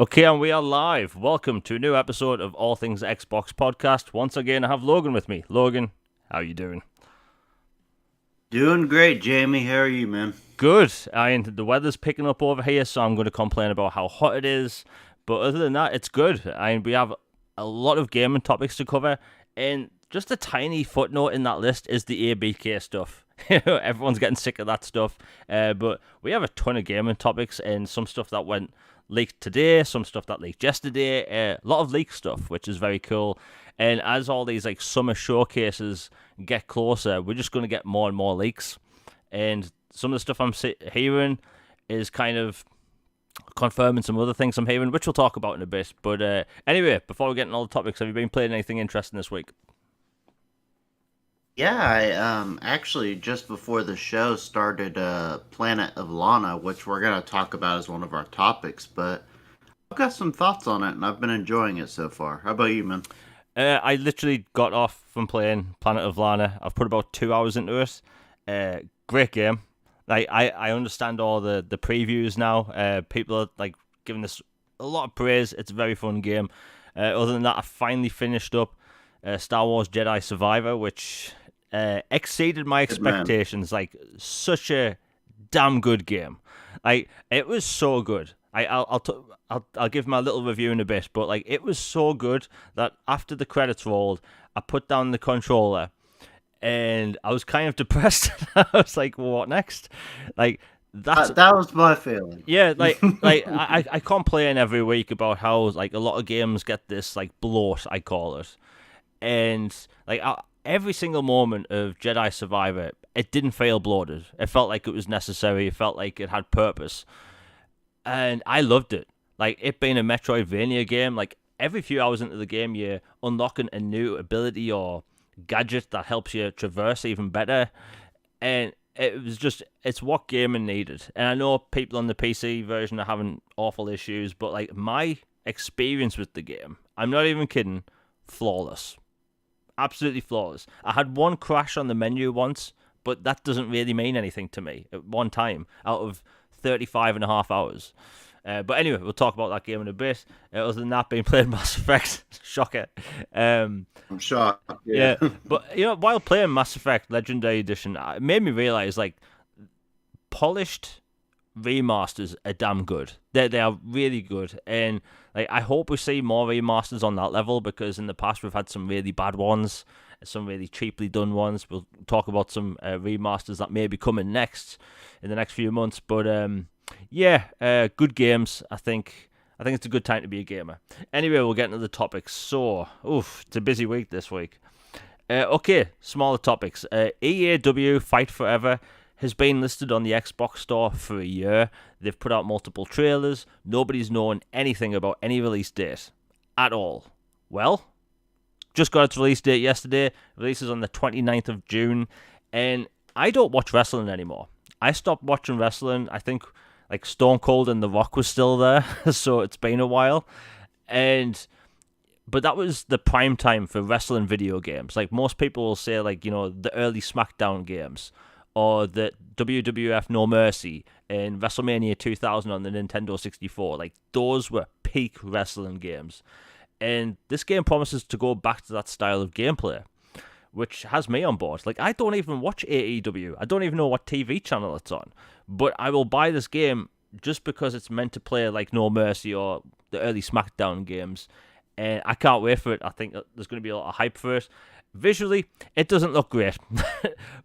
Okay, and we are live. Welcome to a new episode of All Things Xbox podcast. Once again, I have Logan with me. Logan, how you doing? Doing great, Jamie. How are you, man? Good. And the weather's picking up over here, so I'm going to complain about how hot it is. But other than that, it's good. And we have a lot of gaming topics to cover. And just a tiny footnote in that list is the ABK stuff. Everyone's getting sick of that stuff. But we have a ton of gaming topics and some stuff that went leaked today, some stuff that leaked yesterday, a lot of leak stuff, which is very cool. And as all these like summer showcases get closer, we're just going to get more and more leaks. And some of the stuff I'm hearing is kind of confirming some other things I'm hearing, which we'll talk about in a bit. But anyway, before we get into all the topics, have you been playing anything interesting this week? Yeah, I actually just before the show started Planet of Lana, which we're gonna talk about as one of our topics, but I've got some thoughts on it and I've been enjoying it so far. How about you, man? I literally got off from playing Planet of Lana. I've put about 2 hours into it. Great game. Like I understand all the previews now. People are like giving this a lot of praise. It's a very fun game. Other than that, I finally finished up Star Wars Jedi Survivor, which exceeded my Good man. expectations. Like such a damn good game. Like it was so good. I'll give my little review in a bit, but like it was so good that after the credits rolled, I put down the controller and I was kind of depressed. I was like, well, what next? Like that's That was my feeling. yeah, I complain every week about how like a lot of games get this like bloat, I call it, and every single moment of Jedi Survivor, it didn't feel bloated. It felt like it was necessary. It felt like it had purpose, and I loved it. Like it being a Metroidvania game, like every few hours into the game, you're unlocking a new ability or gadget that helps you traverse even better, and it's what gaming needed. And I know people on the PC version are having awful issues, but like my experience with the game, I'm not even kidding, flawless, absolutely flawless. I had one crash on the menu once, but that doesn't really mean anything to me at one time out of 35 and a half hours. But anyway, we'll talk about that game in a bit. Other than that, being played Mass Effect, shocker. Um, I'm shocked. Yeah. yeah, but while playing Mass Effect Legendary Edition, it made me realize like polished remasters are damn good. They are really good, and like I hope we see more remasters on that level because in the past we've had some really bad ones, some really cheaply done ones. We'll talk about some remasters that may be coming next in the next few months, but yeah, good games. I think it's a good time to be a gamer. Anyway, we'll get into the topics. So, oof, it's a busy week this week. Okay, smaller topics. EAW Fight Forever has been listed on the Xbox Store for a year. They've put out multiple trailers. Nobody's known anything about any release date at all. Well, just got its release date yesterday. It releases on the 29th of June. And I don't watch wrestling anymore. I stopped watching wrestling. I think like Stone Cold and The Rock was still there, so it's been a while. And but that was the prime time for wrestling video games. Like most people will say, like the early SmackDown games or the WWF No Mercy and WrestleMania 2000 on the Nintendo 64. Like those were peak wrestling games, and this game promises to go back to that style of gameplay, which has me on board. Like I don't even watch AEW. I don't even know what TV channel it's on, but I will buy this game just because it's meant to play like No Mercy or the early SmackDown games, and I can't wait for it. I think there's going to be a lot of hype for it. Visually, it doesn't look great,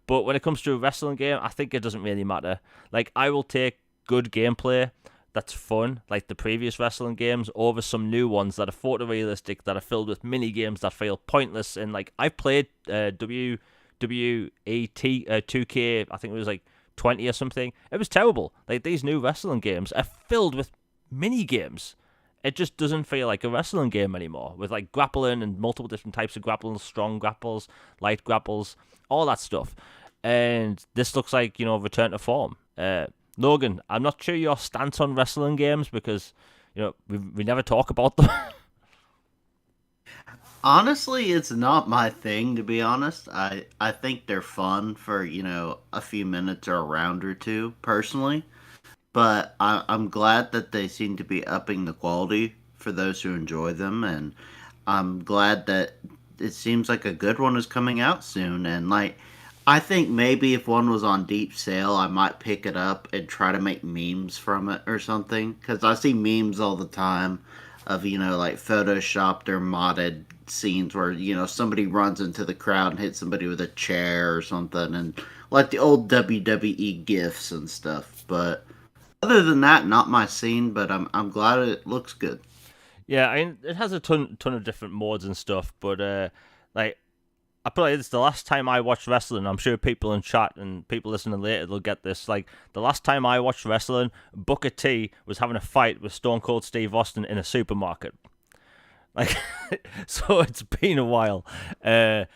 but when it comes to a wrestling game, I think it doesn't really matter. Like, I will take good gameplay that's fun, like the previous wrestling games, over some new ones that are photorealistic, that are filled with mini games that feel pointless. And like, I've played WWET 2K, I think it was like 20 or something. It was terrible. Like, these new wrestling games are filled with mini games. It just doesn't feel like a wrestling game anymore with like grappling and multiple different types of grapples, strong grapples, light grapples, all that stuff. And this looks like, return to form. Logan, I'm not sure your stance on wrestling games because, we never talk about them. Honestly, it's not my thing to be honest. I think they're fun for, a few minutes or a round or two personally. but I'm glad that they seem to be upping the quality for those who enjoy them, and I'm glad that it seems like a good one is coming out soon. And like, I think maybe if one was on deep sale, I might pick it up and try to make memes from it or something. Because I see memes all the time of, like photoshopped or modded scenes where, somebody runs into the crowd and hits somebody with a chair or something, and like the old WWE gifs and stuff. But other than that, not my scene, but I'm glad it looks good. Yeah, I mean, it has a ton of different modes and stuff, but like I put it, it's the last time I watched wrestling. I'm sure people in chat and people listening later will get this. Like the last time I watched wrestling, Booker T was having a fight with Stone Cold Steve Austin in a supermarket. Like, so it's been a while. I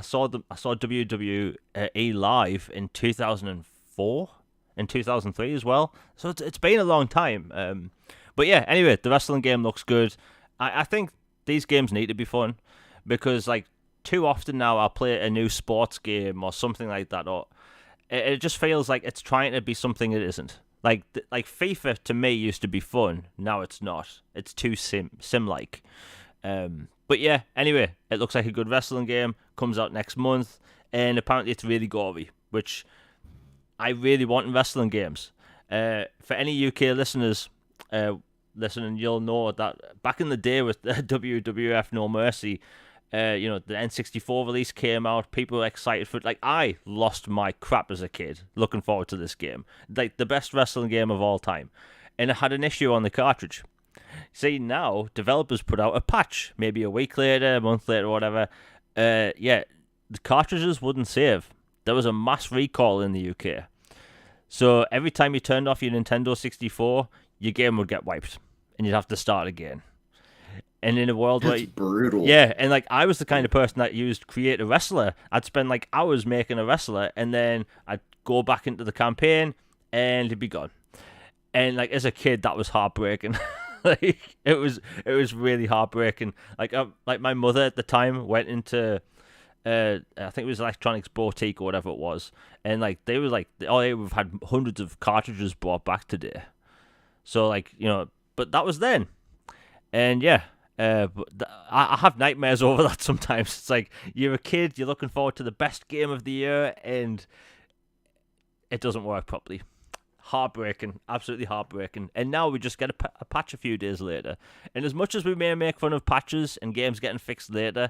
saw WWE live in 2004, in 2003 as well. So it's been a long time. But yeah, anyway, the wrestling game looks good. I think these games need to be fun because like too often now I'll play a new sports game or something like that, or it just feels like it's trying to be something it isn't. Like FIFA to me used to be fun. Now it's not. It's too sim like. But yeah. Anyway, it looks like a good wrestling game. Comes out next month, and apparently it's really gory, which I really want in wrestling games. For any UK listeners listening, you'll know that back in the day with WWF No Mercy, the N64 release came out. People were excited for it. Like, I lost my crap as a kid looking forward to this game. Like, the best wrestling game of all time. And it had an issue on the cartridge. See, now, developers put out a patch, maybe a week later, a month later, whatever. The cartridges wouldn't save. There was a mass recall in the UK. So, every time you turned off your Nintendo 64, your game would get wiped. And you'd have to start again. And in a world That's where brutal. yeah, and like I was the kind of person that used create a wrestler. I'd spend like hours making a wrestler, and then I'd go back into the campaign, and it'd be gone. And like as a kid, that was heartbreaking. Like it was really heartbreaking. Like my mother at the time went into I think it was Electronics Boutique or whatever it was, and like they were like, oh yeah, we've had hundreds of cartridges brought back today. So like but that was then, and yeah. I have nightmares over that sometimes. It's like you're a kid, you're looking forward to the best game of the year, and it doesn't work properly. Heartbreaking, absolutely heartbreaking. And now we just get a patch a few days later. And as much as we may make fun of patches and games getting fixed later,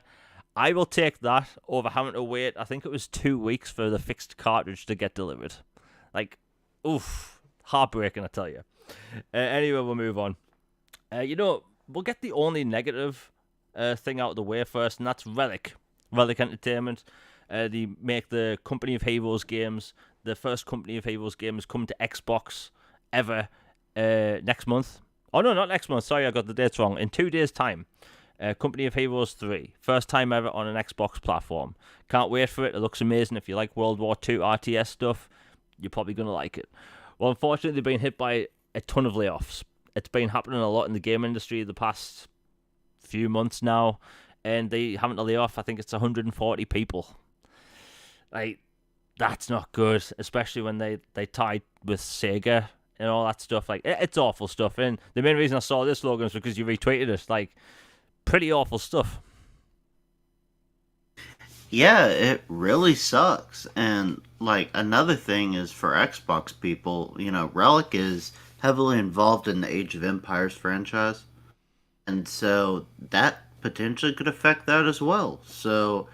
I will take that over having to wait. I think it was 2 weeks for the fixed cartridge to get delivered. Like, oof, heartbreaking, I tell you. Anyway, we'll move on. We'll get the only negative thing out of the way first, and that's Relic. Relic Entertainment. They make the Company of Heroes games. The first Company of Heroes game is coming to Xbox ever next month. Oh, no, not next month. Sorry, I got the dates wrong. In 2 days' time. Company of Heroes 3. First time ever on an Xbox platform. Can't wait for it. It looks amazing. If you like World War II RTS stuff, you're probably going to like it. Well, unfortunately, they've been hit by a ton of layoffs. It's been happening a lot in the game industry the past few months now, and they having to lay off, I think it's 140 people. Like, that's not good, especially when they tied with Sega and all that stuff. Like, it's awful stuff, and the main reason I saw this, Logan, is because you retweeted it. Like, pretty awful stuff. Yeah, it really sucks. And like another thing is for Xbox people, Relic is heavily involved in the Age of Empires franchise. And so that potentially could affect that as well. So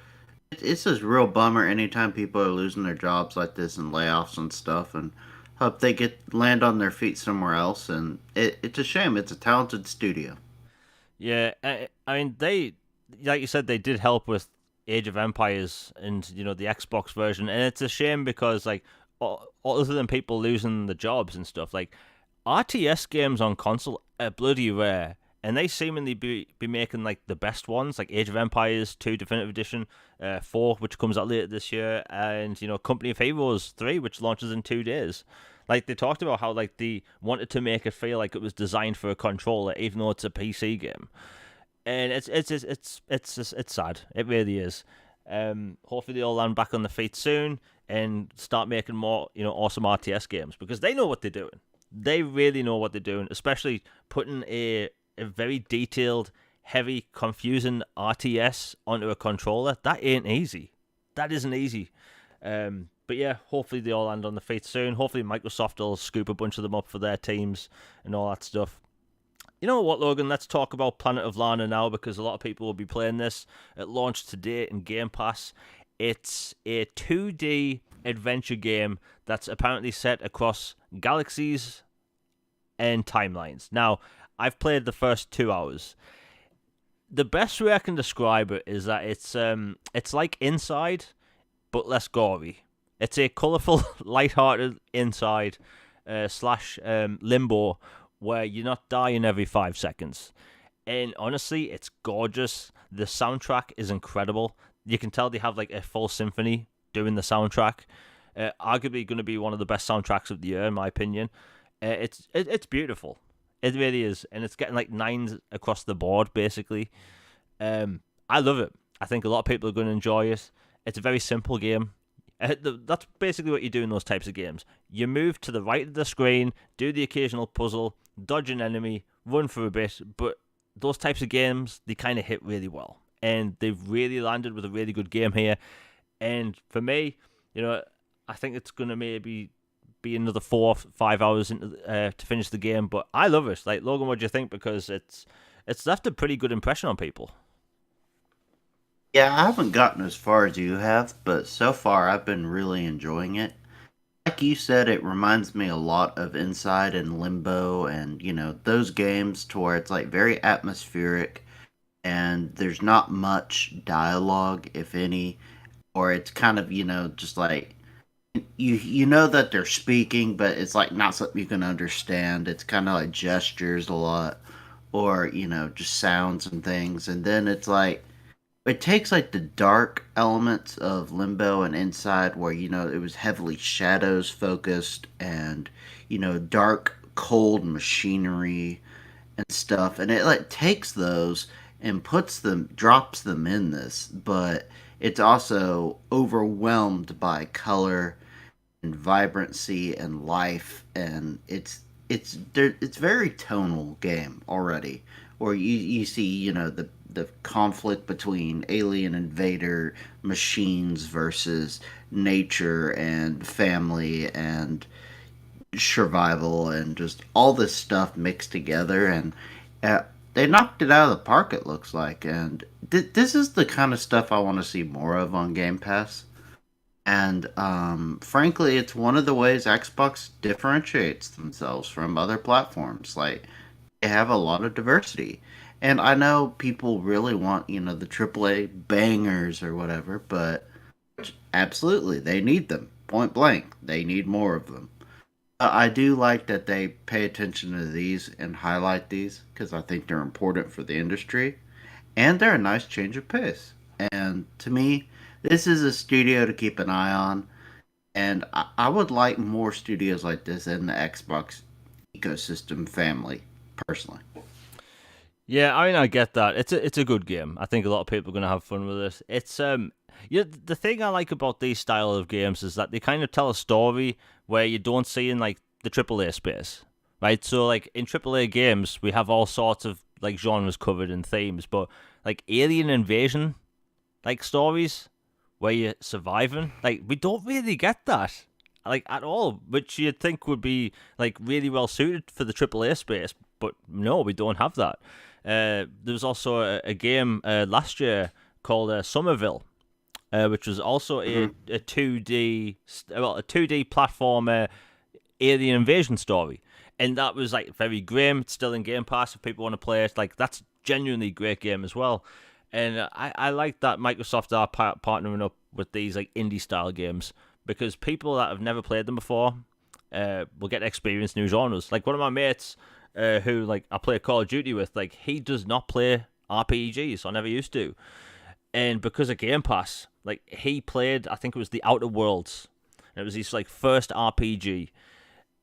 it's just a real bummer anytime people are losing their jobs like this and layoffs and stuff, and hope they get land on their feet somewhere else. And it's a shame. It's a talented studio. Yeah, I mean, they, like you said, they did help with Age of Empires and, the Xbox version. And it's a shame because, like, other than people losing the jobs and stuff, like, RTS games on console are bloody rare, and they seemingly be making like the best ones, like Age of Empires 2 Definitive Edition, 4, which comes out later this year, and Company of Heroes 3, which launches in 2 days. Like they talked about how like they wanted to make it feel like it was designed for a controller, even though it's a PC game, and it's sad. It really is. Hopefully they all land back on the feet soon. and start making more, awesome RTS games, because they know what they're doing. They really know what they're doing, especially putting a very detailed, heavy, confusing RTS onto a controller. That ain't easy. That isn't easy. But yeah, hopefully they all land on the feet soon. Hopefully Microsoft will scoop a bunch of them up for their teams and all that stuff. You know what, Logan? Let's talk about Planet of Lana now, because a lot of people will be playing this. It launched today in Game Pass. It's a 2D adventure game that's apparently set across galaxies and timelines. Now, I've played the first 2 hours. The best way I can describe it is that it's like Inside, but less gory. It's a colourful, light-hearted Inside slash Limbo, where you're not dying every 5 seconds. And honestly, it's gorgeous. The soundtrack is incredible. You can tell they have like a full symphony doing the soundtrack. Arguably going to be one of the best soundtracks of the year, in my opinion. It's beautiful. It really is. And it's getting like 9s across the board, basically. I love it. I think a lot of people are going to enjoy it. It's a very simple game. That's basically what you do in those types of games. You move to the right of the screen, do the occasional puzzle, dodge an enemy, run for a bit, but those types of games, they kind of hit really well. And they've really landed with a really good game here. And for me, I think it's going to maybe be another 4 or 5 hours to finish the game, but I love it. Like, Logan, what do you think? Because it's left a pretty good impression on people. Yeah, I haven't gotten as far as you have, but so far I've been really enjoying it. Like you said, it reminds me a lot of Inside and Limbo and, those games to where it's like very atmospheric and there's not much dialogue, if any, or it's kind of, just like you know that they're speaking, but it's like not something you can understand. It's kind of like gestures a lot, or just sounds and things. And then it's like it takes like the dark elements of Limbo and Inside, where it was heavily shadows focused, and dark, cold machinery and stuff, and it like takes those and drops them in this, but it's also overwhelmed by color and vibrancy and life, and it's very tonal game already, where you see the conflict between alien invader machines versus nature and family and survival and just all this stuff mixed together, and they knocked it out of the park, it looks like. And this is the kind of stuff I want to see more of on Game Pass. And frankly, it's one of the ways Xbox differentiates themselves from other platforms. Like, they have a lot of diversity. And I know people really want, the AAA bangers or whatever, but absolutely, they need them. Point blank, they need more of them. I do like that they pay attention to these and highlight these, because I think they're important for the industry. And they're a nice change of pace. And to me, this is a studio to keep an eye on, and I would like more studios like this in the Xbox ecosystem family, personally. Yeah, I mean, I get that. It's a good game. I think a lot of people are going to have fun with it. It's the thing I like about these style of games is that they kind of tell a story where you don't see in like the AAA space, right? So like in AAA games, we have all sorts of like genres covered and themes, but like alien invasion like stories where you're surviving, like we don't really get that like at all, which you'd think would be like really well suited for the AAA space, but no, we don't have that. There was also a game last year called Somerville, which was also a 2D a 2D platformer alien invasion story, and that was like very grim. It's still in Game Pass if people want to play it. Like, that's genuinely a great game as well. And I like that Microsoft are partnering up with these like indie style games, because people that have never played them before will get to experience new genres. Like one of my mates who like I play Call of Duty with, like he does not play RPGs. I never used to. And because of Game Pass, like he played, I think it was The Outer Worlds. And it was his like first RPG.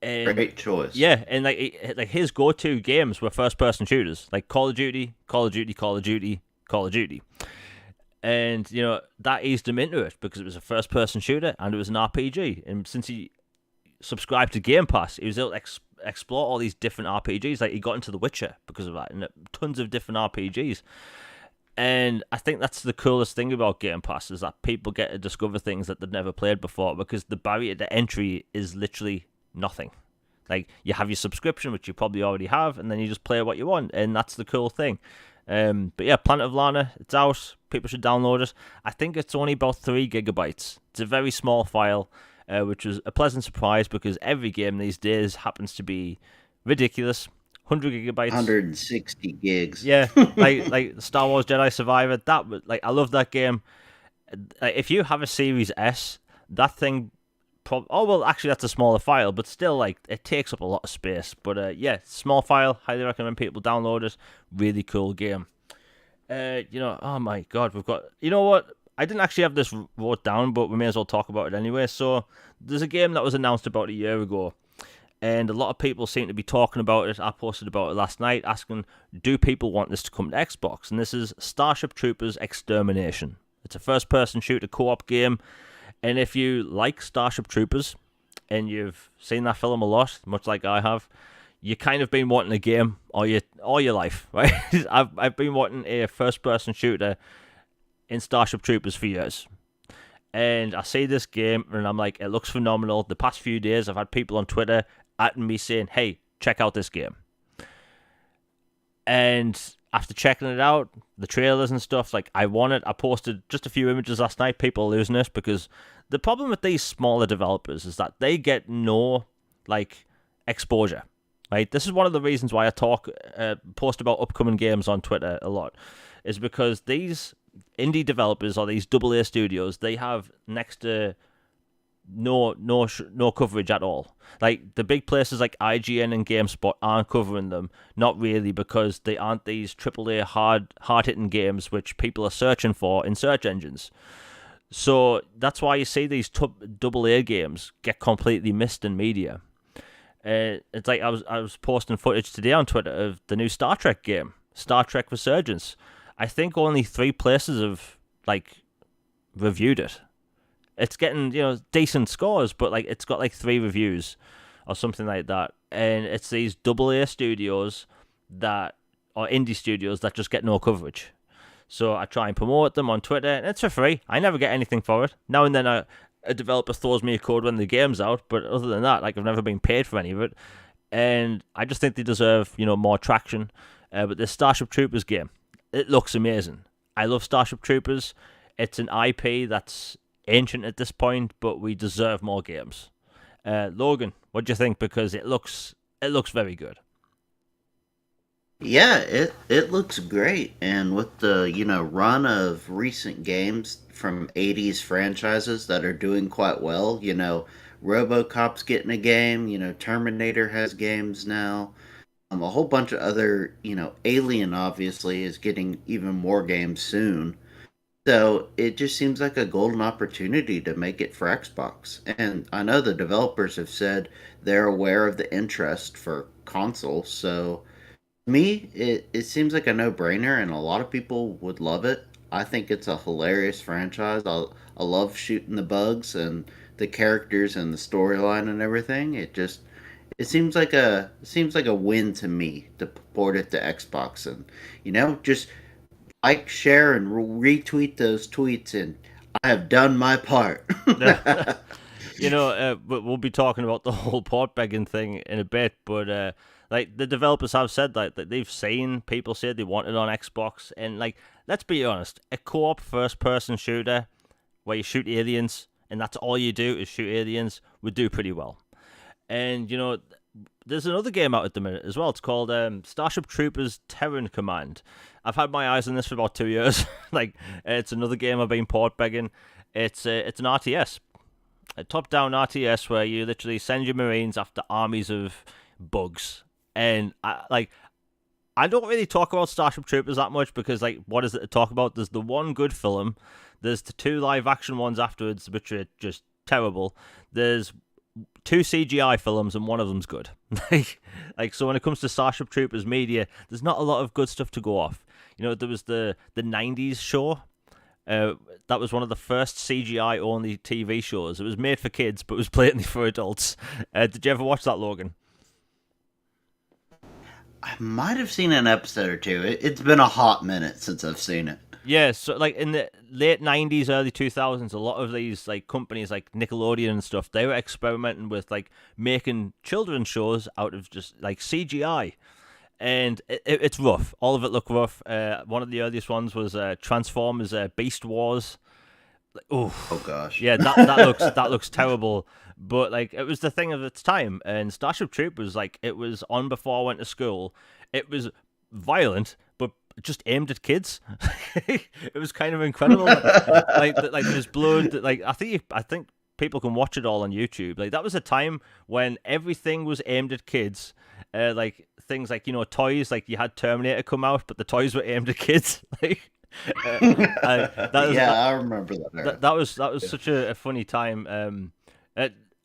And great choice. Yeah, and like his go-to games were first-person shooters, like Call of Duty, Call of Duty, Call of Duty, Call of Duty. And that eased him into it because it was a first-person shooter and it was an RPG. And since he subscribed to Game Pass, he was able to explore all these different RPGs. Like he got into The Witcher because of that, and tons of different RPGs. And I think that's the coolest thing about Game Pass is that people get to discover things that they've never played before because the barrier to entry is literally nothing. Like you have your subscription, which you probably already have, and then you just play what you want, and that's the cool thing. But yeah, Planet of Lana, it's out. People should download it. I think it's only about 3 gigabytes. It's a very small file, which was a pleasant surprise because every game these days happens to be ridiculous. 100 gigabytes, 160 gigs. Yeah, like Star Wars Jedi Survivor. I love that game. Like, if you have a Series S, that thing. Actually, that's a smaller file, but still, like, it takes up a lot of space. But yeah, small file. Highly recommend people download it. Really cool game. Oh my god, we've got. You know what? I didn't actually have this wrote down, but we may as well talk about it anyway. So there's a game that was announced about a year ago, and a lot of people seem to be talking about it. I posted about it last night, asking, do people want this to come to Xbox? And this is Starship Troopers Extermination. It's a first-person shooter co-op game. And if you like Starship Troopers, and you've seen that film a lot, much like I have, you kind of been wanting a game all your life, right? I've been wanting a first-person shooter in Starship Troopers for years. And I see this game, and I'm like, it looks phenomenal. The past few days, I've had people on Twitter at me saying, hey, check out this game. And after checking it out, the trailers and stuff, like, I want it. I posted just a few images last night. People are losing it because the problem with these smaller developers is that they get no, like, exposure, right? This is one of the reasons why I post about upcoming games on Twitter a lot, is because these indie developers or these AA studios, they have next to no coverage at all. Like the big places like IGN and GameSpot aren't covering them, not really, because they aren't these AAA hard-hitting games which people are searching for in search engines. So that's why you see these AA games get completely missed in media. It's like I was posting footage today on Twitter of the new Star Trek game, Star Trek Resurgence. I think only 3 places have like reviewed it. It's getting, decent scores, but like it's got like 3 reviews or something like that. And it's these AA studios or indie studios that just get no coverage. So I try and promote them on Twitter, and it's for free. I never get anything for it. Now and then a developer throws me a code when the game's out, but other than that, like I've never been paid for any of it. And I just think they deserve, more traction. But this Starship Troopers game, it looks amazing. I love Starship Troopers. It's an IP that's ancient at this point, but we deserve more games. Logan, what do you think? Because it looks very good. Yeah, it looks great, and with the run of recent games from '80s franchises that are doing quite well, RoboCop's getting a game, Terminator has games now, a whole bunch of other, Alien obviously is getting even more games soon. So it just seems like a golden opportunity to make it for Xbox. And I know the developers have said they're aware of the interest for consoles. So to me, it seems like a no-brainer, and a lot of people would love it. I think it's a hilarious franchise. I love shooting the bugs and the characters and the storyline and everything. It seems like a win to me to port it to Xbox, and just like, share, and retweet those tweets, and I have done my part. We'll be talking about the whole port begging thing in a bit, but like the developers have said that they've seen people say they want it on Xbox, and like, let's be honest, a co-op first-person shooter where you shoot aliens and that's all you do is shoot aliens would do pretty well. And there's another game out at the minute as well. It's called Starship Troopers Terran Command. I've had my eyes on this for about 2 years. Like, it's another game I've been port begging. It's an RTS, a top-down RTS where you literally send your Marines after armies of bugs. And I don't really talk about Starship Troopers that much because, like, what is it to talk about? There's the one good film. There's the 2 live-action ones afterwards, which are just terrible. There's 2 CGI films, and one of them's good. So when it comes to Starship Troopers media, there's not a lot of good stuff to go off. There was the 90s show, That was one of the first CGI only TV shows. It was made for kids, but it was blatantly for adults. Did you ever watch that, Logan? I might have seen an episode or two. It's been a hot minute since I've seen it. Yeah, so like in the late '90s, early 2000s, a lot of these like companies like Nickelodeon and stuff, they were experimenting with like making children's shows out of just like CGI, and it's rough. All of it looked rough. One of the earliest ones was Transformers: Beast Wars. Oh gosh. Yeah, that looks terrible. But like it was the thing of its time, and Starship Troopers, like it was on before I went to school. It was violent, but just aimed at kids. It was kind of incredible. Like there's blood. Like I think people can watch it all on YouTube. Like that was a time when everything was aimed at kids. Like things like toys. Like you had Terminator come out, but the toys were aimed at kids. Like. I remember that. That was such a funny time.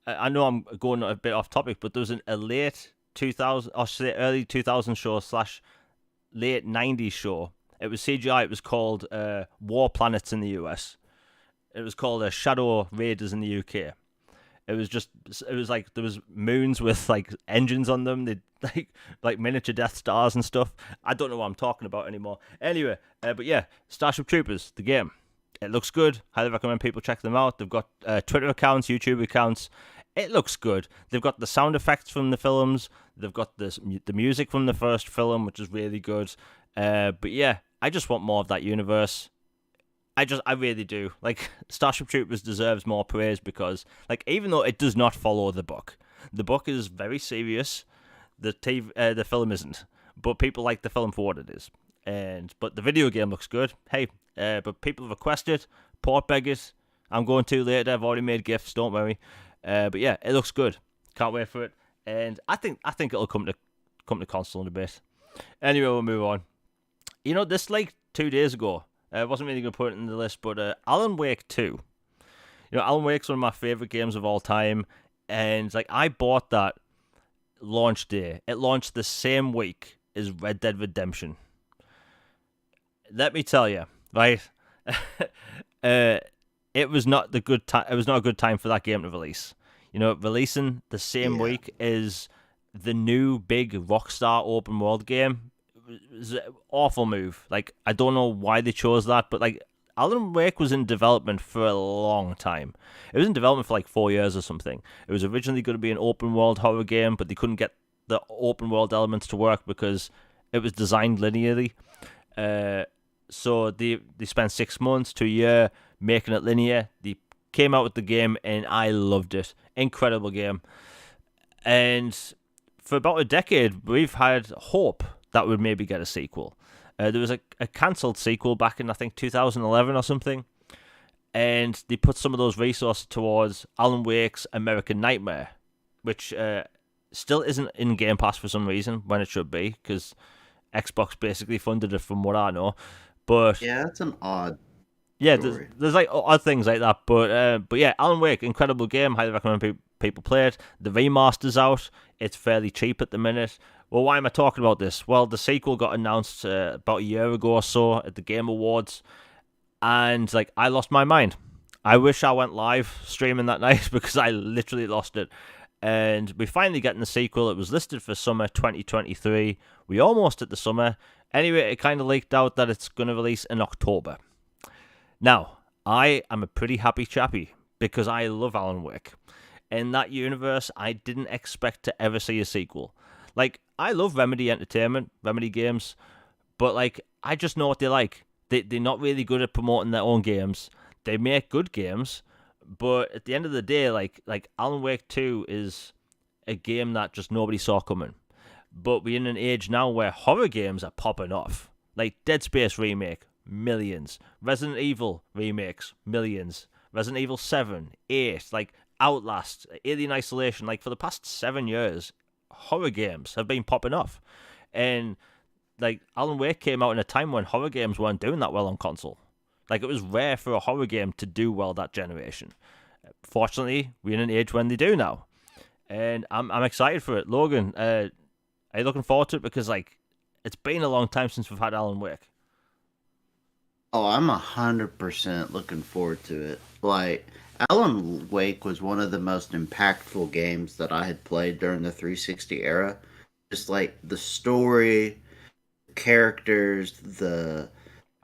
I know I'm going a bit off topic, but there was a late 2000, or say early 2000 show / late 90s show. It was CGI. It was called War Planets in the US. It was called Shadow Raiders in the UK. It was like there was moons with like engines on them. They like miniature Death Stars and stuff. I don't know what I'm talking about anymore. Anyway, but yeah, Starship Troopers, the game. It looks good. Highly recommend people check them out. They've got Twitter accounts, YouTube accounts. It looks good. They've got the sound effects from the films. They've got the music from the first film, which is really good. But yeah, I just want more of that universe. I really do. Like, Starship Troopers deserves more praise because, like, even though it does not follow the book is very serious. The film isn't, but people like the film for what it is. But the video game looks good. Hey, but people have requested port beggars. I'm going to later. I've already made gifts. Don't worry. But yeah, it looks good. Can't wait for it. And I think it'll come to console in a bit. Anyway, we'll move on. This like 2 days ago. I wasn't really going to put it in the list, but Alan Wake 2. Alan Wake's one of my favorite games of all time, and like I bought that launch day. It launched the same week as Red Dead Redemption. Let me tell you, right? It was not a good time for that game to release. Releasing the same week is the new big Rockstar open world game. It was an awful move. Like, I don't know why they chose that, but like Alan Wake was in development for a long time. It was in development for like 4 years or something. It was originally going to be an open world horror game, but they couldn't get the open world elements to work because it was designed linearly. So they spent 6 months to a year making it linear. They came out with the game, and I loved it. Incredible game. And for about a decade, we've had hope that would maybe get a sequel. There was a cancelled sequel back in, I think, 2011 or something. And they put some of those resources towards Alan Wake's American Nightmare, which still isn't in Game Pass for some reason, when it should be, because Xbox basically funded it from what I know. But yeah, that's an odd yeah, story. there's like odd things like that. But yeah, Alan Wake, incredible game. Highly recommend people play it. The remaster's out. It's fairly cheap at the minute. Well, why am I talking about this? Well, the sequel got announced about a year ago or so at the Game Awards, and like I lost my mind. I wish I went live streaming that night because I literally lost it. And we finally getting the sequel. It was listed for summer 2023. We almost at the summer. Anyway, it kind of leaked out that it's going to release in October. Now, I am a pretty happy chappy because I love Alan Wake. In that universe, I didn't expect to ever see a sequel. Like, I love Remedy Entertainment, Remedy Games, but like, I just know what they like. They're not really good at promoting their own games. They make good games, but at the end of the day, like Alan Wake 2 is a game that just nobody saw coming. But we're in an age now where horror games are popping off. Like Dead Space Remake, millions. Resident Evil remakes, millions. Resident Evil 7, 8, like Outlast, Alien Isolation. Like for the past 7 years, horror games have been popping off. And like Alan Wake came out in a time when horror games weren't doing that well on console. Like it was rare for a horror game to do well that generation. Fortunately, we're in an age when they do now. And I'm excited for it. Logan, are you looking forward to it? Because like it's been a long time since we've had Alan Wake. Oh, I'm 100% looking forward to it. Like, Alan Wake was one of the most impactful games that I had played during the 360 era. Just like the story, characters, the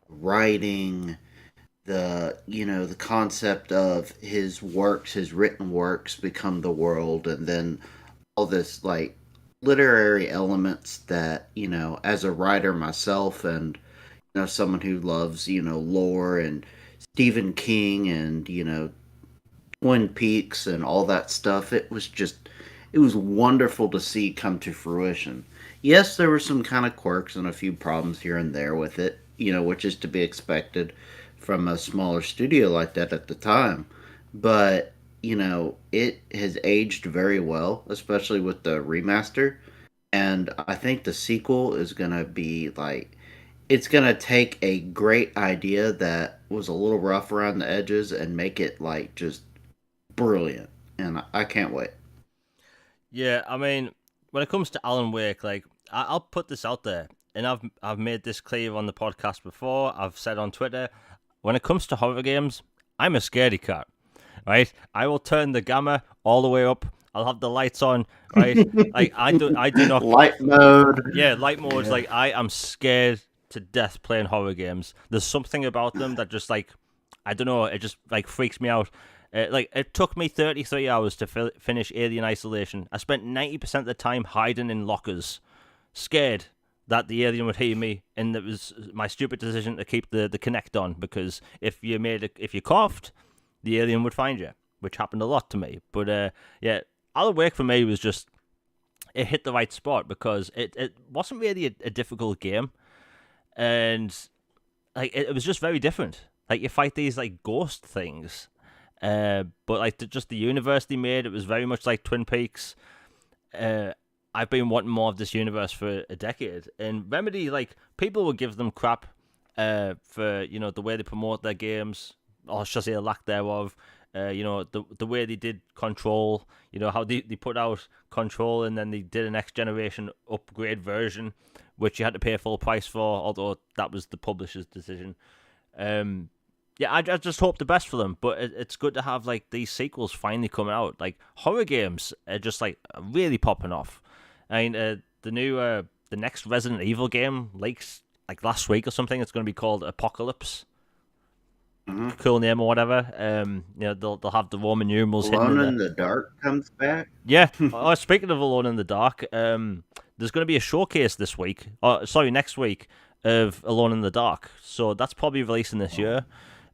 writing, the concept of his works, his written works become the world, and then all this like literary elements that as a writer myself, and someone who loves lore and Stephen King and Twin Peaks and all that stuff. It was wonderful to see come to fruition. Yes, there were some kind of quirks and a few problems here and there with it, which is to be expected from a smaller studio like that at the time. But, it has aged very well, especially with the remaster. And I think the sequel is going to be like, it's going to take a great idea that was a little rough around the edges and make it like just brilliant. And I can't wait. Yeah, I mean, when it comes to Alan Wake, like I'll put this out there, and I've made this clear on the podcast before. I've said on Twitter, when it comes to horror games, I'm a scaredy cat, right? I will turn the gamma all the way up. I'll have the lights on, right? Like I do not. Light mode. Yeah, light modes. Yeah. Like I am scared to death playing horror games. There's something about them that just like I don't know. It just like freaks me out. Like it took me 33 hours to finish Alien Isolation. I spent 90% of the time hiding in lockers, scared that the alien would hear me, and it was my stupid decision to keep the Kinect on because if you coughed, the alien would find you, which happened a lot to me. But yeah, Alan Wake for me was just it hit the right spot because it wasn't really a difficult game, and like it was just very different. Like you fight these like ghost things, but like just the universe they made, it was very much like Twin Peaks. I've been wanting more of this universe for a decade, and Remedy, like people will give them crap, for the way they promote their games, or should I say a lack thereof. The way they did Control, how they put out Control and then they did a next generation upgrade version, which you had to pay full price for, although that was the publisher's decision. Yeah, I just hope the best for them, but it's good to have like these sequels finally coming out. Like horror games are just like really popping off. I mean, the next Resident Evil game leaks like last week or something. It's going to be called Apocalypse. Mm-hmm. Cool name or whatever. They'll have the Roman numerals hidden Alone in in there. the Dark comes back. Yeah. Speaking of Alone in the Dark, there's going to be a showcase this week. Next week of Alone in the Dark. So that's probably releasing this year.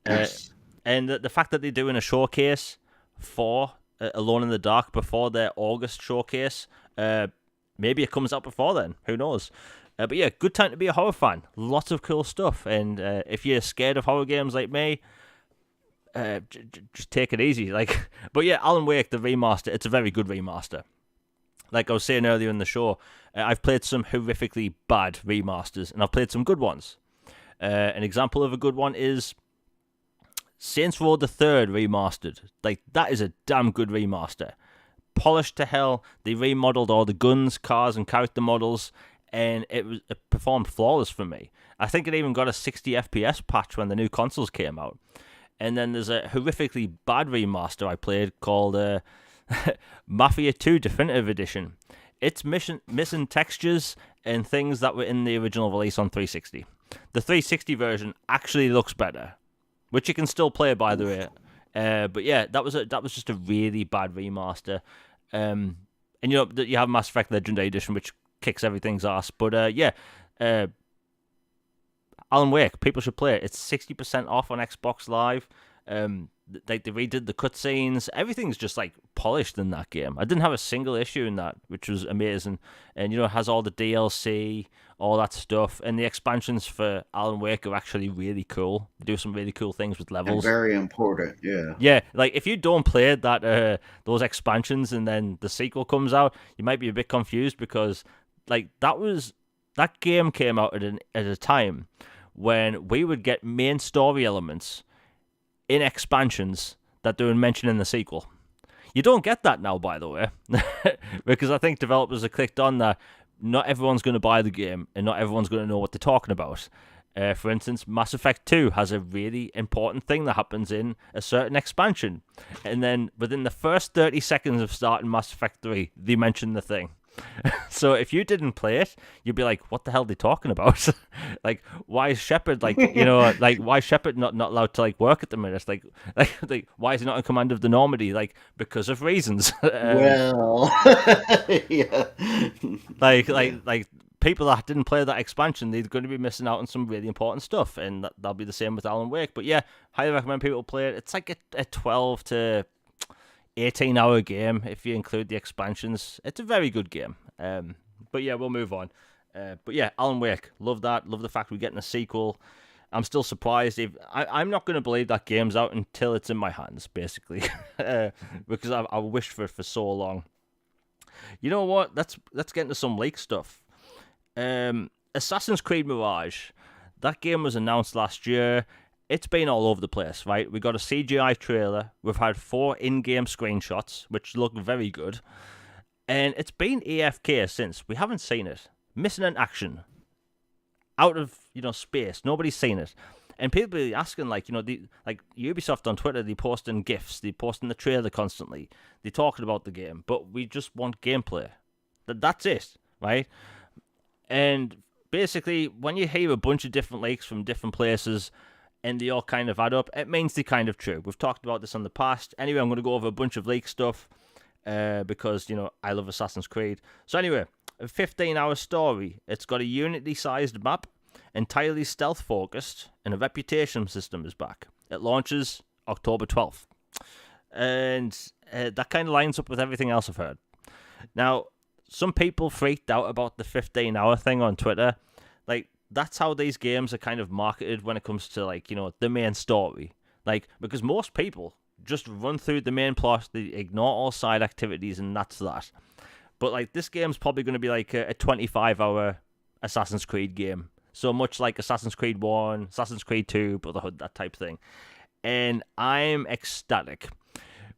Yes. And the fact that they're doing a showcase for Alone in the Dark before their August showcase, maybe it comes out before then. Who knows? But yeah, good time to be a horror fan. Lots of cool stuff. And if you're scared of horror games like me, just take it easy. Like, but yeah, Alan Wake, the remaster, it's a very good remaster. Like I was saying earlier in the show, I've played some horrifically bad remasters, and I've played some good ones. An example of a good one is Saints Row the Third remastered. Like that is a damn good remaster. Polished to hell. They remodeled all the guns, cars, and character models, and it performed flawless for me. I think it even got a 60 FPS patch when the new consoles came out. And then there's a horrifically bad remaster I played called Mafia 2 Definitive Edition. It's missing textures and things that were in the original release on 360. The 360 version actually looks better, which you can still play, by the way. But yeah, that was just a really bad remaster. And you have Mass Effect Legendary Edition, which kicks everything's ass. But Alan Wake, people should play it. It's 60% off on Xbox Live. They redid the cutscenes. Everything's just like polished in that game. I didn't have a single issue in that, which was amazing. And it has all the DLC, all that stuff, and the expansions for Alan Wake are actually really cool. They do some really cool things with levels. And very important, yeah. Yeah, like if you don't play that those expansions and then the sequel comes out, you might be a bit confused because like that game came out at a time when we would get main story elements in expansions that they would mention in the sequel. You don't get that now, by the way, because I think developers have clicked on that not everyone's going to buy the game and not everyone's going to know what they're talking about. For instance, Mass Effect 2 has a really important thing that happens in a certain expansion. And then within the first 30 seconds of starting Mass Effect 3, they mention the thing. So if you didn't play it, you'd be like, what the hell are they talking about? Like, why is Shepard, like, like, why is Shepard not allowed to, like, work at the minute? Like, why is he not in command of the Normandy? Like, because of reasons. Well, yeah. Like people that didn't play that expansion, they're going to be missing out on some really important stuff, and that'll be the same with Alan Wake. But yeah, highly recommend people play it. It's like a 12 to 18-hour game if you include the expansions. It's a very good game. But yeah, we'll move on. But yeah, Alan Wake, love that. Love the fact we're getting a sequel. I'm still surprised. I'm not going to believe that game's out until it's in my hands, basically, because I wished for it for so long. You know what? Let's get into some leak stuff. Assassin's Creed Mirage, that game was announced last year. It's been all over the place, right? We got a CGI trailer. We've had 4 in-game screenshots, which look very good. And it's been AFK since. We haven't seen it. Missing in action. Out of, space. Nobody's seen it. And people are asking, like Ubisoft on Twitter, they're posting GIFs. They're posting the trailer constantly. They're talking about the game. But we just want gameplay. That's it, right? And basically, when you hear a bunch of different leaks from different places and they all kind of add up, it means they're kind of true. We've talked about this in the past. Anyway, I'm going to go over a bunch of leak stuff because, I love Assassin's Creed. So anyway, a 15-hour story. It's got a Unity-sized map, entirely stealth-focused, and a reputation system is back. It launches October 12th. And that kind of lines up with everything else I've heard. Now, some people freaked out about the 15-hour thing on Twitter. Like, that's how these games are kind of marketed when it comes to, like, the main story. Like, because most people just run through the main plot, they ignore all side activities, and that's that. But, like, this game's probably going to be, like, a 25-hour Assassin's Creed game. So much like Assassin's Creed 1, Assassin's Creed 2, Brotherhood, that type thing. And I'm ecstatic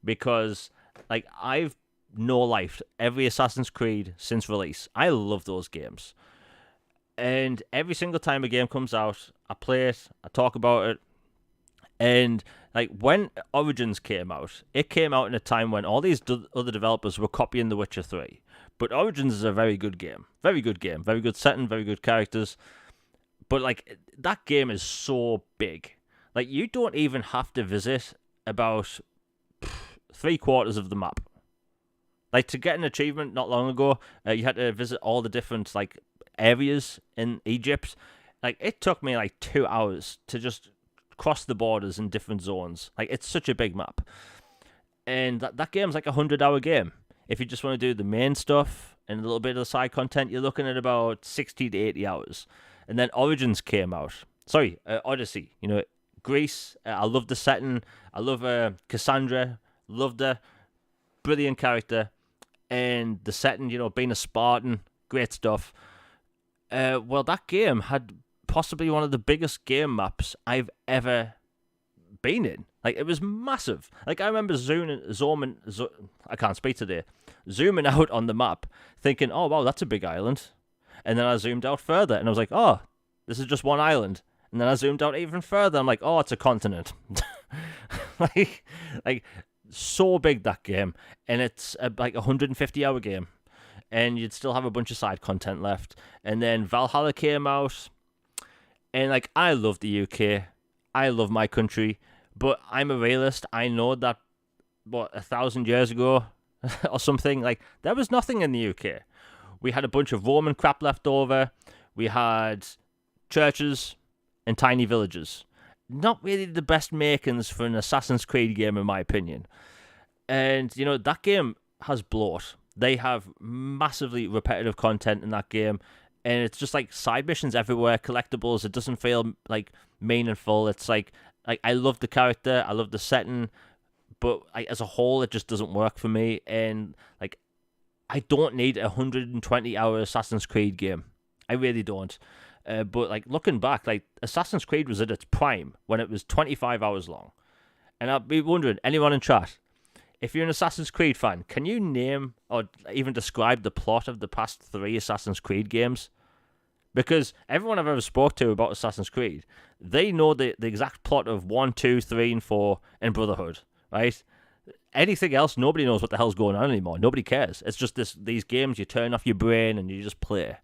because, like, I've no-lifed every Assassin's Creed since release. I love those games. And every single time a game comes out, I play it, I talk about it. And, like, when Origins came out, it came out in a time when all these other developers were copying The Witcher 3. But Origins is a very good game. Very good game. Very good setting, very good characters. But, like, that game is so big. Like, you don't even have to visit about 3/4 of the map. Like, to get an achievement not long ago, you had to visit all the different, like, areas in Egypt. Like, it took me, like, 2 hours to just cross the borders in different zones. Like, it's such a big map. And that game's like a 100-hour game. If you just want to do the main stuff and a little bit of the side content, you're looking at about 60 to 80 hours. And then Origins came out. Sorry, Odyssey. Greece. I love the setting. I love Cassandra. Loved her. Brilliant character. And the setting, being a Spartan, great stuff. Well, that game had possibly one of the biggest game maps I've ever been in. Like, it was massive. Like, I remember zooming out on the map, thinking, oh, wow, that's a big island. And then I zoomed out further, and I was like, oh, this is just one island. And then I zoomed out even further, I'm like, oh, it's a continent. like, so big, that game, and it's like a 150-hour game, and you'd still have a bunch of side content left. And then Valhalla came out, and, like, I love the UK, I love my country, but I'm a realist. I know that, 1,000 years ago or something, like, there was nothing in the UK. We had a bunch of Roman crap left over, we had churches and tiny villages. Not really the best makings for an Assassin's Creed game, in my opinion. And, that game has bloat. They have massively repetitive content in that game. And it's just, like, side missions everywhere, collectibles. It doesn't feel, like, meaningful. It's, like I love the character. I love the setting. But, as a whole, it just doesn't work for me. And, like, I don't need a 120-hour Assassin's Creed game. I really don't. But, like, looking back, like, Assassin's Creed was at its prime when it was 25 hours long. And I'd be wondering, anyone in chat, if you're an Assassin's Creed fan, can you name or even describe the plot of the past 3 Assassin's Creed games? Because everyone I've ever spoke to about Assassin's Creed, they know the exact plot of 1, 2, 3, and 4 and Brotherhood, right? Anything else, nobody knows what the hell's going on anymore. Nobody cares. It's just these games you turn off your brain and you just play.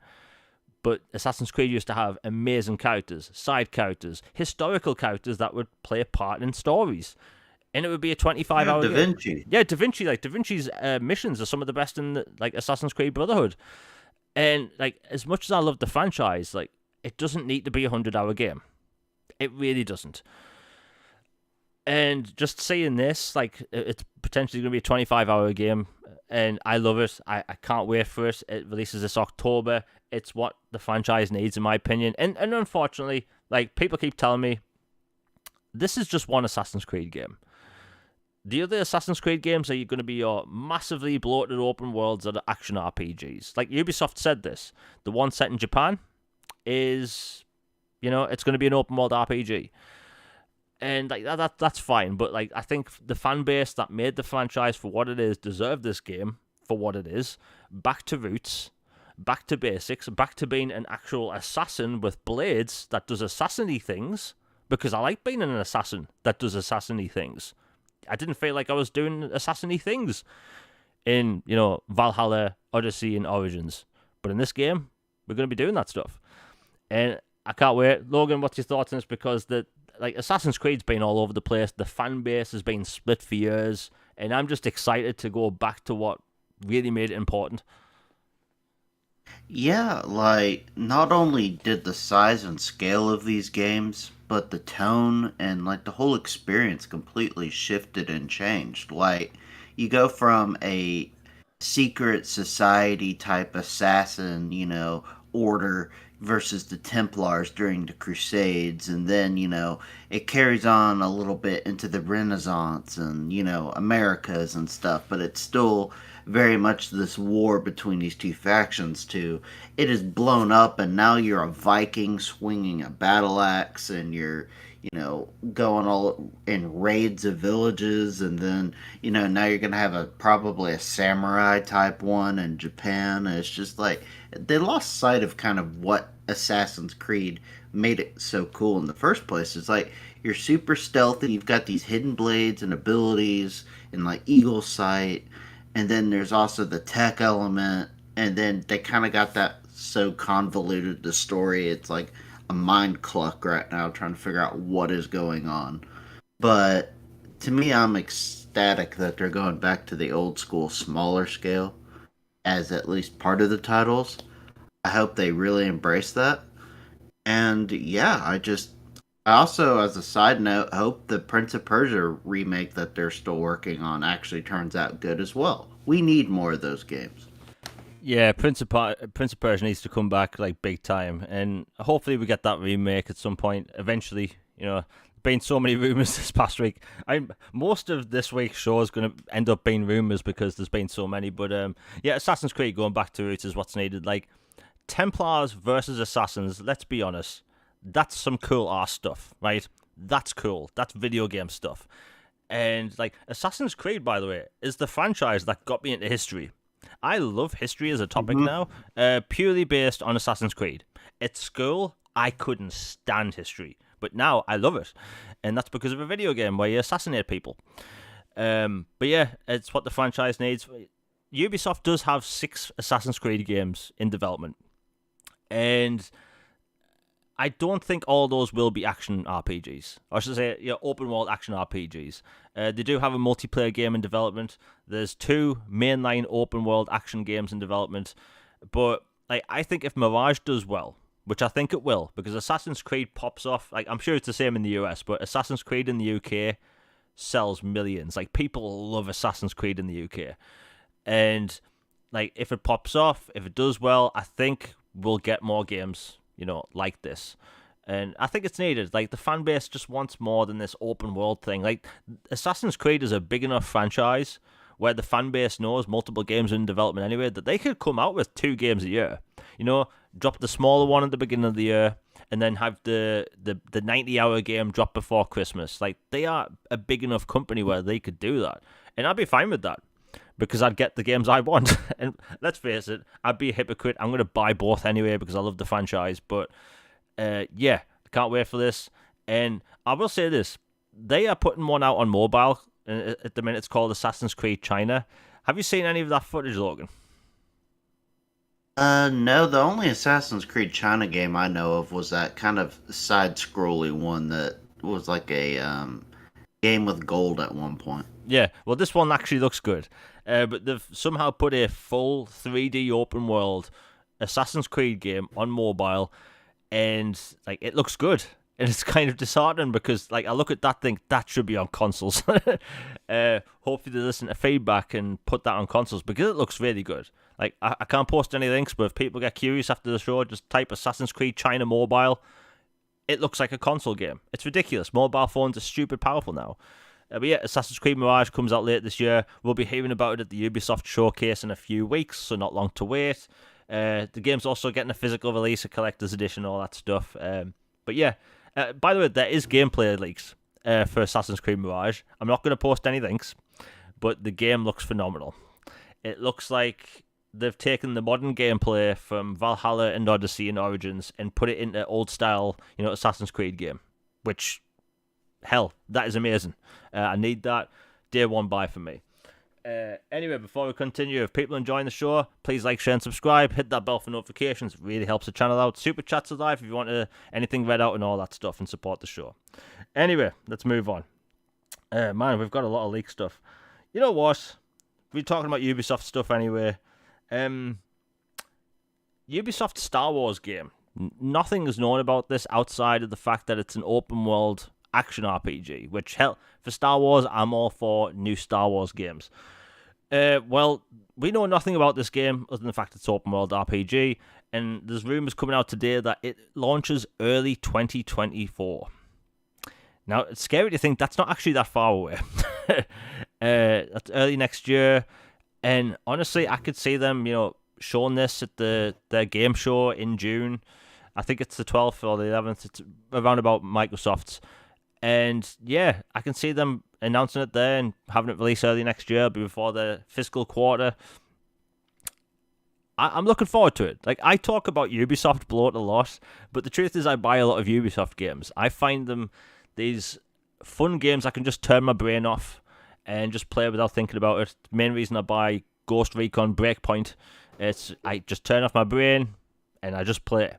But Assassin's Creed used to have amazing characters, side characters, historical characters that would play a part in stories. And it would be a 25-hour Da game. Vinci. Yeah, Da Vinci. Like, Da Vinci's missions are some of the best in, Assassin's Creed Brotherhood. And, as much as I love the franchise, it doesn't need to be a 100-hour game. It really doesn't. And just seeing this, it's potentially going to be a 25-hour game, and I love it. I can't wait for it. It releases this October. It's what the franchise needs, in my opinion. And unfortunately, people keep telling me, this is just one Assassin's Creed game. The other Assassin's Creed games are going to be your massively bloated open worlds that are action RPGs. Like Ubisoft said this. The one set in Japan is, it's going to be an open world RPG. And that's fine, but I think the fan base that made the franchise for what it is deserve this game for what it is. Back to roots, back to basics, back to being an actual assassin with blades that does assassin-y things, because I like being an assassin that does assassin-y things. I didn't feel like I was doing assassin-y things in, Valhalla, Odyssey, and Origins. But in this game, we're going to be doing that stuff. And I can't wait. Logan, what's your thoughts on this? Because Assassin's Creed's been all over the place. The fan base has been split for years. And I'm just excited to go back to what really made it important. Yeah, not only did the size and scale of these games, but the tone and the whole experience completely shifted and changed. You go from a secret society type assassin, order versus the Templars during the Crusades, and then, it carries on a little bit into the Renaissance and, Americas and stuff, but it's still very much this war between these two factions too. It is blown up, and now you're a Viking swinging a battle axe, and you're going all in raids of villages, and then now you're gonna have probably a samurai type one in Japan. And it's just they lost sight of kind of what Assassin's Creed made it so cool in the first place. It's you're super stealthy, you've got these hidden blades and abilities and eagle sight, and then there's also the tech element, and then they kind of got that so convoluted, the story, it's a mind cluck right now trying to figure out what is going on. But to me, I'm ecstatic that they're going back to the old school, smaller scale as at least part of the titles. I hope they really embrace that. And yeah, I also, as a side note, hope the Prince of Persia remake that they're still working on actually turns out good as well. We need more of those games. Yeah, Prince of Persia needs to come back big time, and hopefully we get that remake at some point eventually. Been so many rumors this past week. Most of this week's show is going to end up being rumors because there's been so many. But yeah, Assassin's Creed going back to roots is what's needed. Templars versus Assassins. Let's be honest, that's some cool ass stuff, right? That's cool. That's video game stuff. And Assassin's Creed, by the way, is the franchise that got me into history. I love history as a topic now, purely based on Assassin's Creed. At school, I couldn't stand history, but now I love it, and that's because of a video game where you assassinate people. But yeah, it's what the franchise needs. Ubisoft does have 6 Assassin's Creed games in development, and I don't think all those will be action RPGs. Or I should say, open world action RPGs. They do have a multiplayer game in development. There's 2 mainline open world action games in development. But I think if Mirage does well, which I think it will, because Assassin's Creed pops off. I'm sure it's the same in the US, but Assassin's Creed in the UK sells millions. People love Assassin's Creed in the UK, and if it pops off, if it does well, I think we'll get more games like this. And I think it's needed. The fan base just wants more than this open world thing. Assassin's Creed is a big enough franchise where the fan base knows multiple games are in development anyway, that they could come out with 2 games a year. Drop the smaller one at the beginning of the year, and then have the 90-hour game drop before Christmas. They are a big enough company where they could do that. And I'd be fine with that. because I'd get the games I want. And let's face it, I'd be a hypocrite. I'm going to buy both anyway because I love the franchise. But yeah, I can't wait for this. And I will say this, they are putting one out on mobile at the minute. It's called Assassin's Creed China. Have you seen any of that footage, Logan? No, the only Assassin's Creed China game I know of was that kind of side-scrolly one that was like a game with gold at one point. Yeah, well, this one actually looks good. But they've somehow put a full 3D open world Assassin's Creed game on mobile, and like it looks good. And it's kind of disheartening because like I look at that thing, that should be on consoles. Hopefully they listen to feedback and put that on consoles because it looks really good. Like I can't post any links, but if people get curious after the show, just type Assassin's Creed China Mobile. It looks like a console game. It's ridiculous. Mobile phones are stupid powerful now. But yeah, Assassin's Creed Mirage comes out later this year. We'll be hearing about it at the Ubisoft showcase in a few weeks, so not long to wait. The game's also getting a physical release, a collector's edition, all that stuff. But yeah, by the way, there is gameplay leaks for Assassin's Creed Mirage. I'm not going to post any links, but the game looks phenomenal. It looks like they've taken the modern gameplay from Valhalla and Odyssey and Origins and put it into old style, Assassin's Creed game, which, hell, that is amazing. I need that. Day one buy for me. Anyway, before we continue, if people enjoying the show, please like, share, and subscribe. Hit that bell for notifications. It really helps the channel out. Super chats are live if you want anything read out and all that stuff and support the show. Anyway, let's move on. Man, we've got a lot of leak stuff. You know what? We're talking about Ubisoft stuff anyway. Ubisoft Star Wars game. Nothing is known about this outside of the fact that it's an open world action RPG, which, hell, for Star Wars, I'm all for new Star Wars games. Well, we know nothing about this game other than the fact it's open world RPG, and there's rumors coming out today that it launches early 2024. Now, it's scary to think that's not actually that far away. That's early next year, and honestly, I could see them, showing this at their game show in June. I think it's the 12th or the 11th. It's around about Microsoft's. And yeah, I can see them announcing it there and having it released early next year, before the fiscal quarter. I'm looking forward to it. Like, I talk about Ubisoft bloat a lot, but the truth is I buy a lot of Ubisoft games. I find them these fun games I can just turn my brain off and just play without thinking about it. The main reason I buy Ghost Recon Breakpoint, I just turn off my brain and I just play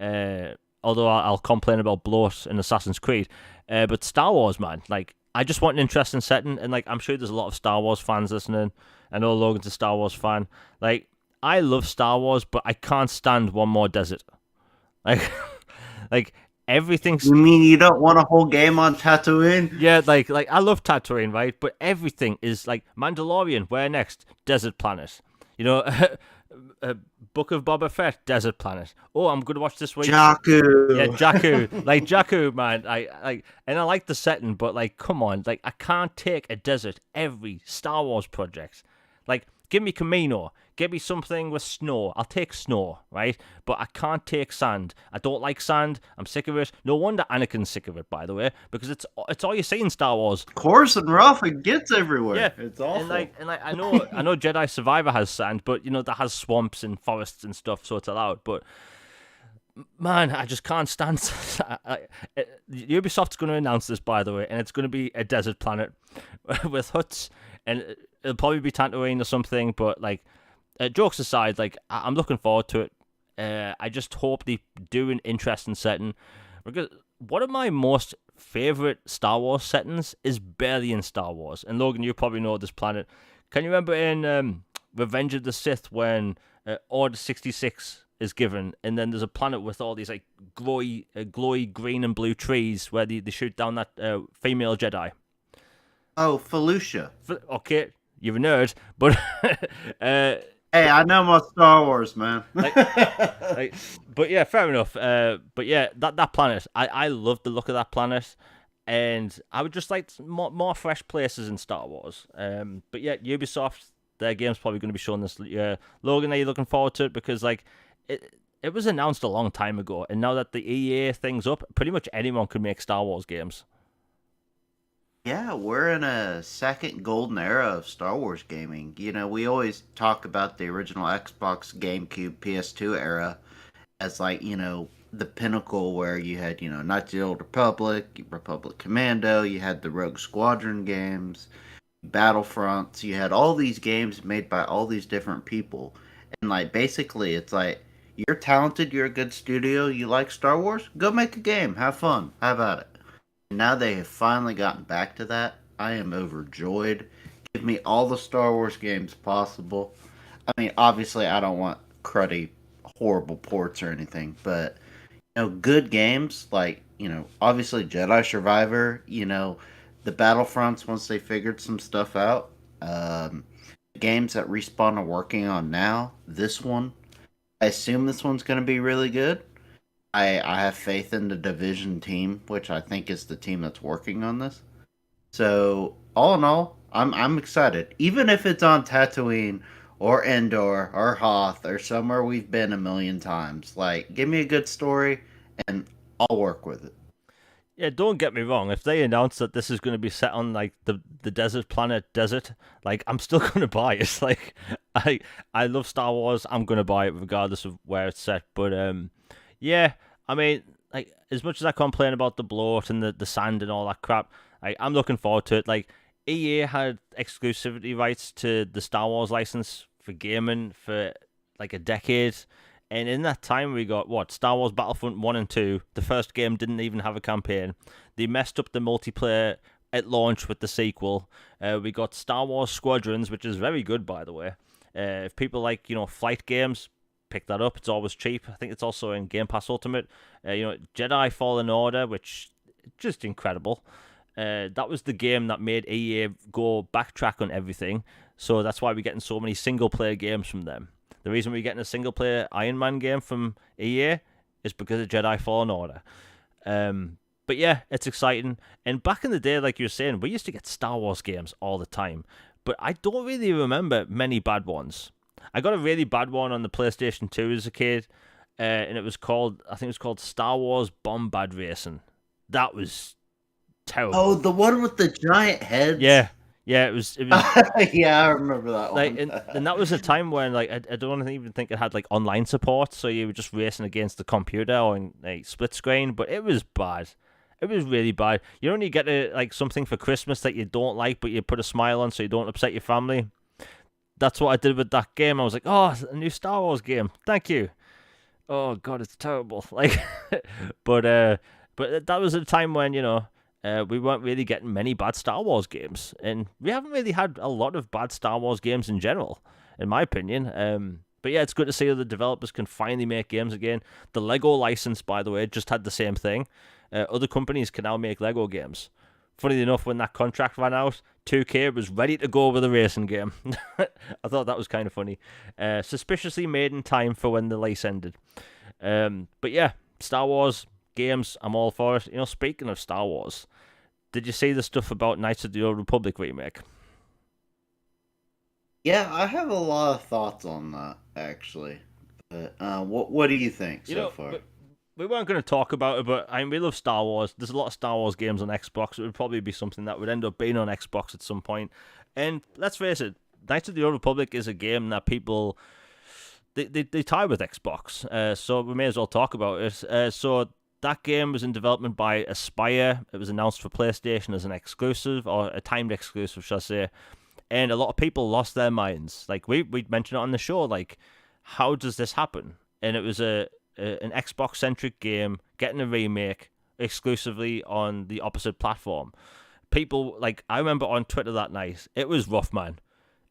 it. Although I'll complain about bloat in Assassin's Creed. But Star Wars, man, like, I just want an interesting setting, and like, I'm sure there's a lot of Star Wars fans listening. I know Logan's a Star Wars fan. Like, I love Star Wars, but I can't stand one more desert. Like, like everything's. You mean you don't want a whole game on Tatooine? Yeah, like I love Tatooine, right? But everything is like Mandalorian. Where next? Desert planet. Book of Boba Fett, desert planet. Oh, I'm gonna watch this week. Jakku. Yeah, Jakku. Like Jakku, man. I like the setting, but like, come on, like I can't take a desert every Star Wars project. Like, give me Camino. Give me something with snow. I'll take snow, right? But I can't take sand. I don't like sand. I'm sick of it. No wonder Anakin's sick of it, by the way, because it's all you see in Star Wars. Coarse and rough, it gets everywhere. Yeah, it's awful. And like I know Jedi Survivor has sand, but that has swamps and forests and stuff, so it's allowed. But man, I just can't stand. Ubisoft's going to announce this, by the way, and it's going to be a desert planet with huts, and it'll probably be Tatooine or something. But like, jokes aside, like, I'm looking forward to it. I just hope they do an interesting setting, because one of my most favorite Star Wars settings is barely in Star Wars. And Logan, you probably know this planet. Can you remember in Revenge of the Sith when Order 66 is given, and then there's a planet with all these like glowy green and blue trees where they shoot down that female Jedi? Oh, Felucia. Okay, you're a nerd, but hey, I know my Star Wars, man. But yeah, fair enough. But yeah, that planet, I love the look of that planet, and I would just like more fresh places in Star Wars. But yeah, Ubisoft, their game's probably going to be shown this year. Logan, are you looking forward to it? Because like, it was announced a long time ago, and now that the EA thing's up, pretty much anyone can make Star Wars games. Yeah, we're in a second golden era of Star Wars gaming. We always talk about the original Xbox, GameCube, PS2 era as like, the pinnacle where you had, Knights of the Old Republic, Republic Commando, you had the Rogue Squadron games, Battlefronts, you had all these games made by all these different people. And like basically it's like you're talented, you're a good studio, you like Star Wars, go make a game, have fun, have at it. Now they have finally gotten back to that. I am overjoyed. Give me all the Star Wars games possible. I mean, obviously, I don't want cruddy, horrible ports or anything, but good games like obviously Jedi Survivor. The Battlefronts once they figured some stuff out. Um, Games that Respawn are working on now. This one, I assume this one's going to be really good. I have faith in the Division team, which I think is the team that's working on this. So all in all, I'm excited. Even if it's on Tatooine or Endor or Hoth or somewhere we've been a million times, like give me a good story and I'll work with it. Yeah, don't get me wrong. If they announce that this is going to be set on like the desert planet desert, like I'm still going to buy it. Like I love Star Wars. I'm going to buy it regardless of where it's set. But yeah, I mean, like as much as I complain about the bloat and the sand and all that crap, I'm looking forward to it. Like EA had exclusivity rights to the Star Wars license for gaming for like a decade. And in that time, we got what Star Wars Battlefront 1 and 2. The first game didn't even have a campaign. They messed up the multiplayer at launch with the sequel. We got Star Wars Squadrons, which is very good, by the way. If people like, flight games, pick that up. It's always cheap. I think it's also in Game Pass Ultimate. Jedi Fallen Order, which just incredible. That was the game that made EA go backtrack on everything. So that's why we're getting so many single-player games from them. The reason we're getting a single-player Iron Man game from EA is because of Jedi Fallen Order. But yeah, it's exciting. And back in the day, like you were saying, we used to get Star Wars games all the time. But I don't really remember many bad ones. I got a really bad one on the PlayStation 2 as a kid. And I think it was called Star Wars Bombad Racing. That was Oh, terrible. the one with the giant heads. Yeah. Yeah, it was Yeah, I remember that like, one. and that was a time when like I don't even think it had like online support, so you were just racing against the computer or in like split screen. But it was bad. It was really bad. You only get like something for Christmas that you don't like, but you put a smile on so you don't upset your family. That's what I did with that game. I was like, oh, a new Star Wars game. Thank you. Oh God, it's terrible. Like, but that was a time when we weren't really getting many bad Star Wars games, and we haven't really had a lot of bad Star Wars games in general, in my opinion. But yeah, it's good to see that the developers can finally make games again. The Lego license, by the way, just had the same thing. Other companies can now make Lego games. Funny enough, when that contract ran out, 2K was ready to go with a racing game. I thought that was kind of funny. Suspiciously made in time for when the lease ended. But yeah, Star Wars games, I'm all for it. Speaking of Star Wars, did you see the stuff about Knights of the Old Republic remake? Yeah, I have a lot of thoughts on that actually. But what do you think so far? We weren't going to talk about it, but I mean, we love Star Wars. There's a lot of Star Wars games on Xbox. It would probably be something that would end up being on Xbox at some point. And let's face it, Knights of the Old Republic is a game that people they tie with Xbox. So we may as well talk about it. So that game was in development by Aspyr. It was announced for PlayStation as an exclusive, or a timed exclusive, should I say. And a lot of people lost their minds. Like, we mentioned it on the show, like, how does this happen? And it was an Xbox-centric game, getting a remake exclusively on the opposite platform. People, like, I remember on Twitter that night, it was rough, man.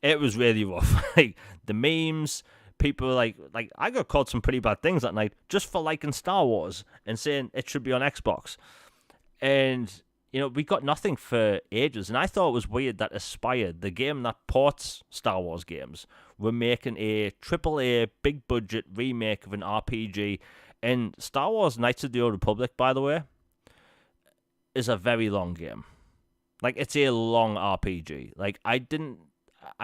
It was really rough. Like, the memes, people like I got called some pretty bad things that night just for liking Star Wars and saying it should be on Xbox. And we got nothing for ages. And I thought it was weird that Aspyr, the game that ports Star Wars games, were making a AAA big budget remake of an RPG. And Star Wars Knights of the Old Republic, by the way, is a very long game. Like, it's a long RPG. Like, I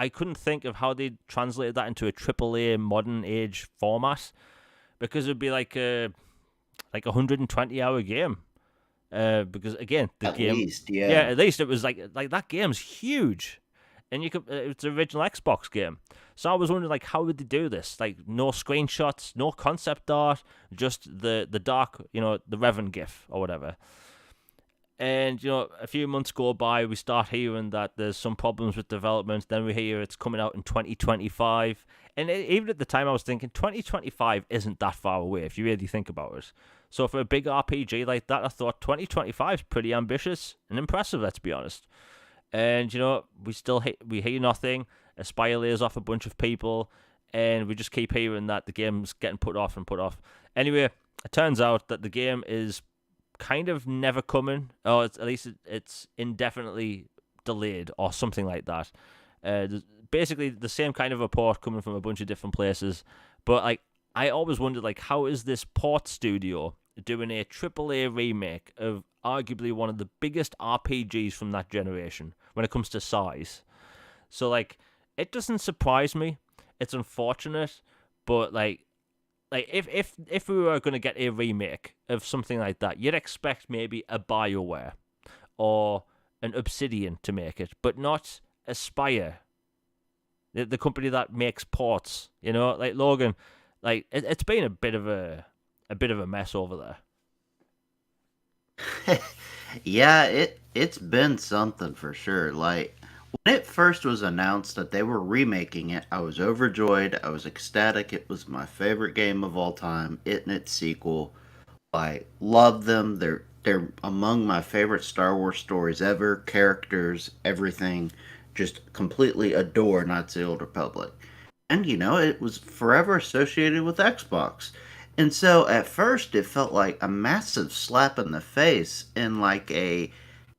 couldn't think of how they translated that into a AAA modern age format, because it'd be like a 120-hour game. because again, the At game, least, yeah, yeah. at least it was like that game's huge, and you could it's an original Xbox game. So I was wondering like how would they do this? Like no screenshots, no concept art, just the dark, the Revan GIF or whatever. And a few months go by, we start hearing that there's some problems with development. Then we hear it's coming out in 2025, and even at the time, I was thinking 2025 isn't that far away if you really think about it. So for a big RPG like that, I thought 2025 is pretty ambitious and impressive. Let's be honest. And we still we hear nothing. Aspire lays off a bunch of people, and we just keep hearing that the game's getting put off and put off. Anyway, it turns out that the game is kind of never coming, or at least it's indefinitely delayed or something like that. Basically, the same kind of report coming from a bunch of different places. But like, I always wondered, like, how is this port studio doing a AAA remake of arguably one of the biggest RPGs from that generation when it comes to size? So like, it doesn't surprise me. It's unfortunate, but like if we were going to get a remake of something like that, you'd expect maybe a BioWare or an Obsidian to make it, but not Aspire, the company that makes ports. Like Logan, like it's been a bit of a mess over there. Yeah, it's been something for sure. Like when it first was announced that they were remaking it, I was overjoyed. I was ecstatic. It was my favorite game of all time. It and its sequel. I love them. They're among my favorite Star Wars stories ever. Characters, everything. Just completely adore Knights of the Old Republic. And it was forever associated with Xbox. And so at first it felt like a massive slap in the face and like a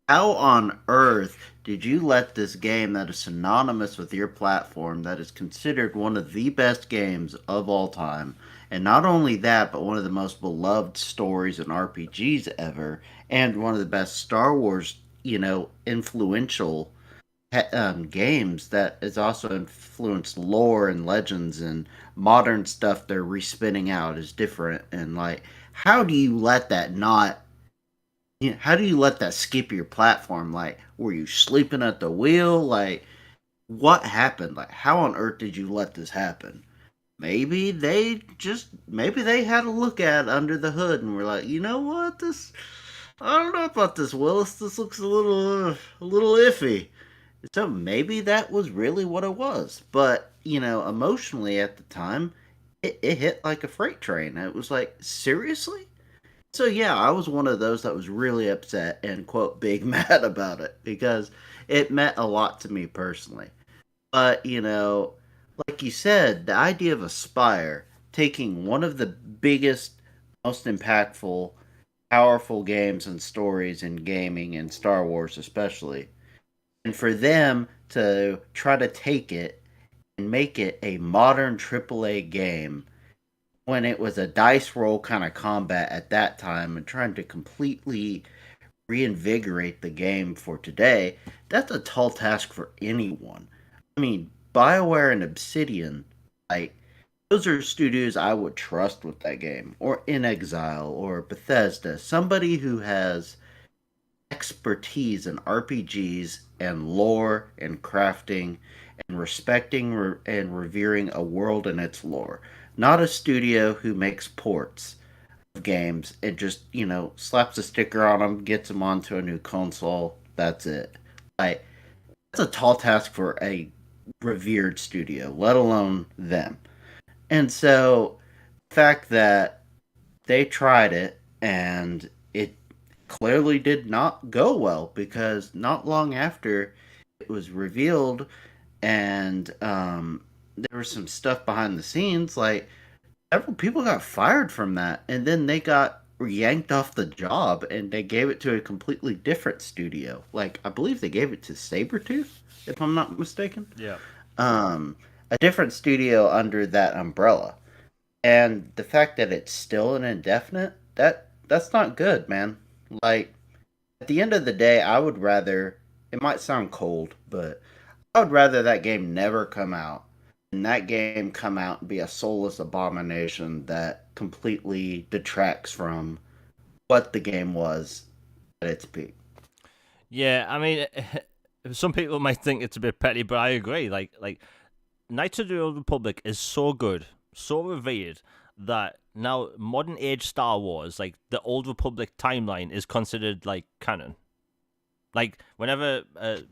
how on earth did you let this game that is synonymous with your platform, that is considered one of the best games of all time, and not only that, but one of the most beloved stories and RPGs ever, and one of the best Star Wars, influential games that has also influenced lore and legends and modern stuff they're respinning out is different. And like, how do you let that not how do you let that skip your platform? Like, were you sleeping at the wheel? Like, what happened? Like, how on earth did you let this happen? Maybe they had a look at under the hood and were like, you know what, I don't know about this, Willis. This looks a little iffy. So maybe that was really what it was. But emotionally at the time, it hit like a freight train. It was like, seriously? So yeah, I was one of those that was really upset and quote big mad about it because it meant a lot to me personally. But like you said, the idea of Aspire taking one of the biggest, most impactful, powerful games and stories in gaming and Star Wars especially, and for them to try to take it and make it a modern AAA game when it was a dice roll kind of combat at that time and trying to completely reinvigorate the game for today, that's a tall task for anyone. I mean, BioWare and Obsidian, like, those are studios I would trust with that game, or In Exile, or Bethesda, somebody who has expertise in RPGs and lore and crafting and respecting and revering a world and its lore. Not a studio who makes ports of games and just, slaps a sticker on them, gets them onto a new console. That's it. Like, that's a tall task for a revered studio, let alone them. And so, the fact that they tried it and it clearly did not go well because not long after it was revealed and there was some stuff behind the scenes, like several people got fired from that and then they got yanked off the job and they gave it to a completely different studio. Like I believe they gave it to Sabretooth, if I'm not mistaken. Yeah. Um a different studio under that umbrella. And the fact that it's still an indefinite, that's not good, man. Like at the end of the day, I would rather it might sound cold, but I would rather that game never come out and that game come out and be a soulless abomination that completely detracts from what the game was at its peak. Yeah, I mean, some people might think it's a bit petty, but I agree. Like Knights of the Old Republic is so good, so revered that now modern age Star Wars, like the Old Republic timeline, is considered like canon. Like whenever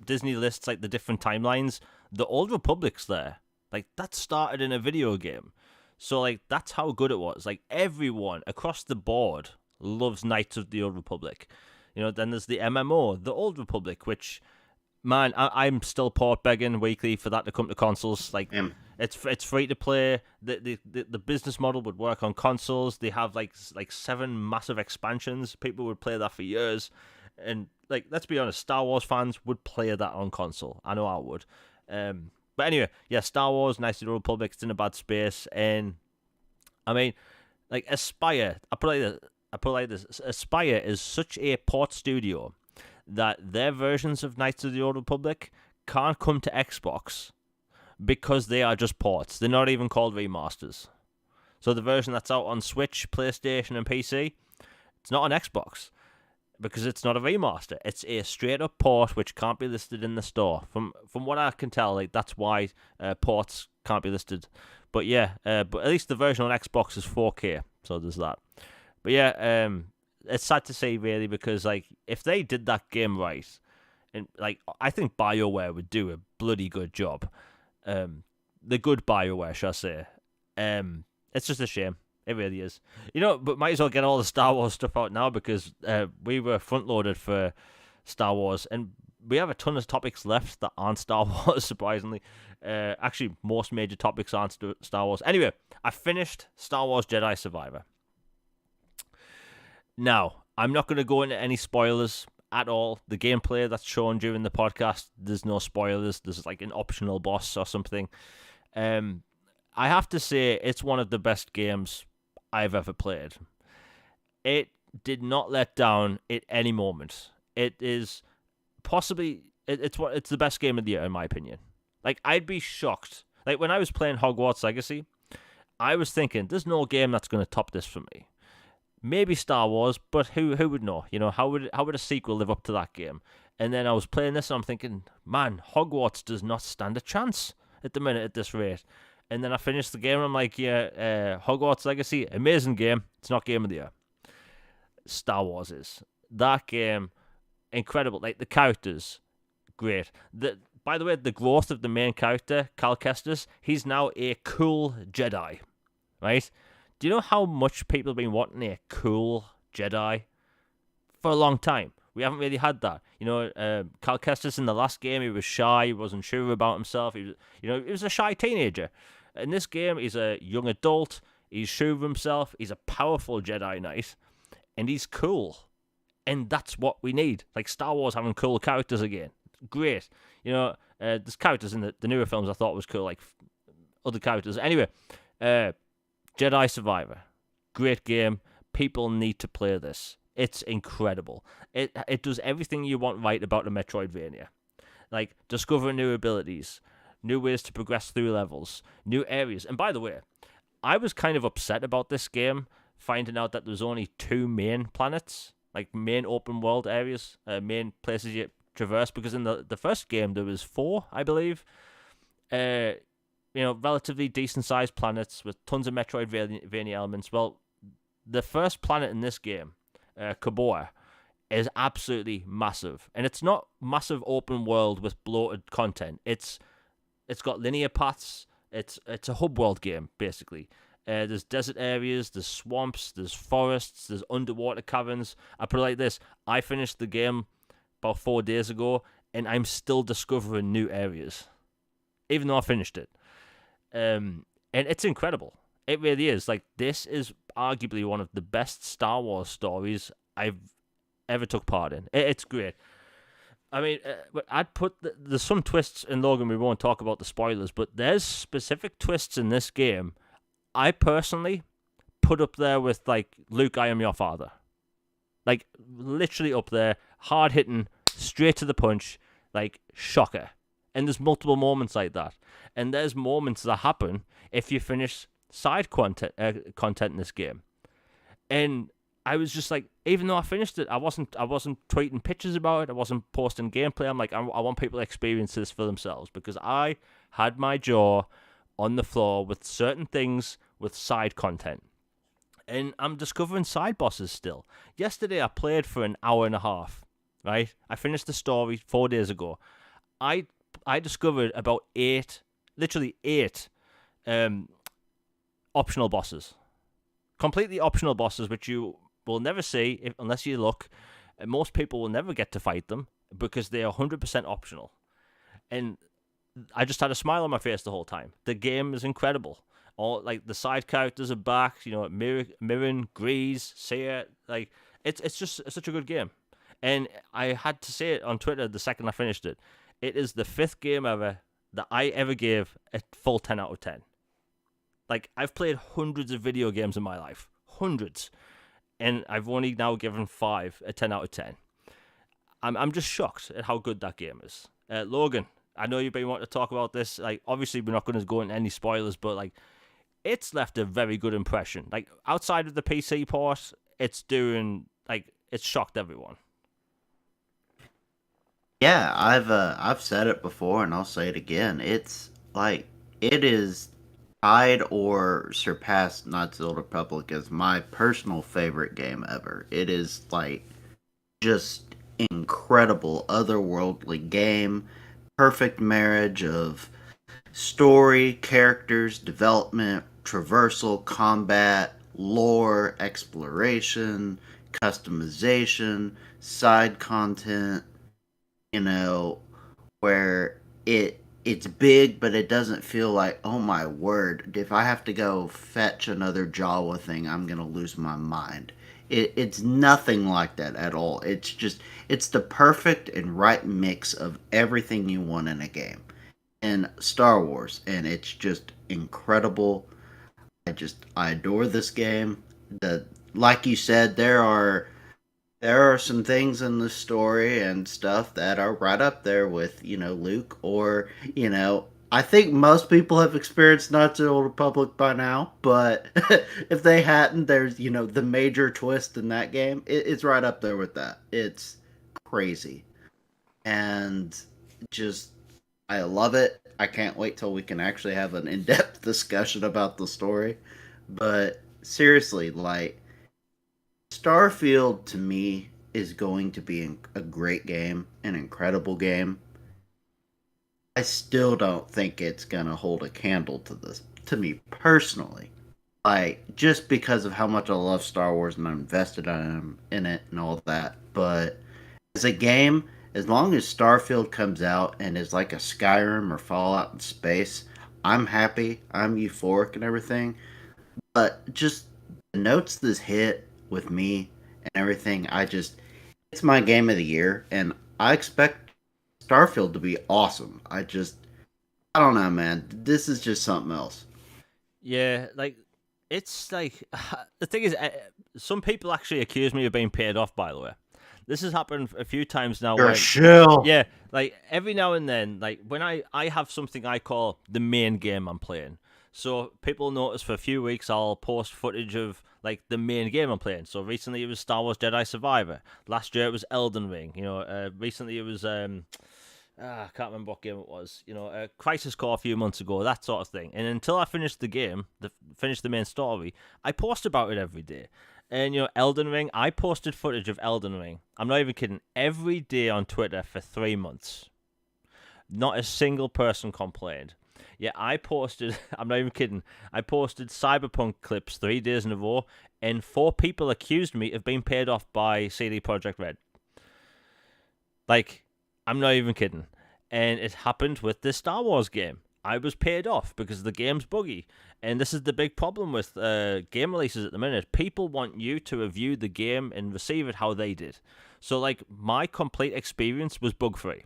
Disney lists like the different timelines, the Old Republic's there. Like that started in a video game, so like that's how good it was. Like everyone across the board loves Knights of the Old Republic. Then there's the MMO, the Old Republic, which man, I'm still port begging weekly for that to come to consoles. Like it's free to play. The business model would work on consoles. They have like 7 massive expansions. People would play that for years. And like, let's be honest, Star Wars fans would play that on console. I know I would. But anyway, yeah, Star Wars, Knights of the Republic, it's in a bad space. And I mean, like Aspire, I put it like this: Aspire is such a port studio that their versions of Knights of the Old Republic can't come to Xbox because they are just ports. They're not even called remasters. So the version that's out on Switch, PlayStation, and PC, it's not on Xbox because it's not a remaster. It's a straight up port which can't be listed in the store. From what I can tell, like that's why ports can't be listed. But yeah, but at least the version on Xbox is 4K, so there's that. But yeah, it's sad to say really, because like if they did that game right, and like I think BioWare would do a bloody good job. The good BioWare, shall I say? It's just a shame. It really is. But might as well get all the Star Wars stuff out now, because we were front loaded for Star Wars, and we have a ton of topics left that aren't Star Wars. Surprisingly, actually, most major topics aren't Star Wars. Anyway, I finished Star Wars Jedi Survivor. Now, I'm not going to go into any spoilers at all. The gameplay that's shown during the podcast, there's no spoilers. There's like an optional boss or something. I have to say, it's one of the best games I've ever played. It did not let down at any moment. It is possibly it's the best game of the year in my opinion. Like I'd be shocked. Like when I was playing Hogwarts Legacy, I was thinking, there's no game that's going to top this for me. Maybe Star Wars, but who would know? How would a sequel live up to that game? And then I was playing this and I'm thinking, man, Hogwarts does not stand a chance at the minute at this rate. And then I finished the game and I'm like, yeah, Hogwarts Legacy, amazing game. It's not game of the year. Star Wars is. That game, incredible. Like the characters, great. By the way, the growth of the main character, Cal Kestis, he's now a cool Jedi, right? Do you know how much people have been wanting a cool Jedi for a long time? We haven't really had that. Cal Kestis in the last game, he was shy, he wasn't sure about himself. He was a shy teenager. In this game, he's a young adult. He's sure of himself. He's a powerful Jedi Knight, and he's cool. And that's what we need. Like Star Wars having cool characters again. Great. There's characters in the newer films I thought was cool, like other characters. Anyway, Jedi Survivor, great game. People need to play this. It's incredible. It does everything you want right about a Metroidvania. Like, discovering new abilities, new ways to progress through levels, new areas. And by the way, I was kind of upset about this game, finding out that there's only 2 main planets, like main open world areas, main places you traverse, because in the first game there was 4, I believe. Relatively decent-sized planets with tons of Metroidvania elements. Well, the first planet in this game, Kaboa, is absolutely massive. And it's not massive open world with bloated content. It's got linear paths. It's a hub world game, basically. There's desert areas, there's swamps, there's forests, there's underwater caverns. I put it like this. I finished the game about 4 days ago, and I'm still discovering new areas, even though I finished it. And it's incredible. It really is. Like, this is arguably one of the best Star Wars stories I've ever took part in. It's great. I mean, I'd put there's some twists in Logan. We won't talk about the spoilers, but there's specific twists in this game I personally put up there with, like, Luke, I am your father. Like, literally up there, hard hitting, straight to the punch, like, shocker. And there's multiple moments like that. And there's moments that happen if you finish side content in this game. And I was just like, even though I finished it, I wasn't tweeting pictures about it. I wasn't posting gameplay. I'm like, I want people to experience this for themselves because I had my jaw on the floor with certain things with side content, and I'm discovering side bosses still. Yesterday, I played for an hour and a half. Right, I finished the story 4 days ago. I I discovered about eight, literally eight, um, optional bosses, completely optional bosses, which you will never see unless you look. And most people will never get to fight them because they are 100% optional. And I just had a smile on my face the whole time. The game is incredible. All like the side characters are back. Mirren, Grease, Seer. Like it's just such a good game. And I had to say it on Twitter the second I finished it. It is the fifth game ever that I ever gave a full 10 out of 10. Like, I've played hundreds of video games in my life. Hundreds. And I've only now given 5 a 10 out of 10. I'm just shocked at how good that game is. Logan, I know you've been wanting to talk about this. Like, obviously, we're not going to go into any spoilers, but, like, it's left a very good impression. Like, outside of the PC port, it's shocked everyone. Yeah, I've said it before and I'll say it again. It's like it is tied or surpassed Knights of the Old Republic as my personal favorite game ever. It is like just incredible otherworldly game, perfect marriage of story, characters, development, traversal, combat, lore, exploration, customization, side content, you know, where it's big but it doesn't feel like, oh my word, if I have to go fetch another Jawa thing, I'm gonna lose my mind. It's nothing like that at all. It's the perfect and right mix of everything you want in a game. And Star Wars, and it's just incredible. I adore this game. The Like you said, there are some things in the story and stuff that are right up there with, Luke, or, I think most people have experienced Knights of the Old Republic by now, but if they hadn't, there's, the major twist in that game. It's right up there with that. It's crazy. And just, I love it. I can't wait till we can actually have an in depth discussion about the story. But seriously, like, Starfield to me is going to be a great game, an incredible game. I still don't think it's gonna hold a candle to this, to me personally. Like, just because of how much I love Star Wars and I'm invested in it and all that. But as a game, as long as Starfield comes out and is like a Skyrim or Fallout in space, I'm happy. I'm euphoric and everything. But just the notes this hit with me and everything, it's my game of the year, and I expect Starfield to be awesome. I don't know, man. This is just something else. Yeah, like it's like the thing is, some people actually accuse me of being paid off. By the way, this has happened a few times now. You're a When shill. yeah, like every now and then, like when I have something I call the main game I'm playing. So people notice for a few weeks I'll post footage of like the main game I'm playing. So recently it was Star Wars Jedi Survivor. Last year it was Elden Ring. Recently it was I can't remember what game it was. Crisis Core a few months ago, that sort of thing. And until I finished the game, finished the main story, I post about it every day. And Elden Ring, I posted footage of Elden Ring. I'm not even kidding. Every day on Twitter for 3 months. Not a single person complained. Yeah, I posted, I'm not even kidding, I posted Cyberpunk clips 3 days in a row, and 4 people accused me of being paid off by CD Projekt Red. Like, I'm not even kidding. And it happened with this Star Wars game. I was paid off because the game's buggy. And this is the big problem with game releases at the minute. People want you to review the game and receive it how they did. So, like, my complete experience was bug-free.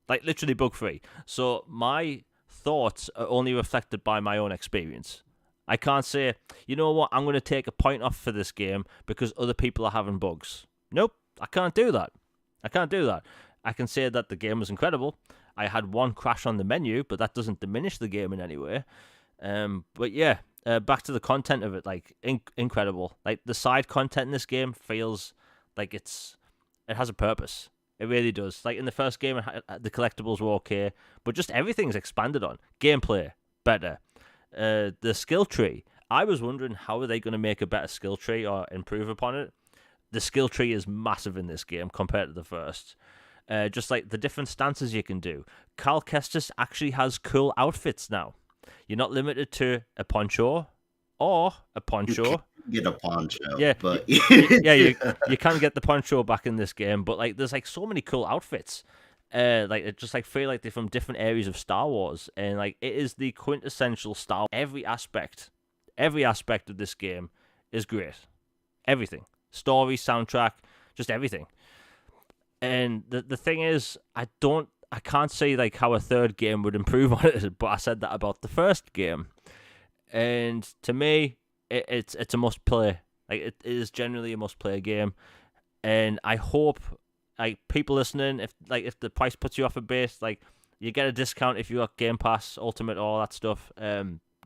Like, literally bug-free. So, my thoughts are only reflected by my own experience. I can't say, you know what, I'm going to take a point off for this game because other people are having bugs. Nope, I can't do that. I can't do that. I can say that the game was incredible. I had one crash on the menu, but that doesn't diminish the game in any way. But yeah, back to the content of it, like incredible. Like the side content in this game feels like it has a purpose. It really does. Like in the first game, the collectibles were okay, but just everything's expanded on. Gameplay better. The skill tree. I was wondering how are they going to make a better skill tree or improve upon it. The skill tree is massive in this game compared to the first. Just like the different stances you can do. Cal Kestis actually has cool outfits now. You're not limited to a poncho or a poncho. Get a poncho, Yeah, but you can get the poncho back in this game, but like there's like so many cool outfits. Like it just like feel like they're from different areas of Star Wars, and like it is the quintessential Star. Every aspect of this game is great. Everything, story, soundtrack, just everything. And the thing is, I can't say like how a third game would improve on it, but I said that about the first game, and to me, it's a must play. Like it is generally a must play game, and I hope like people listening, if the price puts you off a bit, like you get a discount if you got Game Pass Ultimate, all that stuff.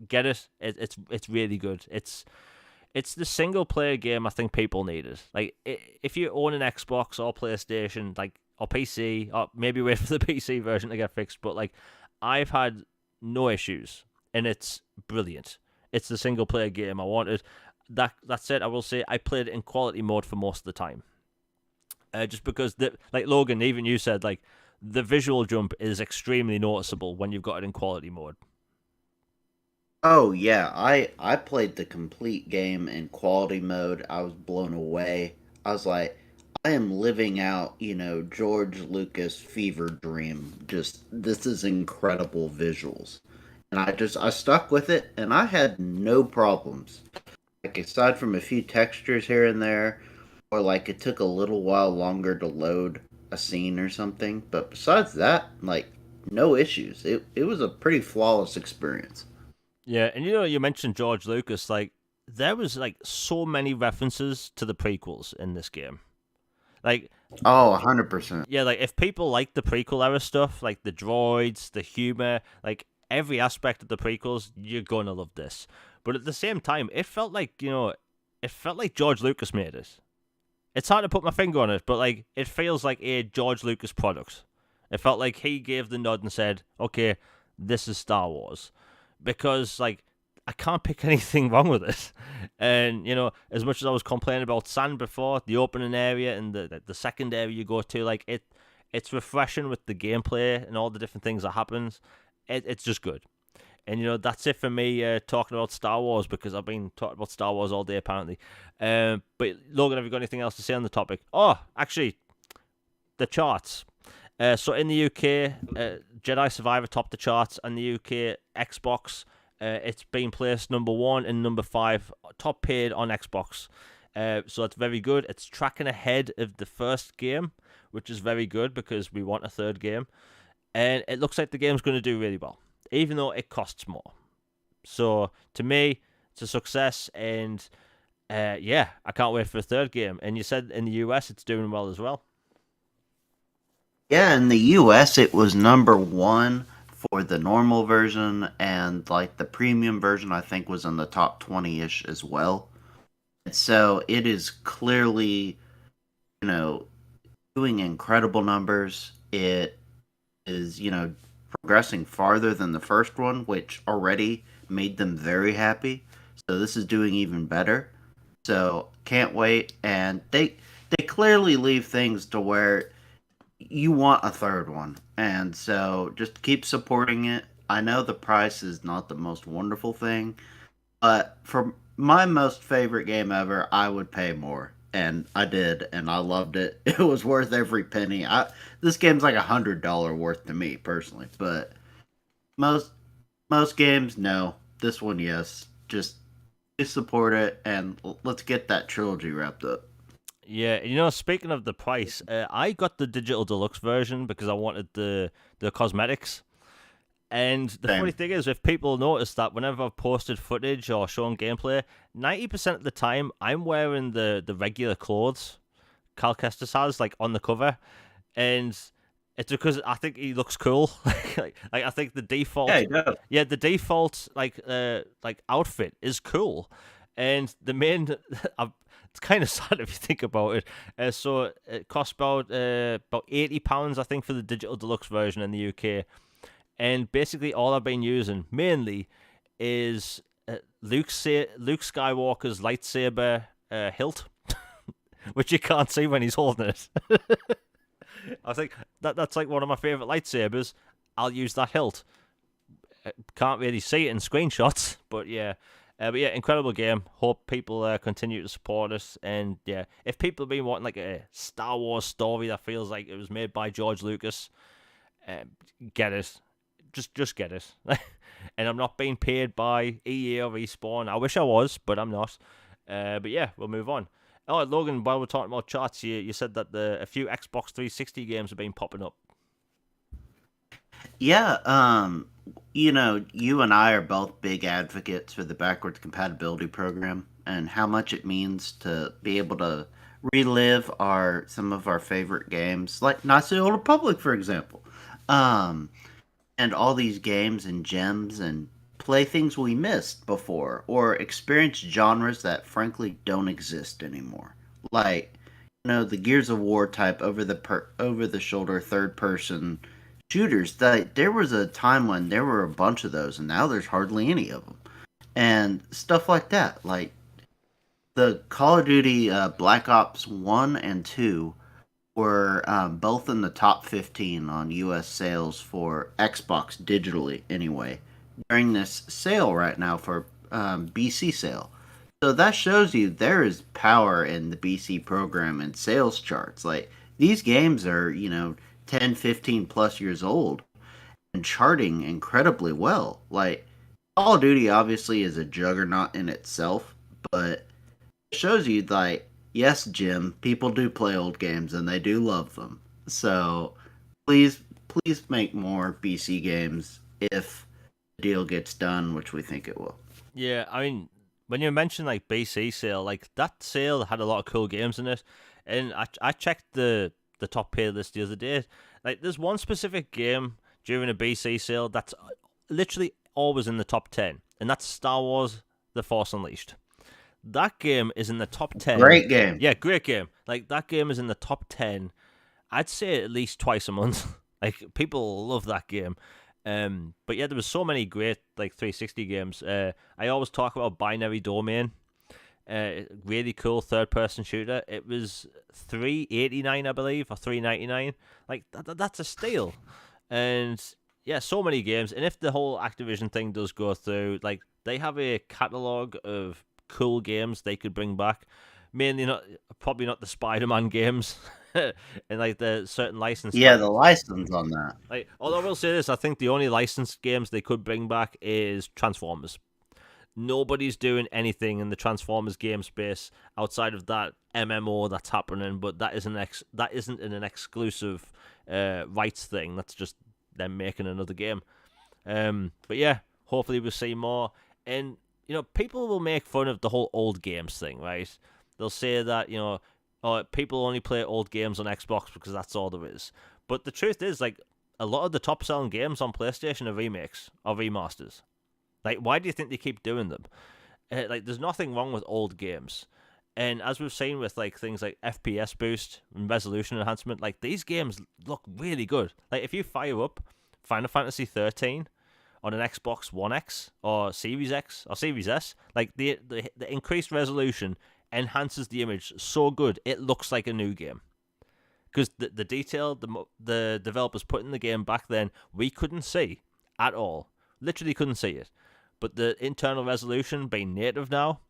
Get it. It's really good. It's the single player game I think people need it. Like if you own an Xbox or PlayStation, like or PC, or maybe wait for the PC version to get fixed, but like I've had no issues and it's brilliant. It's the single player game I wanted. That said, I will say I played it in quality mode for most of the time. Just because like Logan, even you said like the visual jump is extremely noticeable when you've got it in quality mode. oh yeah, I played the complete game in quality mode. I was blown away. I was like, I am living out, George Lucas fever dream. Just this is incredible visuals. And I stuck with it and I had no problems. Like aside from a few textures here and there, or like it took a little while longer to load a scene or something, but besides that, like no issues. It was a pretty flawless experience. Yeah, and you mentioned George Lucas. Like there was like so many references to the prequels in this game. Like Oh, 100%. yeah, like if people like the prequel era stuff, like the droids, the humor, like every aspect of the prequels, you're gonna love this. But at the same time, it felt like it felt like George Lucas made it. It's hard to put my finger on it, but like it feels like a George Lucas product. It felt like he gave the nod and said, "Okay, this is Star Wars," because like I can't pick anything wrong with it. And as much as I was complaining about sand before, the opening area and the second area you go to, like it's refreshing with the gameplay and all the different things that happens. It's just good. And that's it for me talking about Star Wars because I've been talking about Star Wars all day apparently. But Logan, have you got anything else to say on the topic? Oh, actually, the charts. So in the UK, Jedi Survivor topped the charts, and the UK Xbox, it's been placed number 1 and number 5, top paid on Xbox. So that's very good. It's tracking ahead of the first game, which is very good because we want a third game. And it looks like the game's going to do really well, even though it costs more. So to me, it's a success, and yeah, I can't wait for a third game. And you said in the US it's doing well as well. Yeah, in the US it was number 1 for the normal version, and like the premium version I think was in the top 20ish as well. And so it is clearly, you know, doing incredible numbers. It is, progressing farther than the first one, which already made them very happy. So this is doing even better. So can't wait. And they clearly leave things to where you want a third one. And so just keep supporting it. I know the price is not the most wonderful thing, but for my most favorite game ever, I would pay more. And I did, and I loved it. It was worth every penny. This game's like $100 worth to me personally, but most most games, no. This one, yes. Just support it, and let's get that trilogy wrapped up. Yeah, speaking of the price, I got the digital deluxe version because I wanted the cosmetics. And the funny Same. thing is, if people notice that whenever I've posted footage or shown gameplay, 90% of the time I'm wearing the regular clothes Cal Kestis has, like on the cover. And It's because I think he looks cool. Like I think the Yeah, default, he does. yeah, the default like outfit is cool, and the main, it's kind of sad if you think about it. So it costs about £80, I think, for the digital deluxe version in the UK, and basically all I've been using mainly is Luke Skywalker's lightsaber hilt, which you can't see when he's holding it. I think that's like one of my favorite lightsabers. I'll use that hilt. Can't really see it in screenshots, but yeah, incredible game. Hope people continue to support us. And yeah, if people have been wanting like a Star Wars story that feels like it was made by George Lucas, uh, get it. Just get it. And I'm not being paid by EA or Respawn. I wish I was, but I'm not. But yeah, we'll move on. Oh, Logan, while we're talking about charts, you said that a few Xbox 360 games have been popping up. Yeah, you and I are both big advocates for the backwards compatibility program and how much it means to be able to relive our some of our favorite games, like Knights of the Old Republic, for example. Um, and all these games and gems and play things we missed before or experience genres that frankly don't exist anymore. Like, the Gears of War type over the shoulder third person shooters. That there was a time when there were a bunch of those and now there's hardly any of them. And stuff like that. Like the Call of Duty Black Ops 1 and 2 were both in the top 15 on US sales for Xbox digitally, anyway, during this sale right now for BC sale. So that shows you there is power in the BC program and sales charts. Like, these games are, 10, 15 plus years old and charting incredibly well. Like, Call of Duty obviously is a juggernaut in itself, but shows you like, yes, Jim, people do play old games and they do love them. So please make more BC games if the deal gets done, which we think it will. Yeah, I mean, when you mention like BC sale, like that sale had a lot of cool games in it, and I checked the top pay list the other day. Like, there's one specific game during a BC sale that's literally always in the top 10, and that's Star Wars: The Force Unleashed. That game is in the top 10. Great game. Yeah, great game. Like, that game is in the top 10, I'd say at least twice a month. Like, people love that game. But yeah, there was so many great like 360 games. I always talk about Binary Domain. Really cool third-person shooter. It was $3.89, I believe, or $3.99. Like that's a steal. And yeah, so many games. And if the whole Activision thing does go through, like, they have a catalog of cool games they could bring back. Mainly not, probably not the Spider-Man games, and like the certain licensed Yeah, titles. the license on that. Like, although I will say this, I think the only licensed games they could bring back is Transformers. Nobody's doing anything in the Transformers game space outside of that MMO that's happening, but that isn't in an exclusive rights thing. That's just them making another game. But yeah, hopefully we'll see more. And people will make fun of the whole old games thing, right? They'll say that oh, people only play old games on Xbox because that's all there is. But the truth is, like, a lot of the top selling games on PlayStation are remakes or remasters. Like, why do you think they keep doing them? Like, there's nothing wrong with old games. And as we've seen with like things like FPS boost and resolution enhancement, like, these games look really good. Like, if you fire up Final Fantasy 13 on an Xbox One X or Series X or Series S, like the increased resolution enhances the image so good it looks like a new game. Because the detail the developers put in the game back then, we couldn't see at all. Literally couldn't see it. But the internal resolution being native now,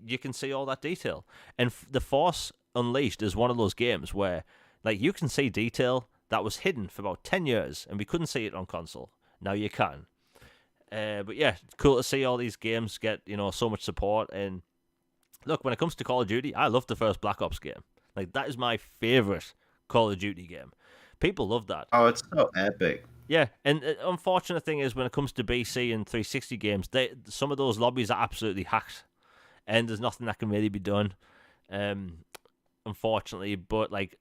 you can see all that detail. And The Force Unleashed is one of those games where, like, you can see detail that was hidden for about 10 years, and we couldn't see it on console. Now you can. But yeah, it's cool to see all these games get, so much support. And look, when it comes to Call of Duty, I love the first Black Ops game. Like, that is my favorite Call of Duty game. People love that. Oh, it's so epic. Yeah, and the unfortunate thing is when it comes to BC and 360 games, some of those lobbies are absolutely hacked, and there's nothing that can really be done, unfortunately. But like,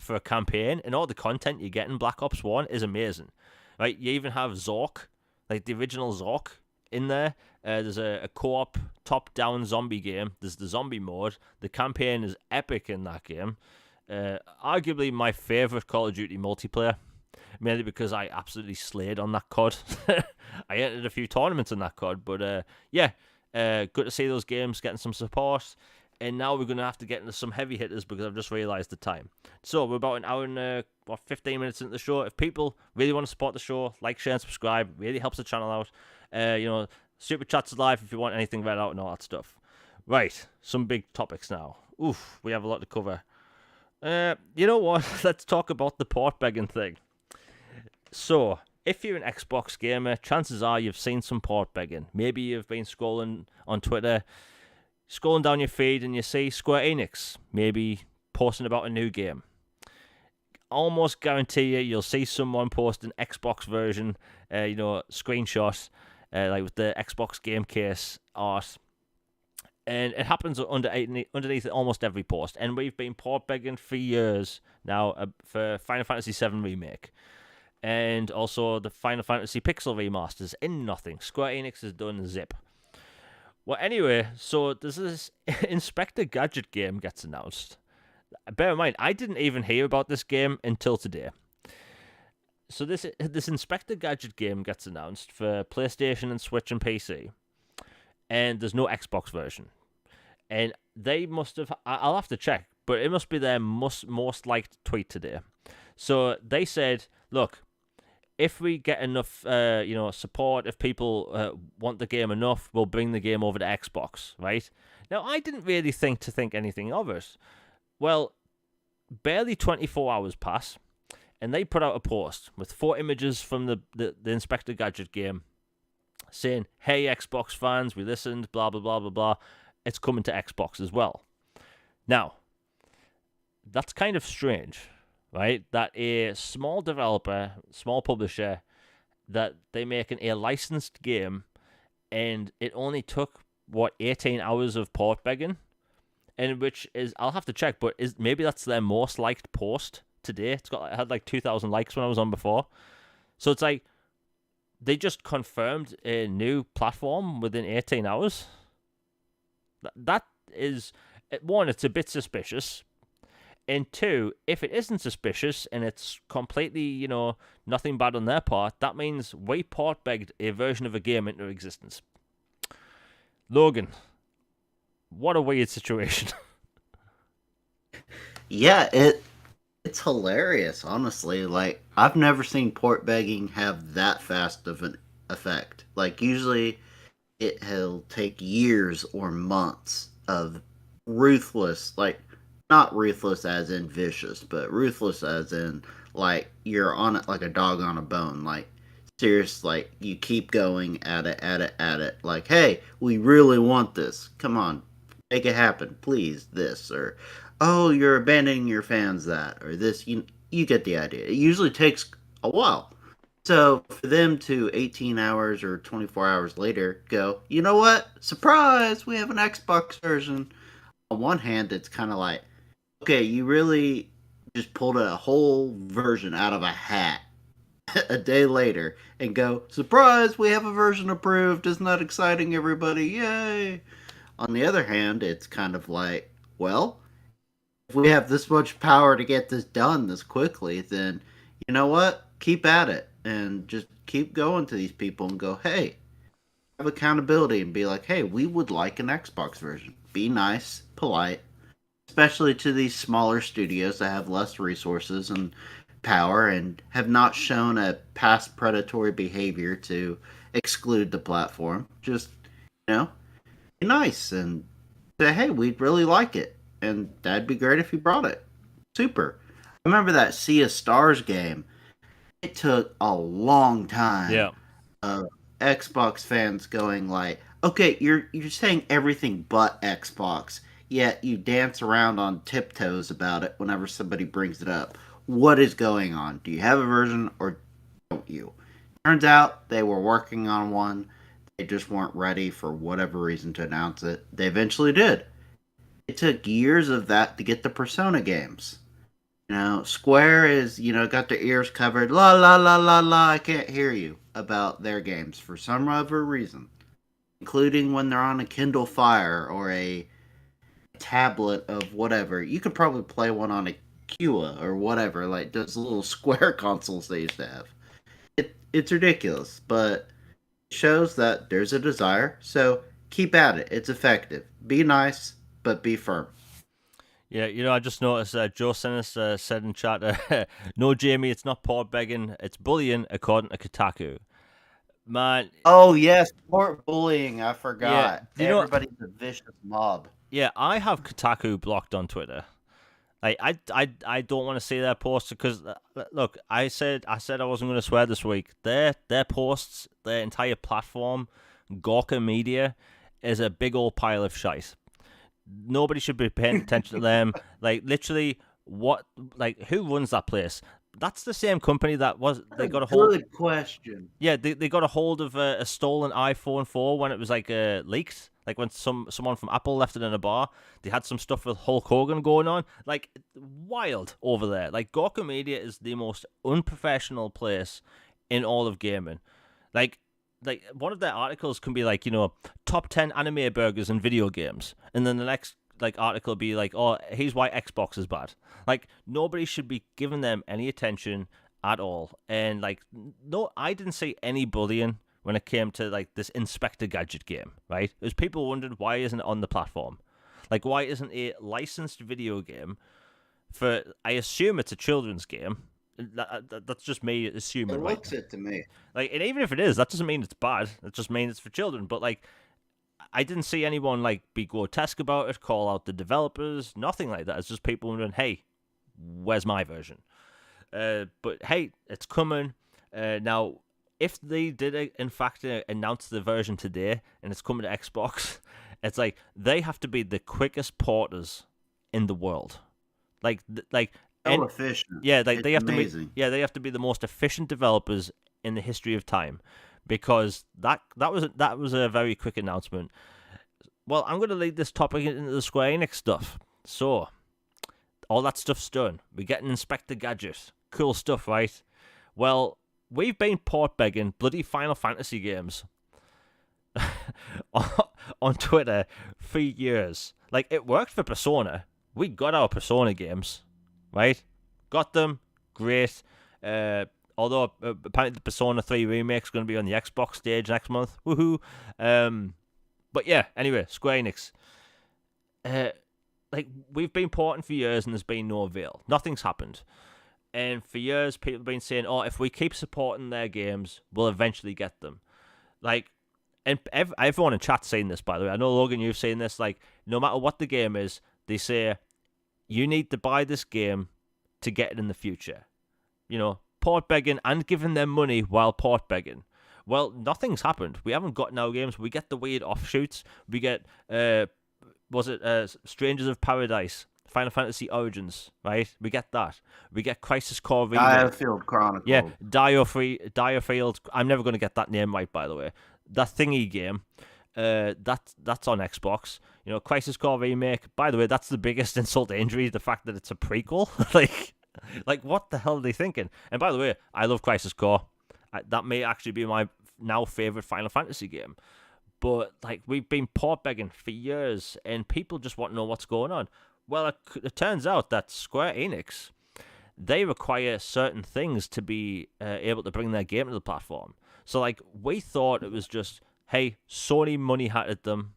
for a campaign, and all the content you get in Black Ops 1 is amazing. Right? You even have Zork, like the original Zork, in there. There's a co-op top-down zombie game. There's the zombie mode. The campaign is epic in that game. Arguably my favorite Call of Duty multiplayer, mainly because I absolutely slayed on that COD. I entered a few tournaments in that COD, but yeah, good to see those games getting some support. And now we're going to have to get into some heavy hitters because I've just realised the time. So we're about an hour and 15 minutes into the show. If people really want to support the show, like, share, and subscribe. It really helps the channel out. Super chats is live if you want anything read out and all that stuff. Right, some big topics now. Oof, we have a lot to cover. You know what? Let's talk about the port begging thing. So, if you're an Xbox gamer, chances are you've seen some port begging. Maybe you've been scrolling on Twitter, scrolling down your feed, and you see Square Enix maybe posting about a new game. Almost guarantee you'll see someone post an Xbox version, screenshot, like with the Xbox game case art. And it happens underneath almost every post. And we've been port begging for years now for Final Fantasy VII Remake. And also the Final Fantasy Pixel remasters in nothing. Square Enix has done zip. Well, anyway, so there's this Inspector Gadget game gets announced. Bear in mind, I didn't even hear about this game until today. So this Inspector Gadget game gets announced for PlayStation and Switch and PC. And there's no Xbox version. And they must have... I'll have to check, but it must be their most liked tweet today. So they said, look, if we get enough support, if people want the game enough, we'll bring the game over to Xbox, right? Now, I didn't really think anything of it. Well, barely 24 hours pass, and they put out a post with 4 images from the Inspector Gadget game saying, hey, Xbox fans, we listened, blah, blah, blah, blah, blah. It's coming to Xbox as well. Now, that's kind of strange, right? That a small developer, small publisher, that they making a licensed game, and it only took, 18 hours of port begging? And which is, I'll have to check, but maybe that's their most liked post today. It had like 2,000 likes when I was on before. So it's like, they just confirmed a new platform within 18 hours. That is, one, it's a bit suspicious. And 2, if it isn't suspicious and it's completely, nothing bad on their part, that means we port begged a version of a game into existence. Logan, what a weird situation. Yeah, it's hilarious, honestly. Like, I've never seen port begging have that fast of an effect. Like, usually it'll take years or months of ruthless, like, not ruthless as in vicious, but ruthless as in, like, you're on it like a dog on a bone. Like, serious, like, you keep going at it. Like, hey, we really want this. Come on, make it happen, please, this. Or, oh, you're abandoning your fans that. Or this, you get the idea. It usually takes a while. So, for them to 18 hours or 24 hours later go, you know what? Surprise! We have an Xbox version. On one hand, it's kind of like, okay, you really just pulled a whole version out of a hat a day later and go, surprise, we have a version approved. Isn't that exciting, everybody? Yay! On the other hand, it's kind of like, well, if we have this much power to get this done this quickly, then you know what? Keep at it and just keep going to these people and go, hey, have accountability and be like, hey, we would like an Xbox version. Be nice, polite, especially to these smaller studios that have less resources and power and have not shown a past predatory behavior to exclude the platform. Just, be nice and say, hey, we'd really like it. And that'd be great if you brought it. Super. I remember that Sea of Stars game. It took a long time. Yeah. Xbox fans going like, okay, you're saying everything but Xbox, yet you dance around on tiptoes about it whenever somebody brings it up. What is going on? Do you have a version or don't you? Turns out they were working on one. They just weren't ready for whatever reason to announce it. They eventually did. It took years of that to get the Persona games. Square is, got their ears covered. La la la la la. I can't hear you about their games for some other reason, including when they're on a Kindle Fire or a tablet of whatever. You could probably play one on a Cua or whatever, like those little Square consoles they used to have. It's ridiculous, but it shows that there's a desire. So keep at it. It's effective. Be nice, but be firm. Yeah, I just noticed Joe Sinis said in chat, no, Jamie, it's not port begging, it's bullying, according to Kotaku. Man, Oh yes, port bullying. I yeah, forgot. do you know? Everybody's a vicious mob. Yeah, I have Kotaku blocked on Twitter. Like, I don't want to see their posts because look, I said I wasn't going to swear this week. Their posts, their entire platform, Gawker Media, is a big old pile of shite. Nobody should be paying attention to them. Like, literally, who runs that place? That's the same company that was What they a got a hold. good question. Yeah, they got a hold of a stolen iPhone 4 when it was like leaked. Like when someone from Apple left it in a bar. They had some stuff with Hulk Hogan going on. Like, wild over there. Like, Gawker Media is the most unprofessional place in all of gaming. Like one of their articles can be like, top 10 anime burgers in video games, and then the next like article be like, oh, here's why Xbox is bad. Like, nobody should be giving them any attention at all. And like, no, I didn't see any bullying when it came to like this Inspector Gadget game, right? There's people wondered why isn't it on the platform? Like, why isn't a licensed video game for? I assume it's a children's game. That's just me It assuming, right? looks it to me. Like, and even if it is, that doesn't mean it's bad. It just means it's for children. But like, I didn't see anyone like be grotesque about it, call out the developers, nothing like that. It's just people wondering, hey, where's my version? But hey, it's coming. Now, if they did in fact announce the version today and it's coming to Xbox, it's like they have to be the quickest porters in the world. Like, So and efficient. yeah, like It's amazing. they have to be the most efficient developers in the history of time, because that was a very quick announcement. Well, I'm going to lead this topic into the Square Enix stuff. So, all that stuff's done. We get an Inspector Gadget. Cool stuff, right? Well, we've been port begging bloody Final Fantasy games on Twitter for years. Like, it worked for Persona. We got our Persona games, right? Got them. Great. Although apparently the Persona 3 remake's going to be on the Xbox stage next month. Woohoo. But yeah, anyway, Square Enix. Like, we've been porting for years and there's been no avail. Nothing's happened. And for years, people have been saying, oh, if we keep supporting their games, we'll eventually get them. Like, and everyone in chat's saying this, by the way. I know, Logan, you've seen this. Like, no matter what the game is, they say, you need to buy this game to get it in the future. Port begging and giving them money while port begging. Well, nothing's happened. We haven't gotten our games. We get the weird offshoots. We get, Strangers of Paradise, Final Fantasy Origins, right? We get that. We get Crisis Core Remake. Starfield Yeah, Chronicles. Diofield. I'm never going to get that name right, by the way. That thingy game. That's on Xbox. Crisis Core Remake. By the way, that's the biggest insult to injury, the fact that it's a prequel. like what the hell are they thinking? And by the way, I love Crisis Core. That may actually be my now favorite Final Fantasy game. But like, we've been port begging for years, and people just want to know what's going on. Well, it turns out that Square Enix, they require certain things to be able to bring their game to the platform. So like, we thought it was just, hey, Sony money hatted them.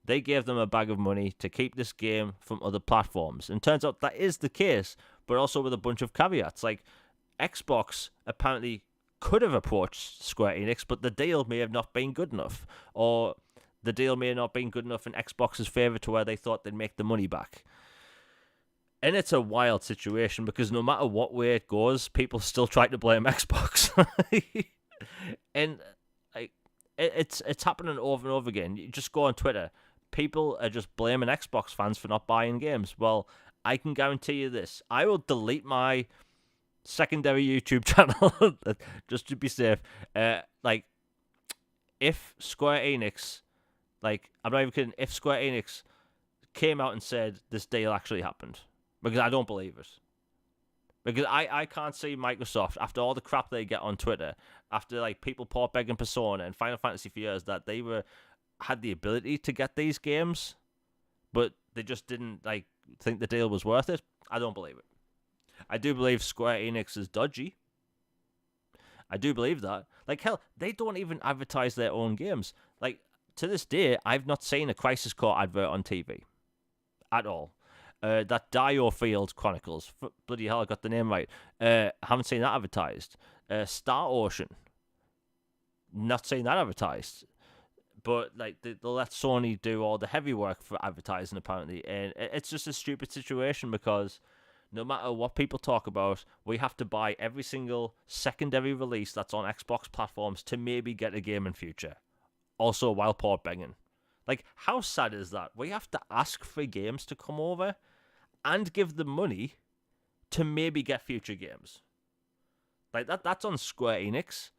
They gave them a bag of money to keep this game from other platforms. And turns out that is the case, but also with a bunch of caveats. Like, Xbox apparently could have approached Square Enix, but the deal may have not been good enough. Or the deal may have not been good enough in Xbox's favor to where they thought they'd make the money back. And it's a wild situation because no matter what way it goes, people still try to blame Xbox. And like, it's happening over and over again. You just go on Twitter, people are just blaming Xbox fans for not buying games. Well, I can guarantee you this: I will delete my secondary YouTube channel just to be safe. Like, if Square Enix, like, I'm not even kidding, if Square Enix came out and said this deal actually happened, because I don't believe it. Because I can't see Microsoft, after all the crap they get on Twitter, after like people port begging Persona and Final Fantasy for years, that they had the ability to get these games, but they just didn't like think the deal was worth it. I don't believe it. I do believe Square Enix is dodgy. I do believe that. Like hell, they don't even advertise their own games. Like to this day, I've not seen a Crisis Core advert on TV at all. That Diofield Chronicles, bloody hell, I got the name right. Haven't seen that advertised. Star Ocean, not seen that advertised. But like they'll let Sony do all the heavy work for advertising apparently, and it's just a stupid situation because no matter what people talk about, we have to buy every single secondary release that's on Xbox platforms to maybe get a game in future. Also, while port begging. Like, how sad is that? We have to ask for games to come over and give them money to maybe get future games. Like, that's on Square Enix.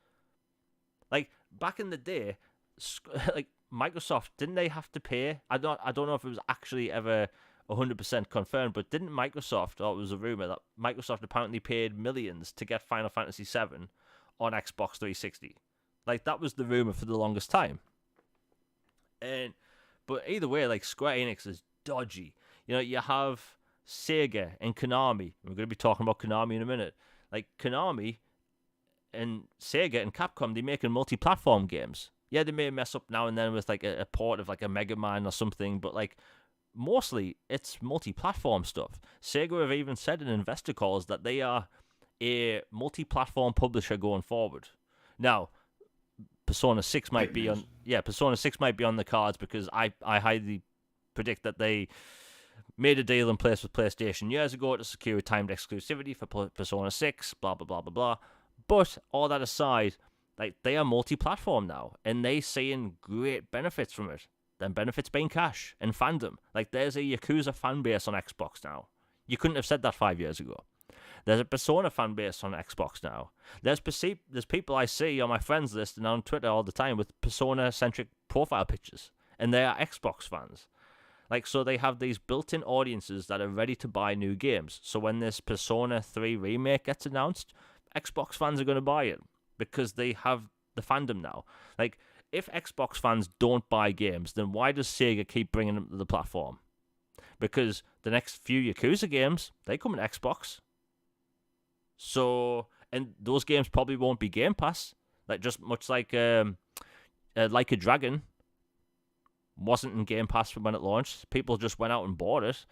Like, back in the day, like, Microsoft, didn't they have to pay? I don't know if it was actually ever 100% confirmed, but didn't Microsoft, or it was a rumor that Microsoft apparently paid millions to get Final Fantasy VII on Xbox 360? Like, that was the rumor for the longest time. But either way, like Square Enix is dodgy. You know, you have Sega and Konami. We're going to be talking about Konami in a minute. Like Konami and Sega and Capcom, they making multi-platform games. Yeah, they may mess up now and then with like a port of like a Mega Man or something, but like mostly it's multi-platform stuff. Sega have even said in investor calls that they are a multi-platform publisher going forward. Now, Persona 6 might be on Persona 6 might be on the cards because I highly predict that they made a deal in place with PlayStation years ago to secure timed exclusivity for Persona 6, blah blah blah blah blah. But all that aside, like they are multi-platform now and they seeing great benefits from it. Then benefits being cash and fandom. Like there's a Yakuza fan base on Xbox now. You couldn't have said that 5 years ago. There's a Persona fan base on Xbox now. There's people I see on my friends list and on Twitter all the time with Persona-centric profile pictures, and they are Xbox fans. Like, so they have these built-in audiences that are ready to buy new games. So when this Persona 3 remake gets announced, Xbox fans are going to buy it because they have the fandom now. Like, if Xbox fans don't buy games, then why does Sega keep bringing them to the platform? Because the next few Yakuza games, they come in Xbox. So, and those games probably won't be Game Pass. Like, just much like a Dragon wasn't in Game Pass when it launched. People just went out and bought it.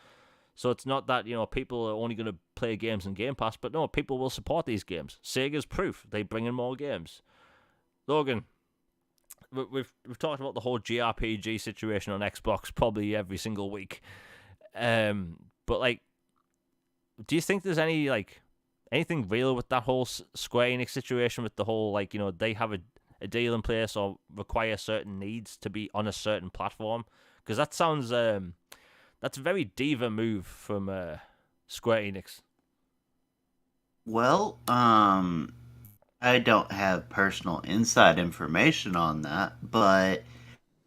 So it's not that, you know, people are only going to play games in Game Pass, but no, people will support these games. Sega's proof. They bring in more games. Logan, we've talked about the whole JRPG situation on Xbox probably every single week. But, like, do you think there's anything real with that whole Square Enix situation with the whole, like, you know, they have a deal in place or require certain needs to be on a certain platform? Because that sounds, that's a very diva move from Square Enix. Well, I don't have personal inside information on that, but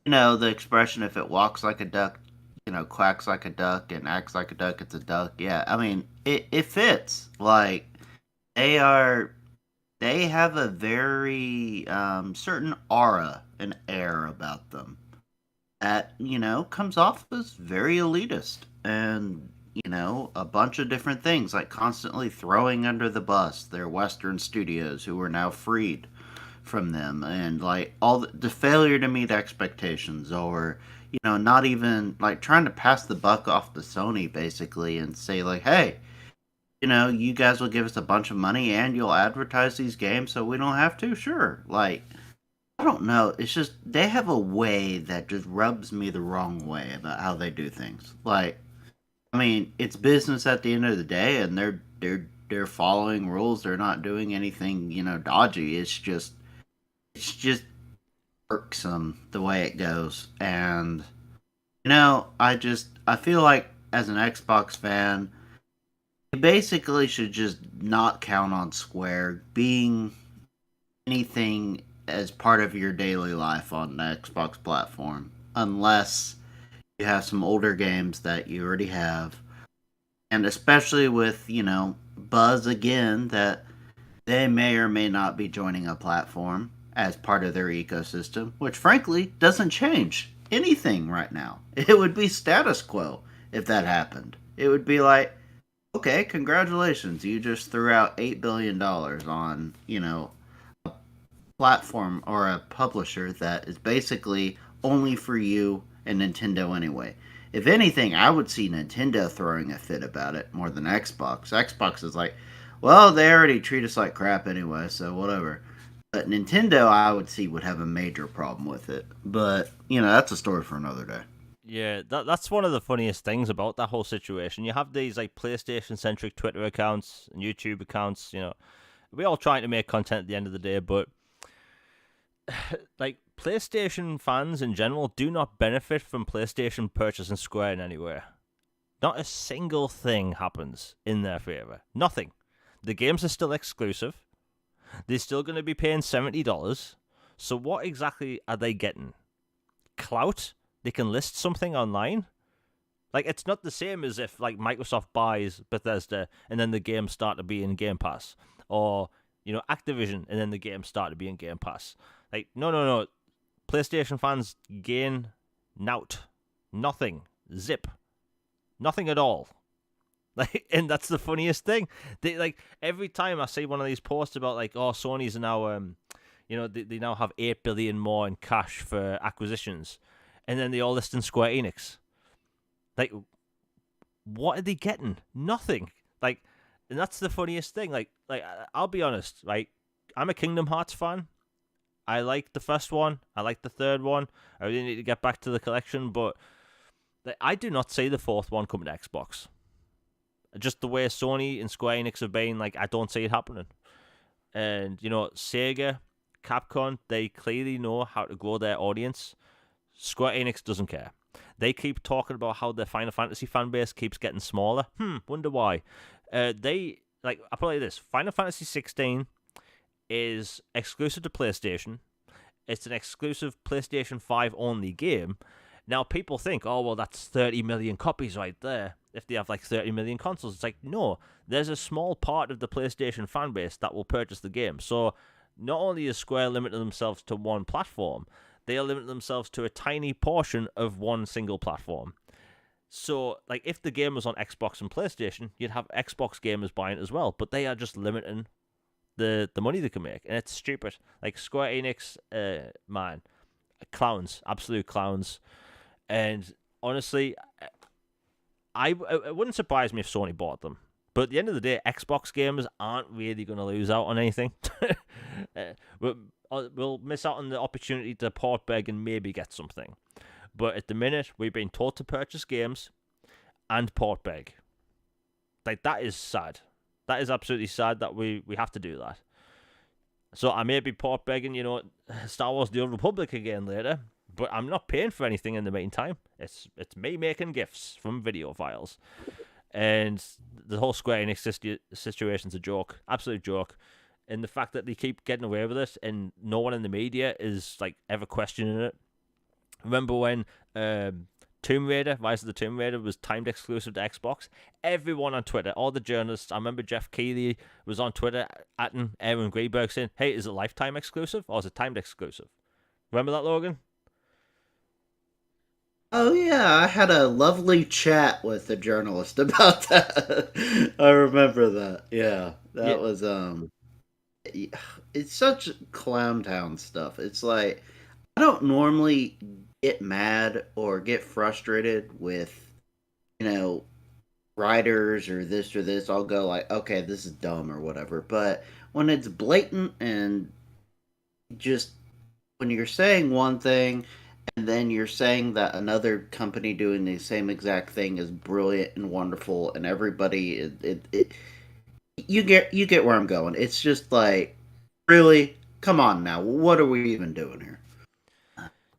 you know the expression "if it walks like a duck, you know, quacks like a duck and acts like a duck, it's a duck." Yeah, I mean it fits. Like they they have a very certain aura and air about them that you know comes off as very elitist and you know a bunch of different things like constantly throwing under the bus their western studios who are now freed from them and like all the failure to meet expectations or you know not even like trying to pass the buck off to Sony basically and say like hey you know you guys will give us a bunch of money and you'll advertise these games so we don't have to sure like I don't know. It's just they have a way that just rubs me the wrong way about how they do things. Like, I mean, it's business at the end of the day, and they're following rules. They're not doing anything, you know, dodgy. It's just irksome the way it goes. And you know, I feel like as an Xbox fan, you basically should just not count on Square being anything as part of your daily life on the Xbox platform, unless you have some older games that you already have, And especially with, buzz again that they may or may not be joining a platform as part of their ecosystem, which frankly doesn't change anything right now. It would be status quo if that happened. It would be like, okay, congratulations, you just threw out $8 billion on, platform or a publisher that is basically only for you and Nintendo anyway. If anything, I would see Nintendo throwing a fit about it more than Xbox. Xbox is like, well, they already treat us like crap anyway, so whatever. But Nintendo, I would see, would have a major problem with it. But, that's a story for another day. Yeah, that's one of the funniest things about that whole situation. You have these like PlayStation centric Twitter accounts and YouTube accounts. We're all trying to make content at the end of the day, but like PlayStation fans in general do not benefit from PlayStation purchasing Square in any way. Not a single thing happens in their favor. Nothing. The games are still exclusive. They're still going to be paying $70. So what exactly are they getting? Clout? They can list something online? Like, it's not the same as if, like, Microsoft buys Bethesda and then the games start to be in Game Pass. Or, Activision and then the games start to be in Game Pass. Like, no. PlayStation fans gain nout. Nothing. Zip. Nothing at all. Like, and that's the funniest thing. They, like, every time I see one of these posts about, like, oh, Sony's now, they now have 8 billion more in cash for acquisitions. And then they all list in Square Enix. Like, what are they getting? Nothing. Like, and that's the funniest thing. Like, I'll be honest. Like, I'm a Kingdom Hearts fan. I like the first one. I like the third one. I really need to get back to the collection, but like, I do not see the fourth one coming to Xbox. Just the way Sony and Square Enix have been, like, I don't see it happening. And, Sega, Capcom, they clearly know how to grow their audience. Square Enix doesn't care. They keep talking about how the Final Fantasy fan base keeps getting smaller. Wonder why. I'll put it like this. Final Fantasy 16 is exclusive to PlayStation. It's an exclusive PlayStation 5 only game. Now, people think, oh, well, that's 30 million copies right there. If they have like 30 million consoles, it's like, no, there's a small part of the PlayStation fan base that will purchase the game. So, not only is Square limiting themselves to one platform, they are limiting themselves to a tiny portion of one single platform. So, like, if the game was on Xbox and PlayStation, you'd have Xbox gamers buying it as well. But they are just limiting the money they can make, and it's stupid. Like, Square Enix, man, clowns, absolute clowns. And honestly, it wouldn't surprise me if Sony bought them. But at the end of the day, Xbox gamers aren't really going to lose out on anything. We'll miss out on the opportunity to port beg and maybe get something. But at the minute, we've been taught to purchase games and port beg. Like, that is sad. That is absolutely sad that we have to do that. So I may be port begging, Star Wars The Old Republic again later, but I'm not paying for anything in the meantime. It's me making gifts from video files. And the whole Square Enix situation's a joke. Absolute joke. And the fact that they keep getting away with it and no one in the media is like ever questioning it. Remember when Tomb Raider, Rise of the Tomb Raider, was timed exclusive to Xbox? Everyone on Twitter, all the journalists, I remember Jeff Keighley was on Twitter atting Aaron Greenberg saying, hey, is it lifetime exclusive or is it timed exclusive? Remember that, Logan? Oh yeah, I had a lovely chat with a journalist about that. I remember that. Yeah, Yeah, that was it's such clown town stuff. It's like I don't normally get mad or get frustrated with, you know, writers or this or this. I'll go like, okay, this is dumb or whatever. But when it's blatant and just when you're saying one thing and then you're saying that another company doing the same exact thing is brilliant and wonderful and everybody you get where I'm going. It's just like, really, come on now, what are we even doing here?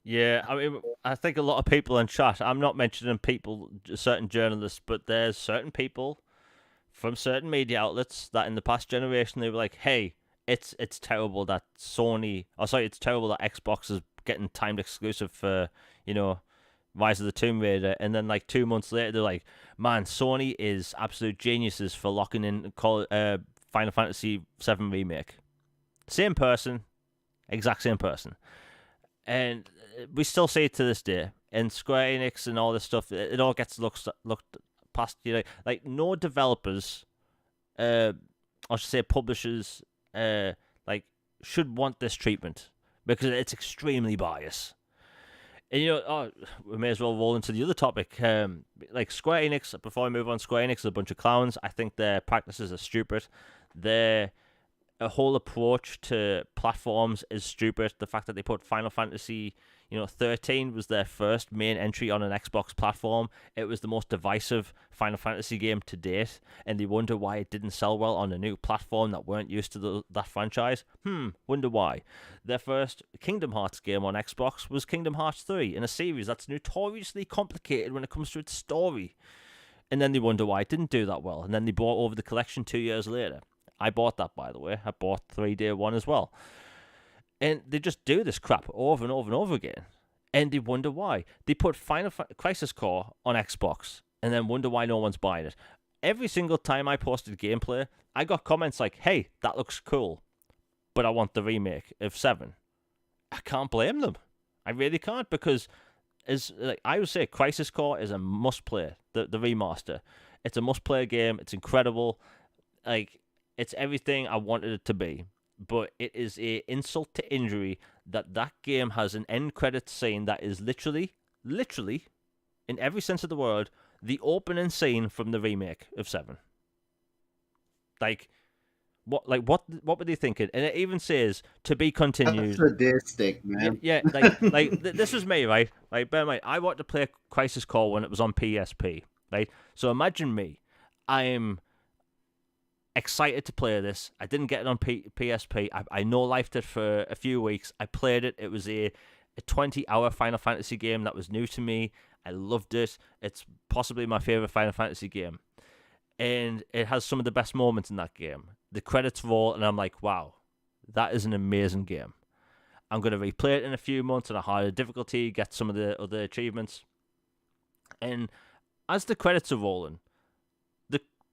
yeah. I mean, I think a lot of people in chat, I'm not mentioning people, certain journalists, but there's certain people from certain media outlets that in the past generation, they were like, hey, it's terrible that it's terrible that Xbox is getting timed exclusive for, you know, Rise of the Tomb Raider, and then like 2 months later they're like, man, Sony is absolute geniuses for locking in Final Fantasy VII Remake. Same person, exact same person. And we still see it to this day. And Square Enix and all this stuff, it all gets looked past. Like no developers, I should say publishers, like should want this treatment because it's extremely biased. And we may as well roll into the other topic. Like Square Enix, before I move on, Square Enix is a bunch of clowns. I think their practices are stupid. Their whole approach to platforms is stupid. The fact that they put Final Fantasy, 13 was their first main entry on an Xbox platform. It was the most divisive Final Fantasy game to date, and they wonder why it didn't sell well on a new platform that weren't used to that franchise. Wonder why. Their first Kingdom Hearts game on Xbox was Kingdom Hearts 3, in a series that's notoriously complicated when it comes to its story. And then they wonder why it didn't do that well, and then they brought over the collection 2 years later. I bought that, by the way. I bought 3 Day 1 as well. And they just do this crap over and over and over again. And they wonder why. They put Crisis Core on Xbox and then wonder why no one's buying it. Every single time I posted gameplay, I got comments like, hey, that looks cool, but I want the remake of 7. I can't blame them. I really can't, because I would say Crisis Core is a must-play, the remaster. It's a must-play game. It's incredible. Like, it's everything I wanted it to be. But it is a insult to injury that game has an end credits scene that is literally, in every sense of the word, the opening scene from the remake of 7. What were they thinking? And it even says to be continued. That's sadistic, man. Yeah, this was me, right? Like, bear in mind, I wanted to play Crisis Core when it was on PSP, right? So imagine me, I'm excited to play this. I didn't get it on PSP. I no-lifed it for a few weeks. I played it. It was a 20-hour Final Fantasy game that was new to me. I loved it. It's possibly my favorite Final Fantasy game. And it has some of the best moments in that game. The credits roll, and I'm like, wow, that is an amazing game. I'm going to replay it in a few months on a harder difficulty, get some of the other achievements. And as the credits are rolling,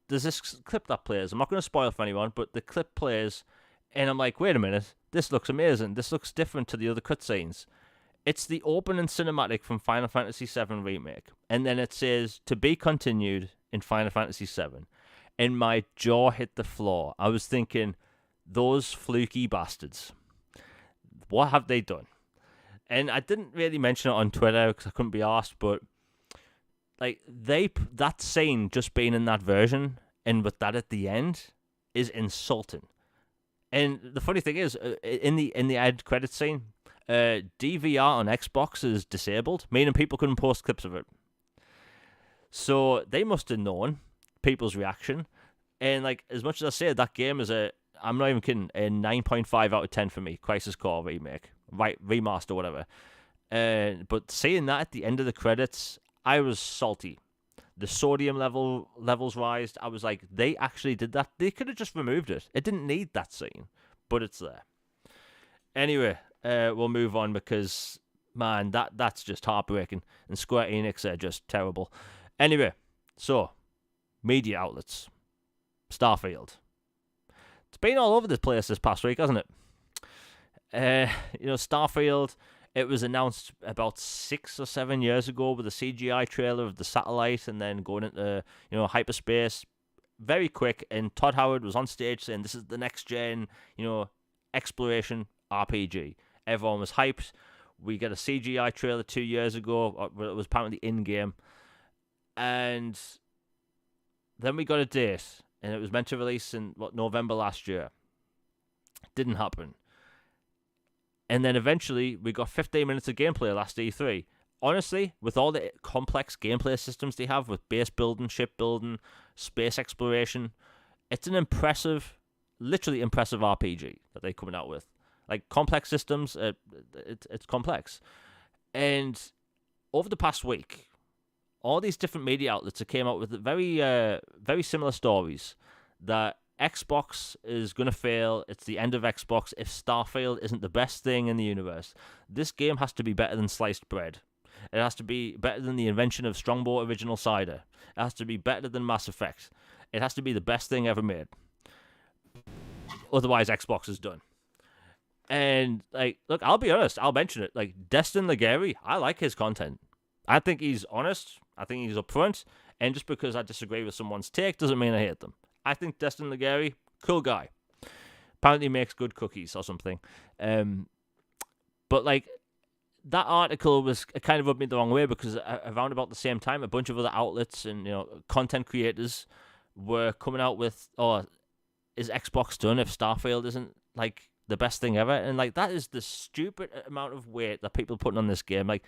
there's this clip that plays. I'm not going to spoil for anyone, but the clip plays, and I'm like, wait a minute, this looks amazing. This looks different to the other cutscenes. It's the opening cinematic from Final Fantasy VII Remake, and then it says, to be continued in Final Fantasy VII. And my jaw hit the floor. I was thinking, those fluky bastards. What have they done? And I didn't really mention it on Twitter because I couldn't be asked, but like that scene just being in that version and with that at the end is insulting. And the funny thing is, in the end credit scene, DVR on Xbox is disabled, meaning people couldn't post clips of it. So they must have known people's reaction. And like, as much as I say that game is I'm not even kidding, a 9.5 out of 10 for me. Crisis Core remake, right, remaster, whatever. But seeing that at the end of the credits, I was salty. The sodium levels rised. I was like, they actually did that. They could have just removed it. It didn't need that scene, but it's there. Anyway, we'll move on because, man, that's just heartbreaking. And Square Enix are just terrible. Anyway, so, media outlets. Starfield. It's been all over the place this past week, hasn't it? Starfield, it was announced about 6 or 7 years ago with a CGI trailer of the satellite and then going into, hyperspace very quick. And Todd Howard was on stage saying this is the next gen, exploration RPG. Everyone was hyped. We got a CGI trailer 2 years ago. It was apparently in-game. And then we got a date. And it was meant to release in, November last year. Didn't happen. And then eventually, we got 15 minutes of gameplay last E3. Honestly, with all the complex gameplay systems they have with base building, ship building, space exploration, it's an literally impressive RPG that they're coming out with. Like, complex systems, it's complex. And over the past week, all these different media outlets have came out with very, very similar stories that Xbox is going to fail. It's the end of Xbox if Starfield isn't the best thing in the universe. This game has to be better than sliced bread. It has to be better than the invention of Strongbow original cider. It has to be better than Mass Effect. It has to be the best thing ever made. Otherwise, Xbox is done. And like, look, I'll be honest. I'll mention it. Like Destin Legary, I like his content. I think he's honest. I think he's upfront. And just because I disagree with someone's take doesn't mean I hate them. I think Destin Legary, cool guy. Apparently makes good cookies or something. But like that article was kind of rubbed me the wrong way because around about the same time, a bunch of other outlets and content creators were coming out with, "Oh, is Xbox done if Starfield isn't like the best thing ever?" And like that is the stupid amount of weight that people are putting on this game. Like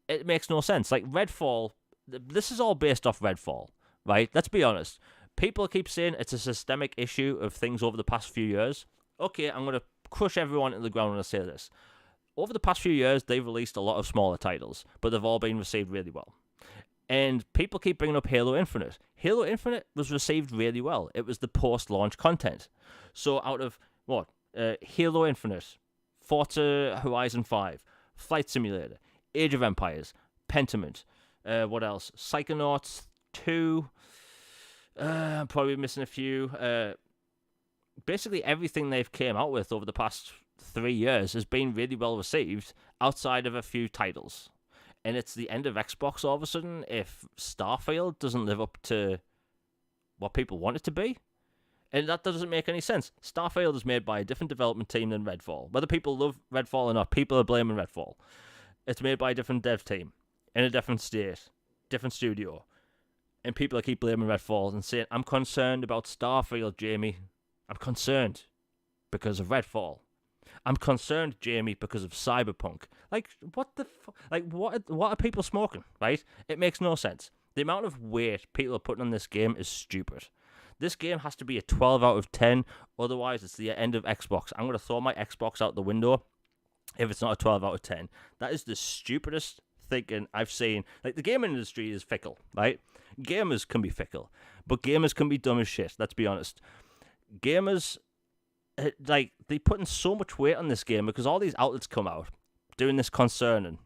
it makes no sense. Like Redfall, this is all based off Redfall, right? Let's be honest. People keep saying it's a systemic issue of things over the past few years. Okay, I'm going to crush everyone into the ground when I say this. Over the past few years, they've released a lot of smaller titles, but they've all been received really well. And people keep bringing up Halo Infinite. Halo Infinite was received really well. It was the post-launch content. So out of, Halo Infinite, Forza Horizon 5, Flight Simulator, Age of Empires, Pentiment, what else? Psychonauts 2, I'm probably missing a few. Basically everything they've came out with over the past 3 years has been really well received outside of a few titles. And it's the end of Xbox all of a sudden if Starfield doesn't live up to what people want it to be. And that doesn't make any sense. Starfield is made by a different development team than Redfall. Whether people love Redfall or not, people are blaming Redfall. It's made by a different dev team, in a different state, different studio. And people keep blaming Redfall and saying, "I'm concerned about Starfield, Jamie. I'm concerned because of Redfall. I'm concerned, Jamie, because of Cyberpunk." Like, what the like, what are people smoking, right? It makes no sense. The amount of weight people are putting on this game is stupid. This game has to be a 12 out of 10, otherwise it's the end of Xbox. I'm going to throw my Xbox out the window if it's not a 12 out of 10. That is the stupidest thinking I've seen. Like, the gaming industry is fickle, right? Gamers can be fickle, but gamers can be dumb as shit, let's be honest. Gamers, like, they putting so much weight on this game because all these outlets come out doing this concerning,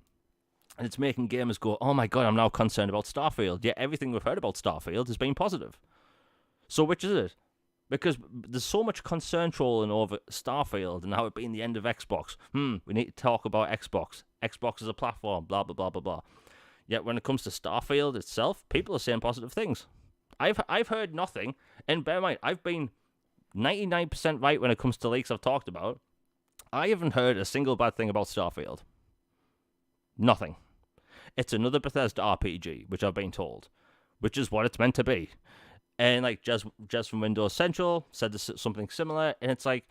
and it's making gamers go, "Oh my god, I'm now concerned about Starfield." Yet everything we've heard about Starfield has been positive. So which is it? Because there's so much concern trolling over Starfield and how it being the end of Xbox. We need to talk about Xbox. Xbox is a platform, blah, blah, blah, blah, blah. Yet when it comes to Starfield itself, people are saying positive things. I've heard nothing, and bear in mind, I've been 99% right when it comes to leaks I've talked about. I haven't heard a single bad thing about Starfield. Nothing. It's another Bethesda RPG, which I've been told, which is what it's meant to be. And like Jez from Windows Central said this something similar, and it's like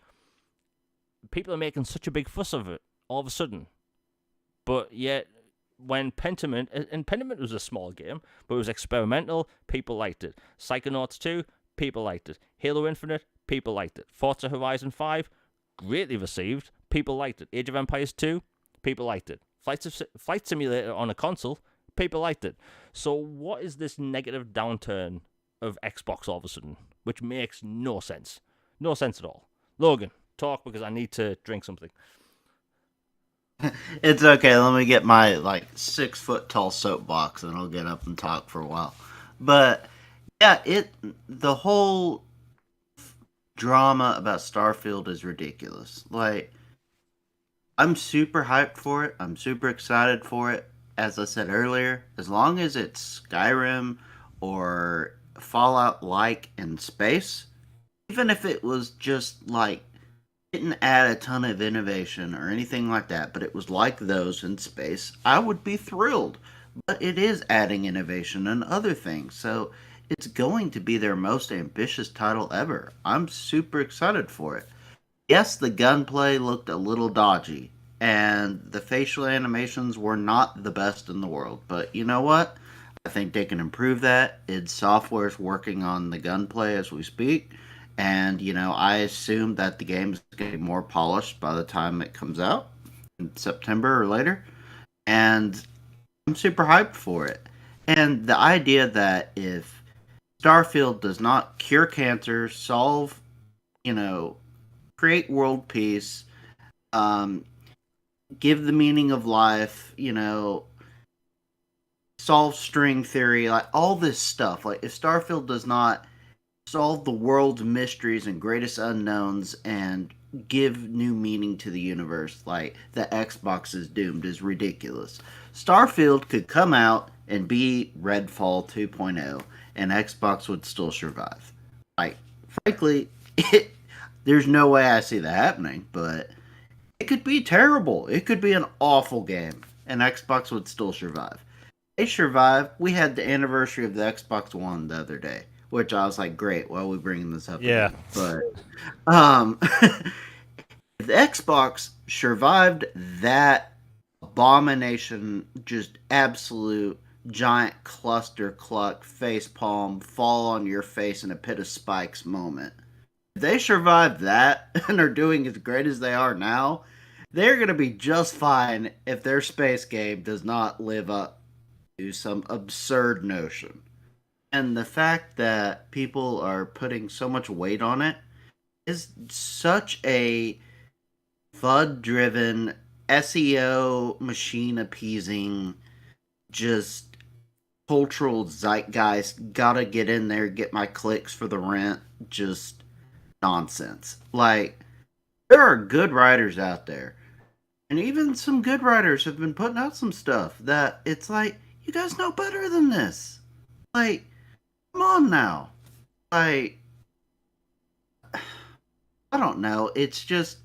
people are making such a big fuss of it all of a sudden. But yet, when Pentiment, and Pentiment was a small game, but it was experimental, people liked it. Psychonauts 2, people liked it. Halo Infinite, people liked it. Forza Horizon 5, greatly received, people liked it. Age of Empires 2, people liked it. Flight Simulator on a console, people liked it. So what is this negative downturn of Xbox all of a sudden, which makes no sense. No sense at all. Logan, talk because I need to drink something. It's okay. Let me get my 6 foot tall soapbox, and I'll get up and talk for a while. But yeah, the whole drama about Starfield is ridiculous. Like, I'm super hyped for it. I'm super excited for it. As I said earlier, as long as it's Skyrim or Fallout like in space, even if it was just like didn't add a ton of innovation or anything like that, but it was like those in space, I would be thrilled. But it is adding innovation and other things, so it's going to be their most ambitious title ever. I'm super excited for it. Yes, the gunplay looked a little dodgy, and the facial animations were not the best in the world, but you know what? I think they can improve that. Id Software is working on the gunplay as we speak, and I assume that the game is going to be more polished by the time it comes out in September or later, and I'm super hyped for it. And the idea that if Starfield does not cure cancer, solve, create world peace, um, give the meaning of life, solve string theory, like all this stuff. Like if Starfield does not solve the world's mysteries and greatest unknowns and give new meaning to the universe, like the Xbox is doomed, is ridiculous. Starfield could come out and be Redfall 2.0 and Xbox would still survive. Like, frankly, there's no way I see that happening, but it could be terrible. It could be an awful game, and Xbox would still survive. They survived. We had the anniversary of the Xbox One the other day, which I was like, great, why are we bringing this up Yeah. again? But if the Xbox survived that abomination, just absolute giant cluster cluck, face palm, fall on your face in a pit of spikes moment. If they survived that and are doing as great as they are now, they're going to be just fine if their space game does not live up to some absurd notion. And the fact that people are putting so much weight on it is such a FUD driven, SEO machine appeasing, just cultural zeitgeist, gotta get in there, get my clicks for the rent, just nonsense. Like, there are good writers out there. And even some good writers have been putting out some stuff that it's like, you guys know better than this. Like, come on now. Like, I don't know. It's just,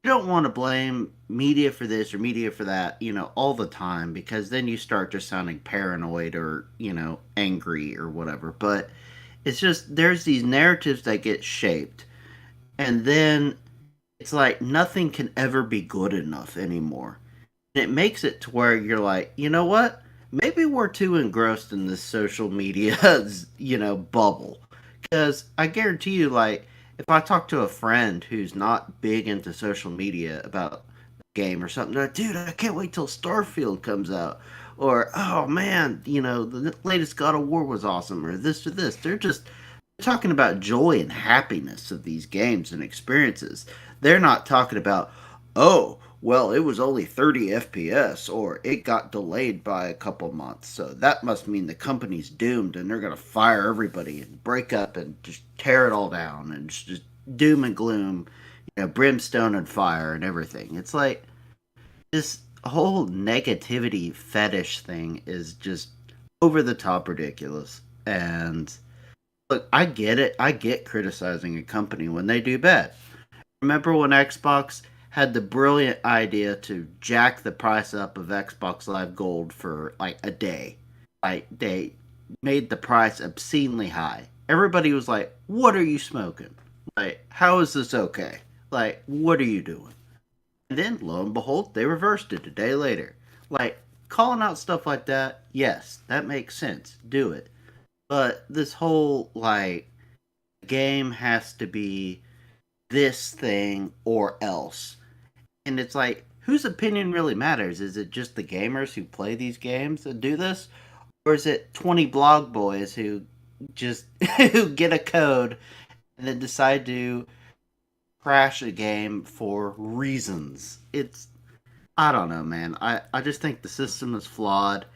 you don't want to blame media for this or media for that, all the time because then you start just sounding paranoid or, angry or whatever. But it's just, there's these narratives that get shaped. And then it's like nothing can ever be good enough anymore. And it makes it to where you're like, you know what? Maybe we're too engrossed in this social media, bubble. Because I guarantee you, like, if I talk to a friend who's not big into social media about the game or something, they're like, dude, I can't wait till Starfield comes out. Or, oh man, the latest God of War was awesome, or this or this. They're just talking about joy and happiness of these games and experiences. They're not talking about, oh, well, it was only 30 FPS or it got delayed by a couple months. So that must mean the company's doomed and they're going to fire everybody and break up and just tear it all down and just doom and gloom, brimstone and fire and everything. It's like this whole negativity fetish thing is just over the top ridiculous. And look, I get it. I get criticizing a company when they do bad. Remember when Xbox had the brilliant idea to jack the price up of Xbox Live Gold for like a day? Like they made the price obscenely high. Everybody was like, "What are you smoking? Like, how is this okay? Like, what are you doing?" And then lo and behold, they reversed it a day later. Like calling out stuff like that, yes, that makes sense. Do it. But this whole like game has to be this thing or else. And it's like, whose opinion really matters? Is it just the gamers who play these games that do this? Or is it 20 blog boys who just who get a code and then decide to crash a game for reasons? It's I don't know, man. I just think the system is flawed.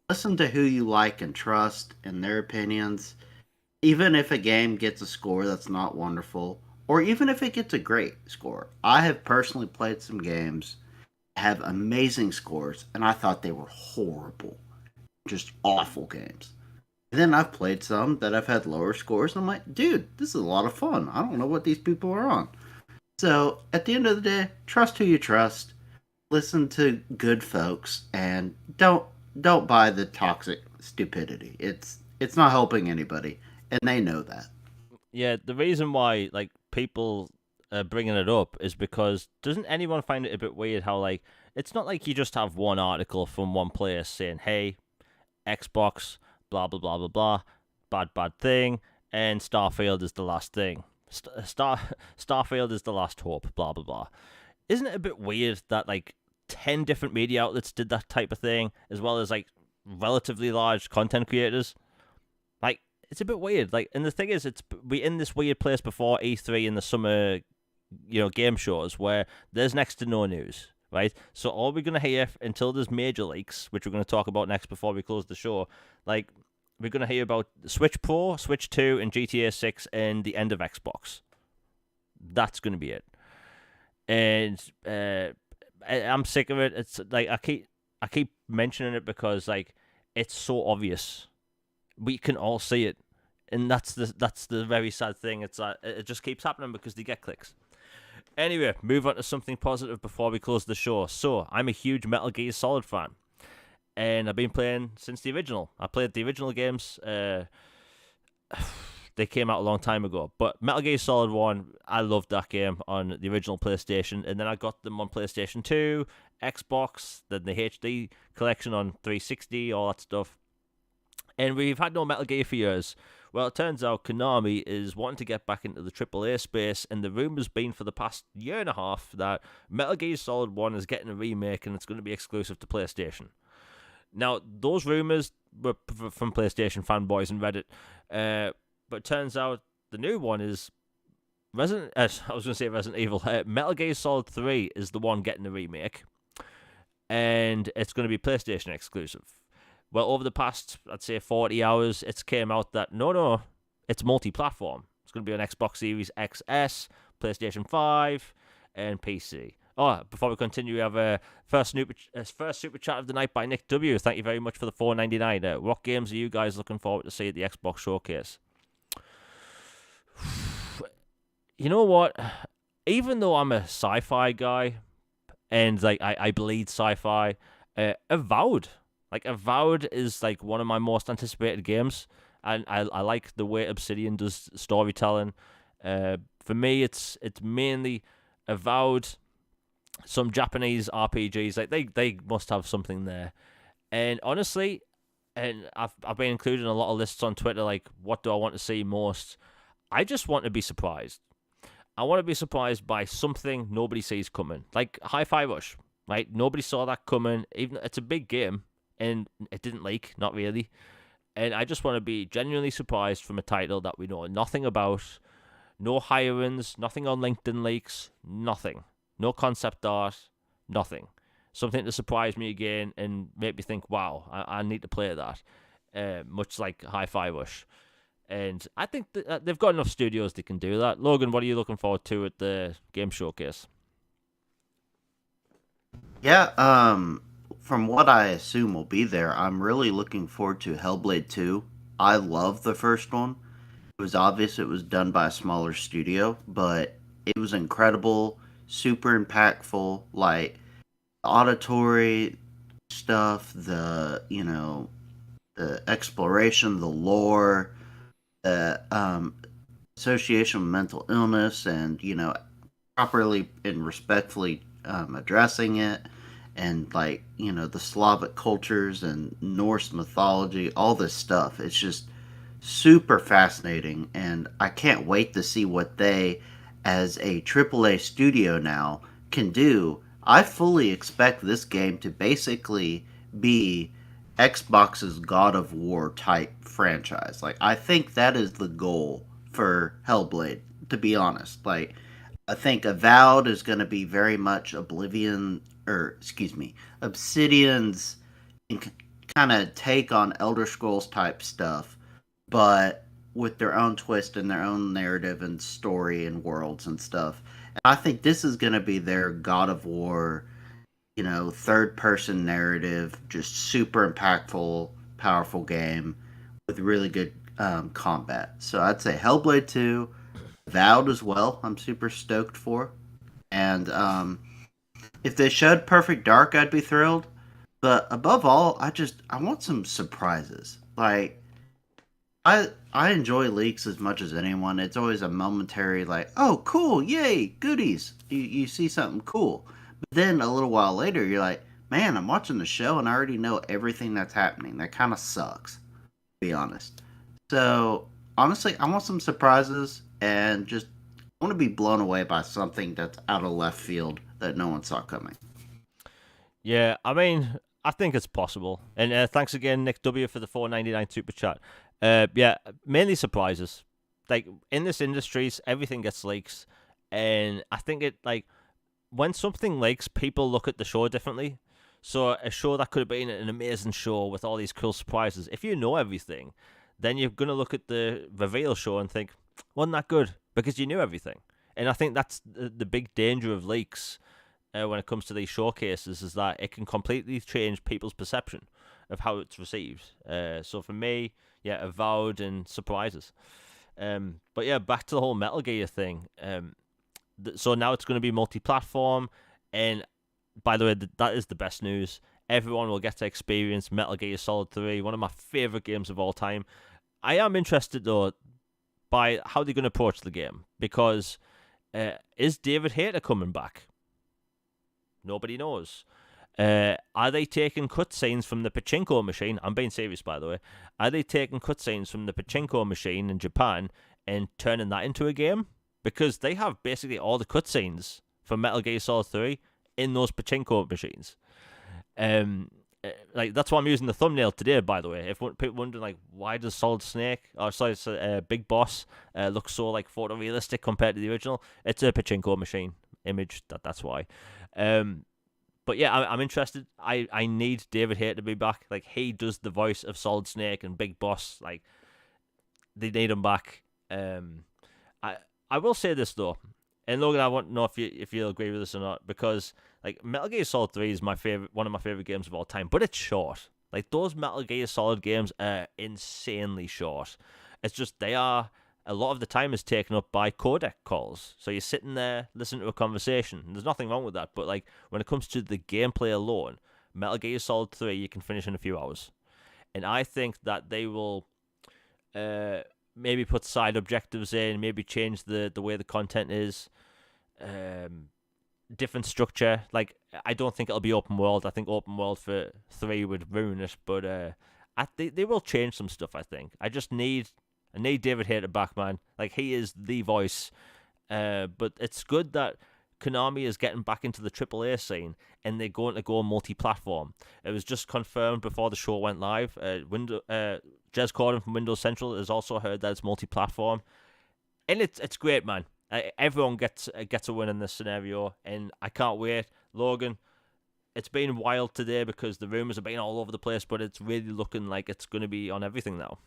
Listen to who you like and trust and their opinions. Even if a game gets a score that's not wonderful, or even if it gets a great score. I have personally played some games that have amazing scores, and I thought they were horrible, just awful games. And then I've played some that have had lower scores, and I'm like, dude, this is a lot of fun. I don't know what these people are on. So at the end of the day, trust who you trust. Listen to good folks, and don't buy the toxic stupidity. It's not helping anybody, and they know that. Yeah, the reason why like people are bringing it up is because doesn't anyone find it a bit weird how like it's not like you just have one article from one place saying, "Hey, Xbox, blah blah blah blah blah, bad thing," and Starfield is the last thing. Starfield is the last hope, blah blah blah. Isn't it a bit weird that like 10 different media outlets did that type of thing, as well as like relatively large content creators? Like, it's a bit weird. Like, and the thing is, we in this weird place before E3 in the summer, game shows where there's next to no news. right? So all we're gonna hear until there's major leaks, which we're gonna talk about next before we close the show, like we're gonna hear about the Switch Pro, Switch 2, and GTA 6, and the end of Xbox. That's gonna be it. And I'm sick of it. It's like I keep mentioning it because like it's so obvious. We can all see it, and that's the very sad thing. It's it just keeps happening because they get clicks. Anyway, move on to something positive before we close the show. So I'm a huge Metal Gear Solid fan, and I've been playing since the original. I played the original games. They came out a long time ago, but Metal Gear Solid 1, I loved that game on the original PlayStation, and then I got them on PlayStation 2, Xbox, then the HD collection on 360, all that stuff. And we've had no Metal Gear for years. Well, it turns out Konami is wanting to get back into the AAA space, and the rumour's been for the past year and a half that Metal Gear Solid 1 is getting a remake and it's going to be exclusive to PlayStation. Now, those rumours were from PlayStation fanboys and Reddit, but it turns out the new one is I was going to say Resident Evil. Metal Gear Solid 3 is the one getting the remake, and it's going to be PlayStation exclusive. Well, over the past, I'd say 40 hours, it's came out that no, it's multi-platform. It's going to be on Xbox Series XS, PlayStation 5, and PC. Oh, before we continue, we have a first super chat of the night by Nick W. Thank you very much for the $4.99. What games are you guys looking forward to see at the Xbox Showcase? You know what? Even though I'm a sci-fi guy, and like I bleed sci-fi, Avowed. Like Avowed is like one of my most anticipated games, and I like the way Obsidian does storytelling. For me, it's mainly Avowed, some Japanese RPGs. Like they must have something there. And honestly, and I've been including a lot of lists on Twitter. Like, what do I want to see most? I just want to be surprised. I want to be surprised by something nobody sees coming, like Hi-Fi Rush. Right? Nobody saw that coming. Even it's a big game, and it didn't leak, not really. And I just want to be genuinely surprised from a title that we know nothing about, no hirings, nothing on LinkedIn leaks, nothing, no concept art, nothing. Something to surprise me again and make me think, wow, I need to play that. Much like Hi-Fi Rush. And I think they've got enough studios that can do that. Logan, what are you looking forward to at the game showcase? Yeah, from what I assume will be there, I'm really looking forward to Hellblade 2. I love the first one. It was obvious it was done by a smaller studio, but it was incredible, super impactful, like auditory stuff, the exploration, the lore, the association with mental illness, and properly and respectfully addressing it, and the Slavic cultures and Norse mythology, all this stuff. It's just super fascinating, and I can't wait to see what they, as a AAA studio now, can do. I fully expect this game to basically be Xbox's God of War type franchise. Like, I think that is the goal for Hellblade, to be honest. Like, I think Avowed is going to be very much Obsidian's kind of take on Elder Scrolls type stuff, but with their own twist and their own narrative and story and worlds and stuff. And I think this is going to be their God of War, third person narrative, just super impactful, powerful game with really good combat. So I'd say Hellblade 2, Vowed as well. I'm super stoked for, and if they showed Perfect Dark, I'd be thrilled. But above all, I want some surprises. Like I enjoy leaks as much as anyone. It's always a momentary like, oh cool, yay, goodies. You see something cool. But then a little while later you're like, man, I'm watching the show and I already know everything that's happening. That kind of sucks, to be honest. So honestly, I want some surprises and just I want to be blown away by something that's out of left field that no one saw coming. Yeah, I mean, I think it's possible. And thanks again, Nick W, for the $4.99 super chat. Yeah, mainly surprises. Like in this industry, everything gets leaks, and I think it like when something leaks, people look at the show differently. So a show that could have been an amazing show with all these cool surprises, if you know everything, then you're gonna look at the reveal show and think, wasn't that good? Because you knew everything. And I think that's the big danger of leaks when it comes to these showcases, is that it can completely change people's perception of how it's received. So for me, yeah, Avowed and surprises. But yeah, back to the whole Metal Gear thing. So now it's going to be multi-platform, and by the way, that is the best news. Everyone will get to experience Metal Gear Solid 3, one of my favorite games of all time. I am interested though by how they're going to approach the game, because is David Hayter coming back? Nobody knows. Are they taking cutscenes from the pachinko machine? I'm being serious, by the way. Are they taking cutscenes from the pachinko machine in Japan and turning that into a game? Because they have basically all the cutscenes from Metal Gear Solid 3 in those pachinko machines. Like, that's why I'm using the thumbnail today, by the way. If people wondering, like, why does Solid Snake, or sorry, Big Boss, look so, like, photorealistic compared to the original? It's a pachinko machine image. That's why. But yeah, I'm interested. I need David Hayter to be back. Like, he does the voice of Solid Snake and Big Boss. Like, they need him back. I will say this though, and Logan, I want to know if you'll agree with this or not, because like Metal Gear Solid 3 is one of my favorite games of all time, but it's short. Like, those Metal Gear Solid games are insanely short. It's just a lot of the time is taken up by codec calls. So you're sitting there listening to a conversation. And there's nothing wrong with that, but like when it comes to the gameplay alone, Metal Gear Solid 3 you can finish in a few hours. And I think that they will maybe put side objectives in, maybe change the way the content is, different structure. Like, I don't think it'll be open world. I think open world for 3 would ruin it, but they will change some stuff, I think. I need David Hayter back, man. Like, he is the voice. But it's good that Konami is getting back into the AAA scene, and they're going to go multi-platform. It was just confirmed before the show went live. Jez Corden from Windows Central has also heard that it's multi-platform, and it's great, man. Everyone gets a win in this scenario, and I can't wait. Logan, it's been wild today because the rumors have been all over the place, but it's really looking like it's going to be on everything now.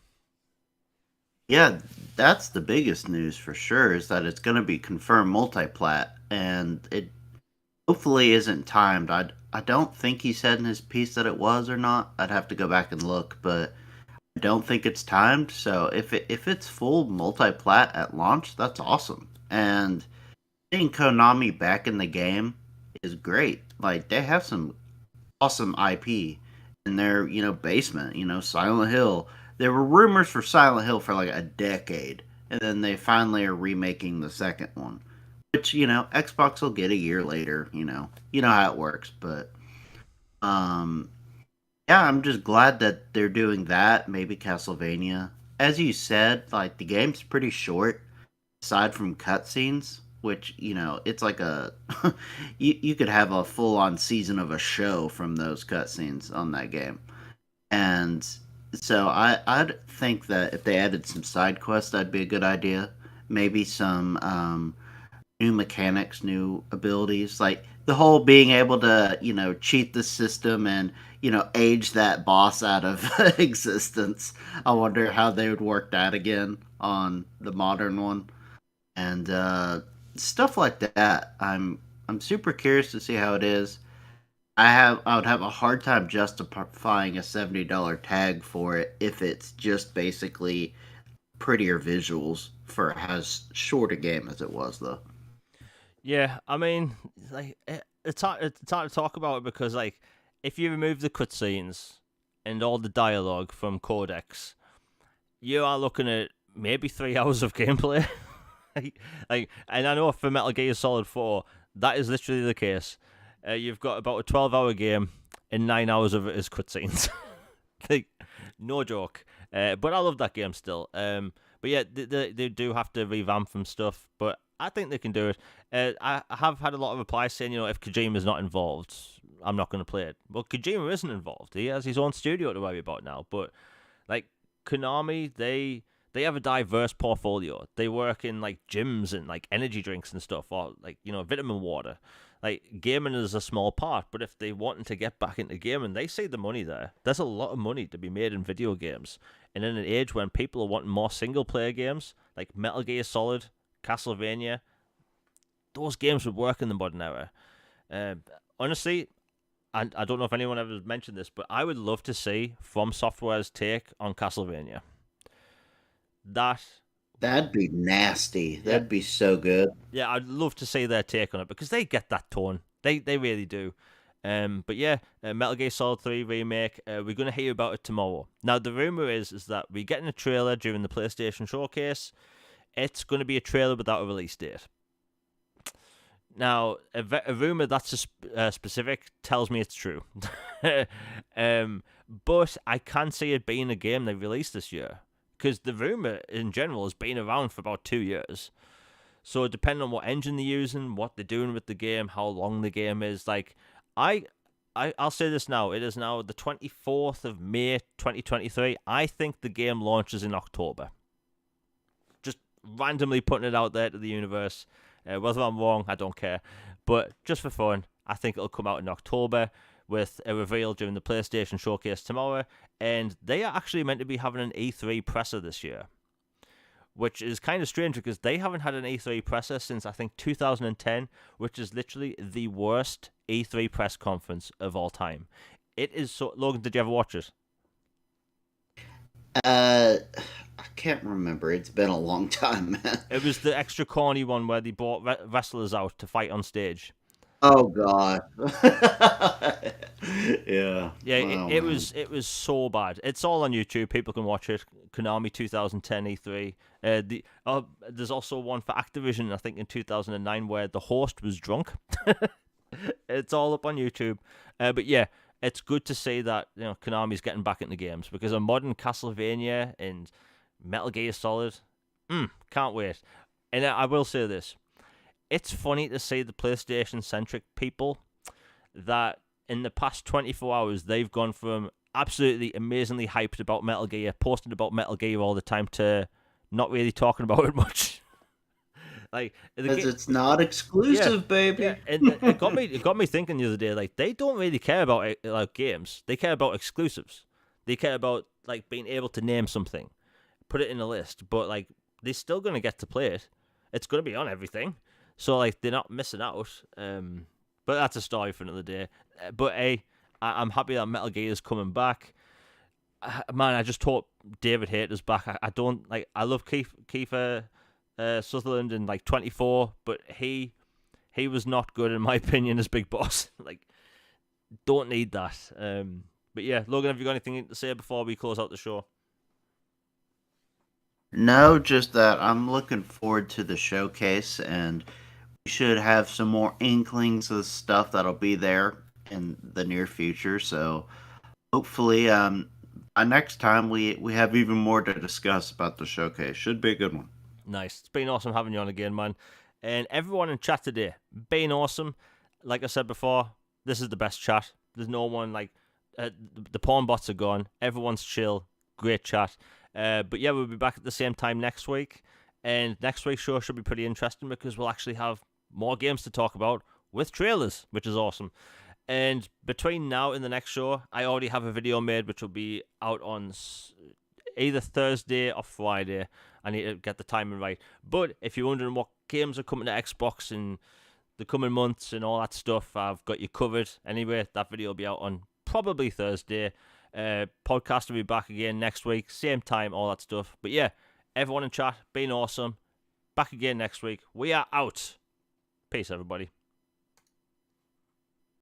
Yeah, that's the biggest news for sure, is that it's going to be confirmed multiplat, and it hopefully isn't timed. I don't think he said in his piece that it was or not. I'd have to go back and look, but I don't think it's timed. So if it's full multiplat at launch, that's awesome. And getting Konami back in the game is great. Like, they have some awesome IP in their, basement, Silent Hill. There were rumors for Silent Hill for like a decade, and then they finally are remaking the second one, which, Xbox will get a year later, You know how it works, but yeah, I'm just glad that they're doing that, maybe Castlevania. As you said, like, the game's pretty short aside from cutscenes, which, it's like a you could have a full on season of a show from those cutscenes on that game. And so I'd think that if they added some side quests, that'd be a good idea. Maybe some new mechanics, new abilities, like the whole being able to, cheat the system and, age that boss out of existence. I wonder how they would work that again on the modern one, and stuff like that. I'm super curious to see how it is. I would have a hard time justifying a $70 tag for it if it's just basically prettier visuals for as short a game as it was, though. Yeah, I mean, like, it's hard to talk about it because, like, if you remove the cutscenes and all the dialogue from codecs, you are looking at maybe 3 hours of gameplay. And I know for Metal Gear Solid 4, that is literally the case. You've got about a 12-hour game, and 9 hours of it is cutscenes. Like, no joke. But I love that game still. But yeah, they do have to revamp some stuff, but I think they can do it. I have had a lot of replies saying, if Kojima's not involved, I'm not going to play it. Well, Kojima isn't involved. He has his own studio to worry about now. But, like, Konami, they have a diverse portfolio. They work in, like, gyms and, like, energy drinks and stuff, or, like, vitamin water. Like, gaming is a small part, but if they wanting to get back into gaming, they see the money there. There's a lot of money to be made in video games. And in an age when people are wanting more single-player games, like Metal Gear Solid, Castlevania, those games would work in the modern era. Honestly, and I don't know if anyone ever mentioned this, but I would love to see From Software's take on Castlevania. That'd be nasty. Yeah, That'd be so good. yeah, I'd love to see their take on it because they get that tone. They really do. But yeah, Metal Gear Solid 3 remake. We're gonna hear about it tomorrow. Now the rumor is that we're getting a trailer during the PlayStation showcase. It's gonna be a trailer without a release date. Now, a rumor that's specific tells me it's true. But I can see it being a game they released this year because the rumor in general has been around for about 2 years. So depending on what engine they're using, what they're doing with the game, how long the game is, like I'll say this now. It is now the 24th of May, 2023. I think the game launches in October. Just randomly putting it out there to the universe. Whether I'm wrong, I don't care. But just for fun, I think it'll come out in October with a reveal during the PlayStation Showcase tomorrow. And they are actually meant to be having an E3 presser this year, which is kind of strange because they haven't had an E3 presser since, I think, 2010, which is literally the worst E3 press conference of all time. It is so... Logan, did you ever watch it? I can't remember. It's been a long time, man. It was the extra corny one where they brought wrestlers out to fight on stage. Oh God. Yeah. Yeah, Oh, it was so bad. It's all on YouTube. People can watch it. Konami 2010 E3. There's also one for Activision, I think, in 2009, where the host was drunk. It's all up on YouTube. But yeah, it's good to see that Konami's getting back into games because a modern Castlevania and Metal Gear Solid, can't wait. And I will say this: it's funny to see the PlayStation-centric people that in the past 24 hours they've gone from absolutely amazingly hyped about Metal Gear, posting about Metal Gear all the time, to not really talking about it much. Like, because it's not exclusive, baby. Yeah, and it got me thinking the other day. Like, they don't really care about like games. They care about exclusives. They care about like being able to name something, put it in a list. But like, they're still gonna get to play it. It's gonna be on everything. So like, they're not missing out. But that's a story for another day. But I'm happy that Metal Gear is coming back. Man, I just hope David Hayter's back. I don't like. I love Kiefer Sutherland in like 24, but he was not good in my opinion as Big Boss. Like, don't need that. But yeah, Logan, have you got anything to say before we close out the show? No, just that I'm looking forward to the showcase, and we should have some more inklings of stuff that'll be there in the near future. So hopefully, by next time we have even more to discuss about the showcase. Should be a good one. Nice. It's been awesome having you on again, man. And everyone in chat today, been awesome. Like I said before, this is the best chat. There's no one like the porn bots are gone. Everyone's chill. Great chat. But yeah, we'll be back at the same time next week. And next week's show should be pretty interesting because we'll actually have more games to talk about with trailers, which is awesome. And between now and the next show, I already have a video made which will be out on either Thursday or Friday. I need to get the timing right. But if you're wondering what games are coming to Xbox in the coming months and all that stuff, I've got you covered. Anyway, that video will be out on probably Thursday. Podcast will be back again next week, same time, all that stuff. But yeah, everyone in chat, been awesome. Back again next week. We are out. Peace, everybody.